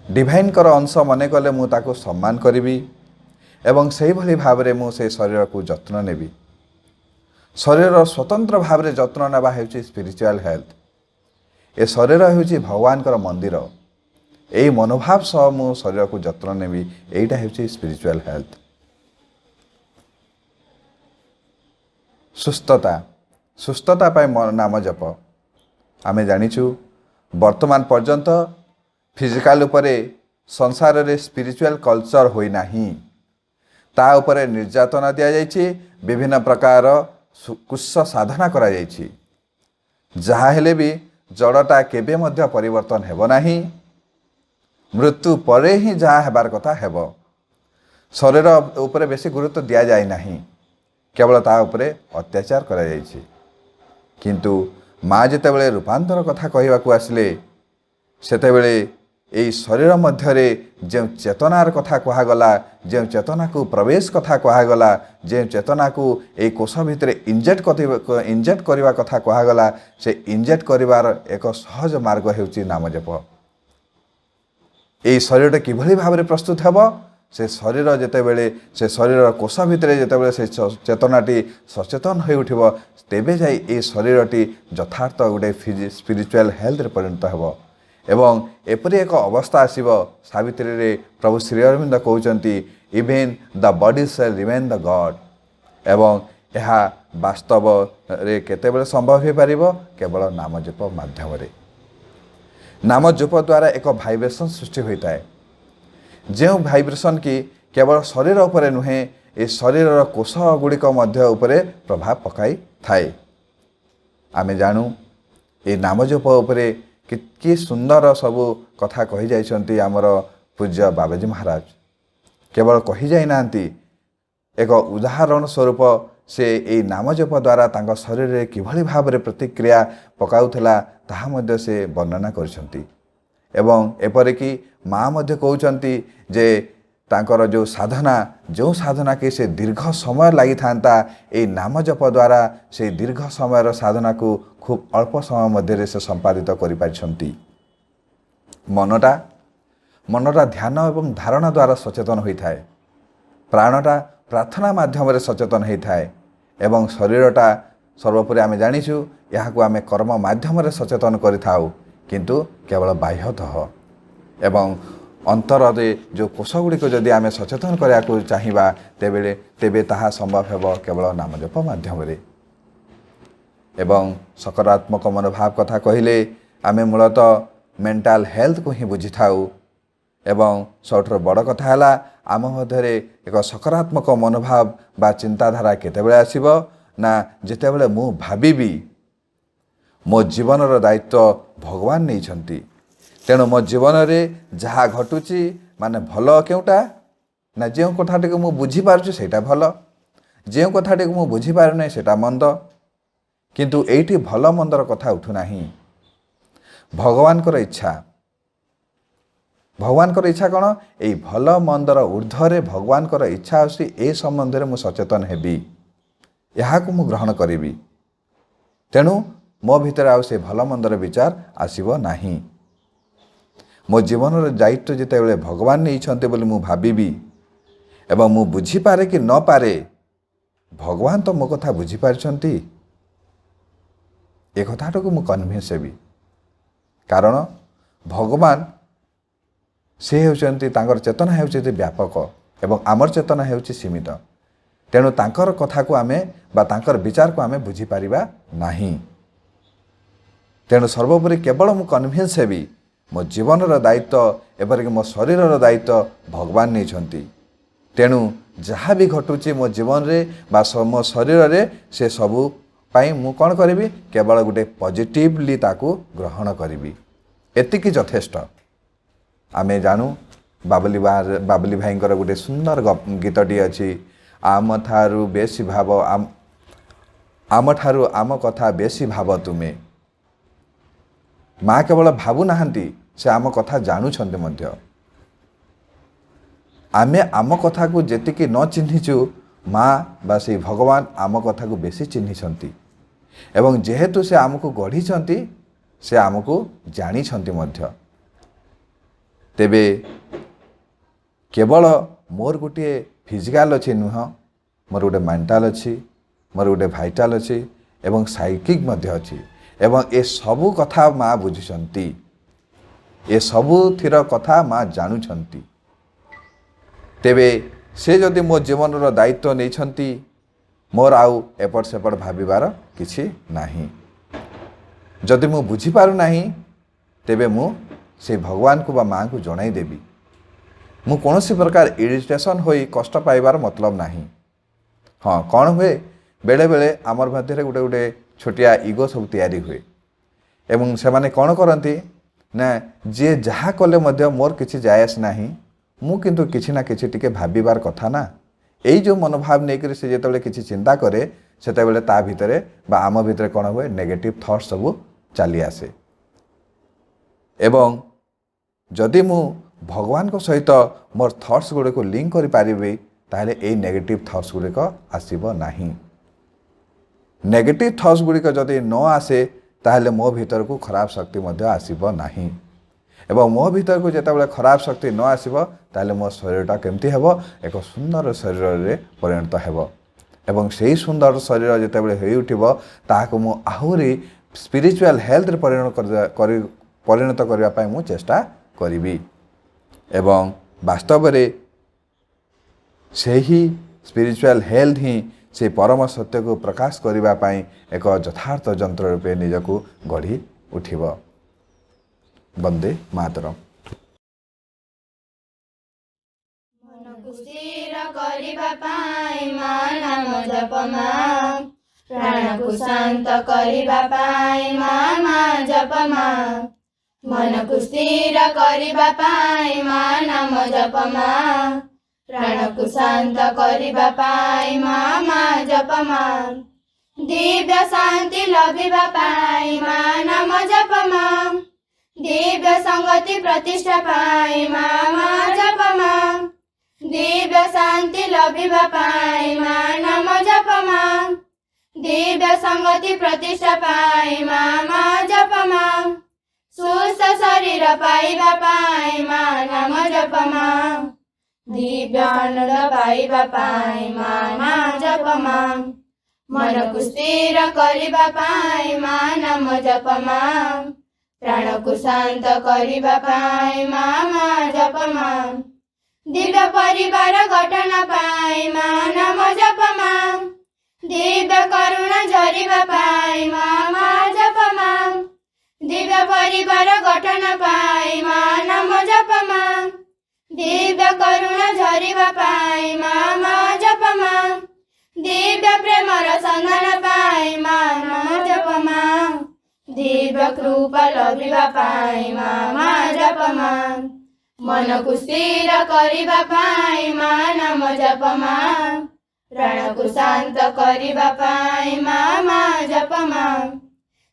डिवाइन कर अंश मन कले मु ताको सम्मान करी एवं से भली भाव में मु से शरीर को जत्न नेबी। शरीर स्वतंत्र भाव में जत्न नेबा हेउची स्पिरिचुअल हेल्थ। ए शरीर हेउची भगवान कर मंदिर यही मनोभाव सह मु शरीर को जत्न नेबी एटा हेउची स्पिरिचुअल हेल्थ। सुस्थता पाई नाम जप आमे जानिछु वर्तमान पर्यंत फिजिकल उपरे संसार रे स्पिरिचुअल कल्चर होई नाही ता उपरे निर्यातना दिया जाइछि विभिन्न प्रकार कुश साधना करा जाइछि जहा हेले भी जड़टा केबे मध्य परिवर्तन हेबो नाही मृत्यु परे ही जहा हेबार कथा हेबो शरीर उपरे बेसी गुरुत्व दिया जाय नाही केवल ता उपरे अत्याचार करा जाइछि किंतु माँ जेतेबेले रूपांतर कथा कहवाकू आसिले सेतेबेले एई शरीर मध्यरे जो चेतनार कथा कहगला जो चेतना को प्रवेश कथा कहगला जो चेतना को ए कोष भितर इंजेक्ट करवा कथा कहगला से इंजेक्ट करिवार एक सहज मार्ग हेउची नाम जप। এই শরীরটা কিভাবে ভাবে প্রস্তুত হব से शरीर जितेबले से शरीर कोष भितर जितेबले से चेतनाटी सचेतन हो उठिब तेबे जाई ए शरीरटी यथार्थ गोटे स्पिरिचुअल हेल्थ परिणत हो एवं एपरी एक अवस्था आसीब सावित्री रे प्रभु श्री अरविंद कहउचंती even the body shall remain the god एवं यह वास्तव रे केतेबले संभव हो पारिबो केवल नाम जप माध्यम रे नाम जप द्वारा एक वाइब्रेशन सृष्टि होता है जो वाइब्रेशन की केवल शरीर उपरे नुहे ए शरीर कोष गुड़िक उपरे प्रभाव पकाई थाए आमे जानू ए नामजप उपरे कि सुंदर सबू कथा कही जाइछंती आमर पूज्य बाबाजी महाराज केवल कही जाई नांती एक उदाहरण स्वरूप से ए नामजप द्वारा तांका शरीर रे किभली भाव रे प्रतिक्रिया पकाउथला ताहा मध्य से वर्णना करछंती एवं एपरिकी माँ मध्य कहउचंती जे तांकर जो साधना के से दीर्घ समय लगी था ए नाम जप द्वारा से दीर्घ समय साधना को खूब अल्प समय मध्य से संपादित करि पारिछंती मनटा ध्यान एवं धारणा द्वारा सचेतन होता है प्राणटा प्रार्थना माध्यम रे सचेतन होता है एवं शरीरटा सर्वोपरि आमे जानिछु याहाकु आमे कर्म माध्यम रे सचेतन करिथाउ किंतु केवल बाह्यतः एवं अंतर जो कोष गुड़िक जदि आमे सचेतन करा चाहिए तेबे ताहा संभव हेब केवल नामजप माध्यम रे एवं सकारात्मक मनोभाव कथा कहले आमे मूलतः मेंटल हेल्थ को ही बुझी थाउ एवं सबठुर बड़ कथा है आम मध्य एक सकारात्मक मनोभाव बा चिंताधारा केतेबेले आसीबो ना जेतेबेले मु भाबिबी मो जीवनर दायित्व भगवान नहीं तेणु मो जीवन रे जहाँ घटुची माने भल केउटा ना जो कथाटी को मुझे बुझीपारुची सेटा भल जो कथाटी को मुझे बुझीपारु नहीं सेटा मंद किंतु एठी भल मंदर कथा उठू नहीं भगवानकर इच्छा कौन यही भल मंदर ऊर्ध्वरे भगवानकर इच्छा अच्छी ए संबंध में मुझे सचेतन हेबी यहाँ को मुझे ग्रहण करी तेणु मो भीतर आउ से भल मंदर विचार आसीबो नाही मो जीवन दायित्व जितेबले भगवान नहीं बोली मु भाबिबी एवं मु बुझी पारे कि न पारे भगवान तो मो कथा बुझी पारछंती ए कथाटा को मु कन्विन्स हेबी कारण भगवान से होचंती तांकर चेतना हेउची व्यापक एवं आमर चेतना हेउची सीमित तेणु तांकर कथा को आमे बा तांकर विचार को आमे बुझी पारिबा नाही तेणु सर्वोपरि केवल मु कन्विन्स हेबी मो जीवनर दायित्व एपरिक मो शरीरर दायित्व भगवान नहीं तेणु जहाँ भी घटुची मो जीवन रे बा मो शरीर रे से सबू पाई मु कौन करी केवल गोटे पॉजिटिवली ताकू ग्रहण करी एतिकी यथेष्ट आमे जानू बाबली भाईंकर गोटे सुंदर गीतटी अच्छी आम थारू बेसी भाव आम ठारू आम कथा बेसी भाव तुमे माँ केवल भावु नाहंती से आम कथा जानुछंती मध्य आमे आम कथा को जेतिकी न चिन्हिचु माँ बा से भगवान आम कथा को बेसी चिन्हिछंती एवं जेहेतु से आमको गढ़ी से आमको जानिछंती मध्य तेबे केवल मोर गोटे फिजिकल अच्छी नुह मोर गोटे मेंटल अच्छी मोर गोटे भाइटाल अच्छी एवं साइकिक मध्य अच्छी एवं ए सबू कथा माँ बुझुचंती ए सबू थिर कथा माँ जानुछंती तेबे से जदि मो जीवन दायित्व नहीं मोर आउ एपट सेपट भाविबार किछि नाही जदि मु बुझी पारु नाही तेबे मु से भगवान को बा माँ को जणाई देबी मु कौनसी प्रकार इरिटेशन होई कष्ट पाइबार मतलब नाही हाँ कौन हुए बेले बेले आमर मध्य गोटे गोटे छोटिया इगो सब तैयारी हुए एवं से माने कौन करती ना जे जहाँ कले मध्य मोर किछि जायस नाही मु किंतु किछि ना किछि टिके भाबिबार कथा ना यही जो मनोभाव नहीं से जिते किसी चिंता करे सेतेबेले ता भितरे बा आम भितरे कौन हुए नेगेटिव थॉट्स सब चली आसे एवं जदि मु भगवान को सहित मोर थॉट्स गुड़े को लिंक करि पारिबे ताहले ए नेगेटिव थॉट्स गुड़े को आसीबो नाही नेगेटिव थॉट्स गुड़िक जदि न आसे ताहले मो भीतर को खराब शक्ति मध्य आसीबो नाही ଏବଂ ମୋ ଭିତରକୁ ଯେତେବେଳେ ଖରାପ ଶକ୍ତି ନ ଆସିବ ତାହେଲେ ମୋ ଶରୀରଟା କେମିତି ହେବ ଏକ ସୁନ୍ଦର ଶରୀରରେ ପରିଣତ ହେବ ଏବଂ ସେହି ସୁନ୍ଦର ଶରୀର ଯେତେବେଳେ ହୋଇ ଉଠିବ ତାହାକୁ ମୁଁ ଆହୁରି ସ୍ପିରିଚୁଆଲ ହେଲ୍ଥରେ ପରିଣତ କରିବା ପାଇଁ ମୁଁ ଚେଷ୍ଟା କରିବି ଏବଂ ବାସ୍ତବରେ ସେହି ସ୍ପିରିଚୁଆଲ ହେଲ୍ଥ ହିଁ ସେ ପରମ ସତ୍ୟକୁ ପ୍ରକାଶ କରିବା ପାଇଁ ଏକ ଯଥାର୍ଥ ଯନ୍ତ୍ର ରୂପେ ନିଜକୁ ଗଢ଼ି ଉଠିବ। ବନ୍ଦେ ମାତରମ୍। ମନକୁ ସ୍ଥିର କରିବା ପାଇଁ ମା ନାମ ଜପ ମା, ପ୍ରାଣକୁ ଶାନ୍ତ କରିବା ପାଇଁ ମା ମା ଜପ ମା। ମନକୁ ସ୍ଥିର କରିବା ପାଇଁ ମା ନାମ ଜପ ମା, ପ୍ରାଣକୁ ଶାନ୍ତ କରିବା ପାଇଁ ମା ମା ଜପ ମା। ଦିବ୍ୟ ଶାନ୍ତି ଲଭିବା ପାଇଁ ମା ନାମ ଜପ ମା, ଦିବ୍ୟ ସଂଗତି ପ୍ରତିଷ୍ଠା ପାଇଁ ମା ମା ଜପ ମା। ଦିବ୍ୟ ଶାନ୍ତି ଲଭିବା ପାଇଁ ମା ନାମ ଜପ ମା, ଦିବ୍ୟ ସଂଗତି ପ୍ରତିଷ୍ଠା ପାଇଁ ମା ମା ଜପ ମା। ସୁସ୍ଥ ଶରୀର ପାଇବା ପାଇଁ ମା ନାମ ଜପ ମା, ଦିବ୍ୟ ଆନନ୍ଦ ପାଇବା ପାଇଁ ମା ମା ଜପ ମା। ମନକୁ ସ୍ଥିର କରିବା ପାଇଁ ମା ନାମ ଜପ ମା, ପ୍ରାଣକୁ ଶାନ୍ତ କରିବା ପାଇଁ ମା ମା ଜପ ମା। ଦିବ୍ୟ ପରିବାର ଗଠନ ପାଇଁ ମା ନାମ ଜପ ମା, ଦିବ୍ୟ କରୁଣା ଝରିବା ପାଇଁ ମା ମା ଜପ ମା। ଦିବ୍ୟ ପରିବାର ଗଠନ ପାଇଁ ମା ନାମ ଜପ ମା, ଦିବ୍ୟ କରୁଣା ଝରିବା ପାଇଁ ମା ମା ଜପ ମା। ଦିବ୍ୟ ପ୍ରେମର ସନ୍ଧାନ ପାଇଁ ମା ନାମ ଜପ ମା, ଦିବ୍ୟ କୃପା ଲଭିବା ପାଇଁ ମା ମା ଜପ ମା। ମନକୁ ସ୍ଥିର କରିବା ପାଇଁ ମା ନାମ ଜପ ମା, ପ୍ରାଣକୁ ଶାନ୍ତ କରିବା ପାଇଁ ମା ମା ଜପ ମା।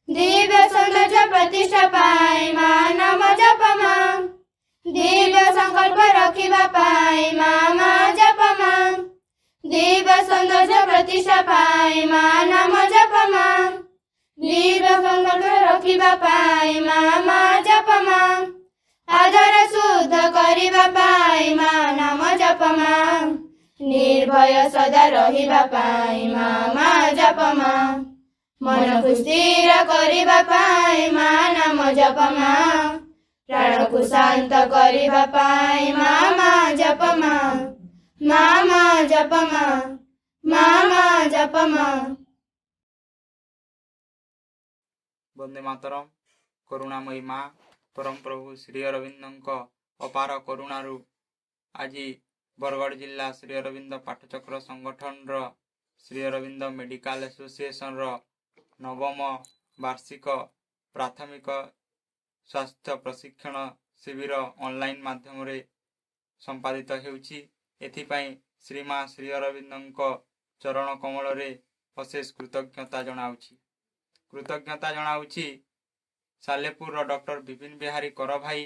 ଦିବ୍ୟ ସୌନ୍ଦର୍ଯ୍ୟ ପ୍ରତିଷ୍ଠା ପାଇଁ ମା ନାମ ଜପ ମା, ଦିବ୍ୟ ସଂକଳ୍ପ ରଖିବା ପାଇଁ ମା ମା ଜପ ମା। ଦିବ୍ୟ ସୌନ୍ଦର୍ଯ୍ୟ ପ୍ରତିଷ୍ଠା ପାଇଁ ମା ନାମ ଜପ ମା, ଦିବ୍ୟ ସଂକଳ୍ପ ରଖିବା ପାଇଁ ମା ମା ଜପ ମା। ଆଦର ଶୁଦ୍ଧ କରିବା ପାଇଁ ମା ନାମ ଜପ ମା, ନିର୍ଭୟ ସଦା ରହିବା ପାଇଁ ମା ମା ଜପ ମା। ମନକୁ ସ୍ଥିର କରିବା ପାଇଁ ମା ନାମ ଜପ ମା, ପ୍ରାଣକୁ ଶାନ୍ତ କରିବା ପାଇଁ ମା ମା ଜପ ମା। ମା ମା ଜପ ମା, ମା ମା ଜପ ମା। ବନ୍ଦେ ମାତରମ୍। କରୁଣାମୟୀ ମା ପରମ ପ୍ରଭୁ ଶ୍ରୀ ଅରବିନ୍ଦଙ୍କ ଅପାର କରୁଣାରୁ ଆଜି ବରଗଡ଼ ଜିଲ୍ଲା ଶ୍ରୀ ଅରବିନ୍ଦ ପାଠଚକ୍ର ସଂଗଠନର ଶ୍ରୀ ଅରବିନ୍ଦ ମେଡ଼ିକାଲ ଆସୋସିଏସନର ନବମ ବାର୍ଷିକ ପ୍ରାଥମିକ ସ୍ୱାସ୍ଥ୍ୟ ପ୍ରଶିକ୍ଷଣ ଶିବିର ଅନଲାଇନ୍ ମାଧ୍ୟମରେ ସମ୍ପାଦିତ ହେଉଛି। ଏଥିପାଇଁ ଶ୍ରୀମା ଶ୍ରୀ ଅରବିନ୍ଦଙ୍କ ଚରଣ କମଳରେ ଅଶେଷ କୃତଜ୍ଞତା ଜଣାଉଛି ସାଲେପୁରର ଡକ୍ଟର ବିପିନ ବିହାରୀ କର ଭାଇ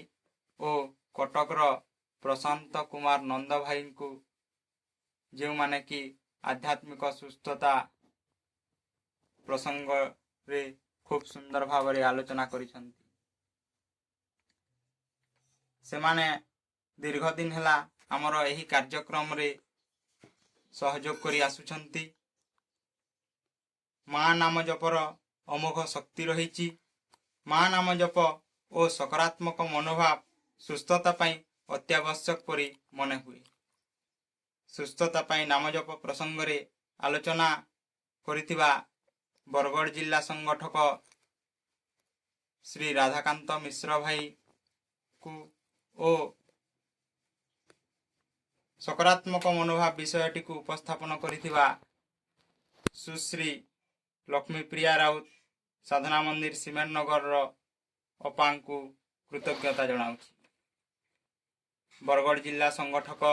ଓ କଟକର ପ୍ରଶାନ୍ତ କୁମାର ନନ୍ଦ ଭାଇଙ୍କୁ, ଯେଉଁମାନେ କି ଆଧ୍ୟାତ୍ମିକ ସୁସ୍ଥତା ପ୍ରସଙ୍ଗରେ ଖୁବ୍ ସୁନ୍ଦର ଭାବରେ ଆଲୋଚନା କରିଛନ୍ତି। ସେମାନେ ଦୀର୍ଘ ଦିନ ହେଲା ଆମର ଏହି କାର୍ଯ୍ୟକ୍ରମରେ ସହଯୋଗ କରି ଆସୁଛନ୍ତି। ମା ନାମ ଜପର ଅମୋଘ ଶକ୍ତି ରହିଛି। ମା ନାମ ଜପ ଓ ସକାରାତ୍ମକ ମନୋଭାବ ସୁସ୍ଥତା ପାଇଁ ଅତ୍ୟାବଶ୍ୟକ ପରି ମନେ ହୁଏ। ସୁସ୍ଥତା ପାଇଁ ନାମ ଜପ ପ୍ରସଙ୍ଗରେ ଆଲୋଚନା କରିଥିବା ବରଗଡ଼ ଜିଲ୍ଲା ସଂଗଠକ ଶ୍ରୀ ରାଧାକାନ୍ତ ମିଶ୍ର ଭାଇକୁ ଓ ସକାରାତ୍ମକ ମନୋଭାବ ବିଷୟଟିକୁ ଉପସ୍ଥାପନ କରିଥିବା ସୁଶ୍ରୀ ଲକ୍ଷ୍ମୀପ୍ରିୟା ରାଉତ ସାଧନା ମନ୍ଦିର ସିମେଣ୍ଟ ନଗରର ଅପାଙ୍କୁ କୃତଜ୍ଞତା ଜଣାଉଛି। ବରଗଡ଼ ଜିଲ୍ଲା ସଂଗଠକ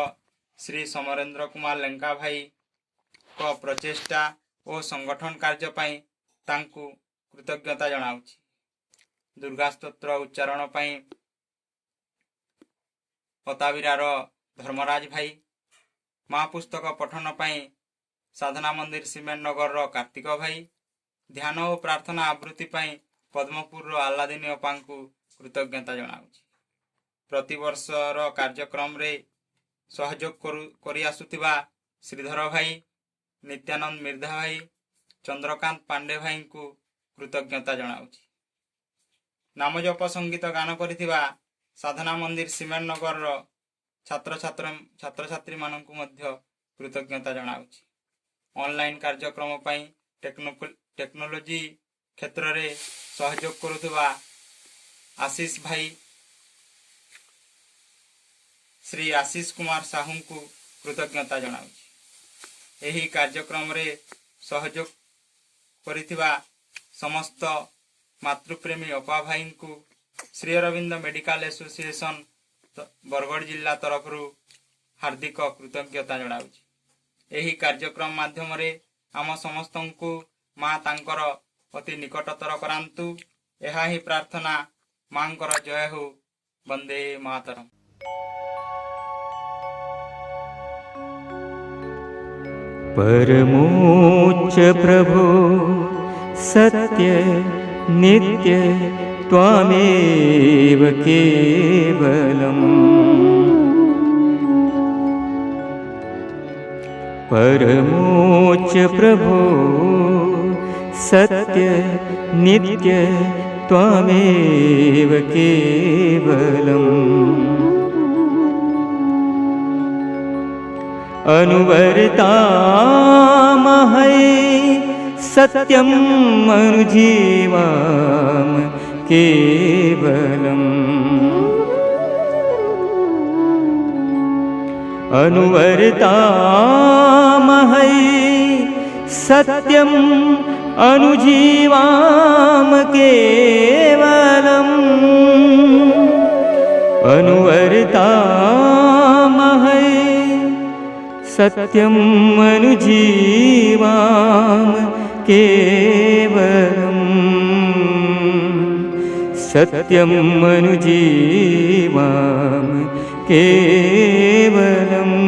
ଶ୍ରୀ ସମରେନ୍ଦ୍ର କୁମାର ଲେଙ୍କା ଭାଇଙ୍କ ପ୍ରଚେଷ୍ଟା ଓ ସଂଗଠନ କାର୍ଯ୍ୟ ପାଇଁ ତାଙ୍କୁ କୃତଜ୍ଞତା ଜଣାଉଛି। ଦୁର୍ଗା ସ୍ତୋତ୍ର ଉଚ୍ଚାରଣ ପାଇଁ ଅତାବିରାର ଧର୍ମରାଜ ଭାଇ, ମା ପୁସ୍ତକ ପଠନ ପାଇଁ ସାଧନା ମନ୍ଦିର ସିମେଣ୍ଟ ନଗରର କାର୍ତ୍ତିକ ଭାଇ, ଧ୍ୟାନ ଓ ପ୍ରାର୍ଥନା ଆବୃତ୍ତି ପାଇଁ ପଦ୍ମପୁରର ଆଲ୍ଲାଦିନୀ ଅପାଙ୍କୁ କୃତଜ୍ଞତା ଜଣାଉଛି। प्रतिवर्षर कार्यक्रम रे सहयोग करी आसुथिबा श्रीधर भाई, नित्यानंद मिर्धा भाई, चंद्रकांत पांडे भाई को कृतज्ञता जनाउछि। नामजप संगीत गान करिथिबा साधना मंदिर सीमेंट नगर रो छात्र छात्री माननकु मध्य कृतज्ञता जनाउछि। ऑनलाइन कार्यक्रम पई टेक्नोलोजी क्षेत्र रे सहयोग करुथिबा आशीष भाई, श्री आशीष कुमार साहू को कृतज्ञता जनाउछि। एही कार्यक्रम रे सहयोग करिथिबा समस्त मातृप्रेमी अपा भाई को श्री अरविंद मेडिकल एसोसिएशन बरगढ़ जिला तरफ हार्दिक कृतज्ञता जनाउछि। एही कार्यक्रम माध्यम रे आम समस्त को माँ तांकर अति निकटतर करांतु, एहा ही प्रार्थना। मांकर जय हो। वंदे मातरम। परमोच्च प्रभो सत्य नित्य त्वामेव केवलम्। परमोच्च प्रभो सत्य नित्य त्वामेव केवलम्। अनुवर्तामहै सत्यम् अनुजीवाम केवलम्। अनुवर्तामहै सत्यम् अनुजीवाम केवलम्। अनुवर्तामहै सत्यम् अनुजीवाम केवलम्। सत्यम् अनुजीवाम केवलम्।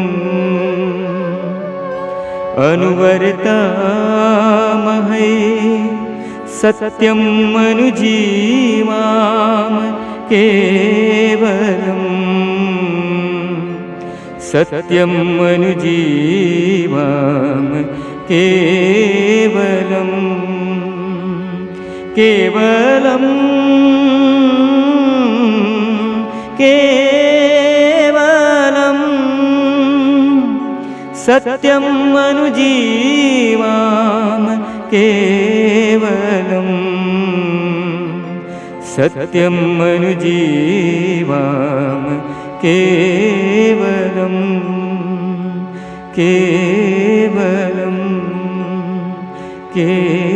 अनुवर्तामहै सत्यम् अनुजीवाम केवलम्। सत्यम् अनुजीवाम केवलम्। केवलम् केवलम्। सत्यम् अनुजीवाम केवलम्। सत्यम् अनुजीवाम केवलम्। केवलम् केवलम्।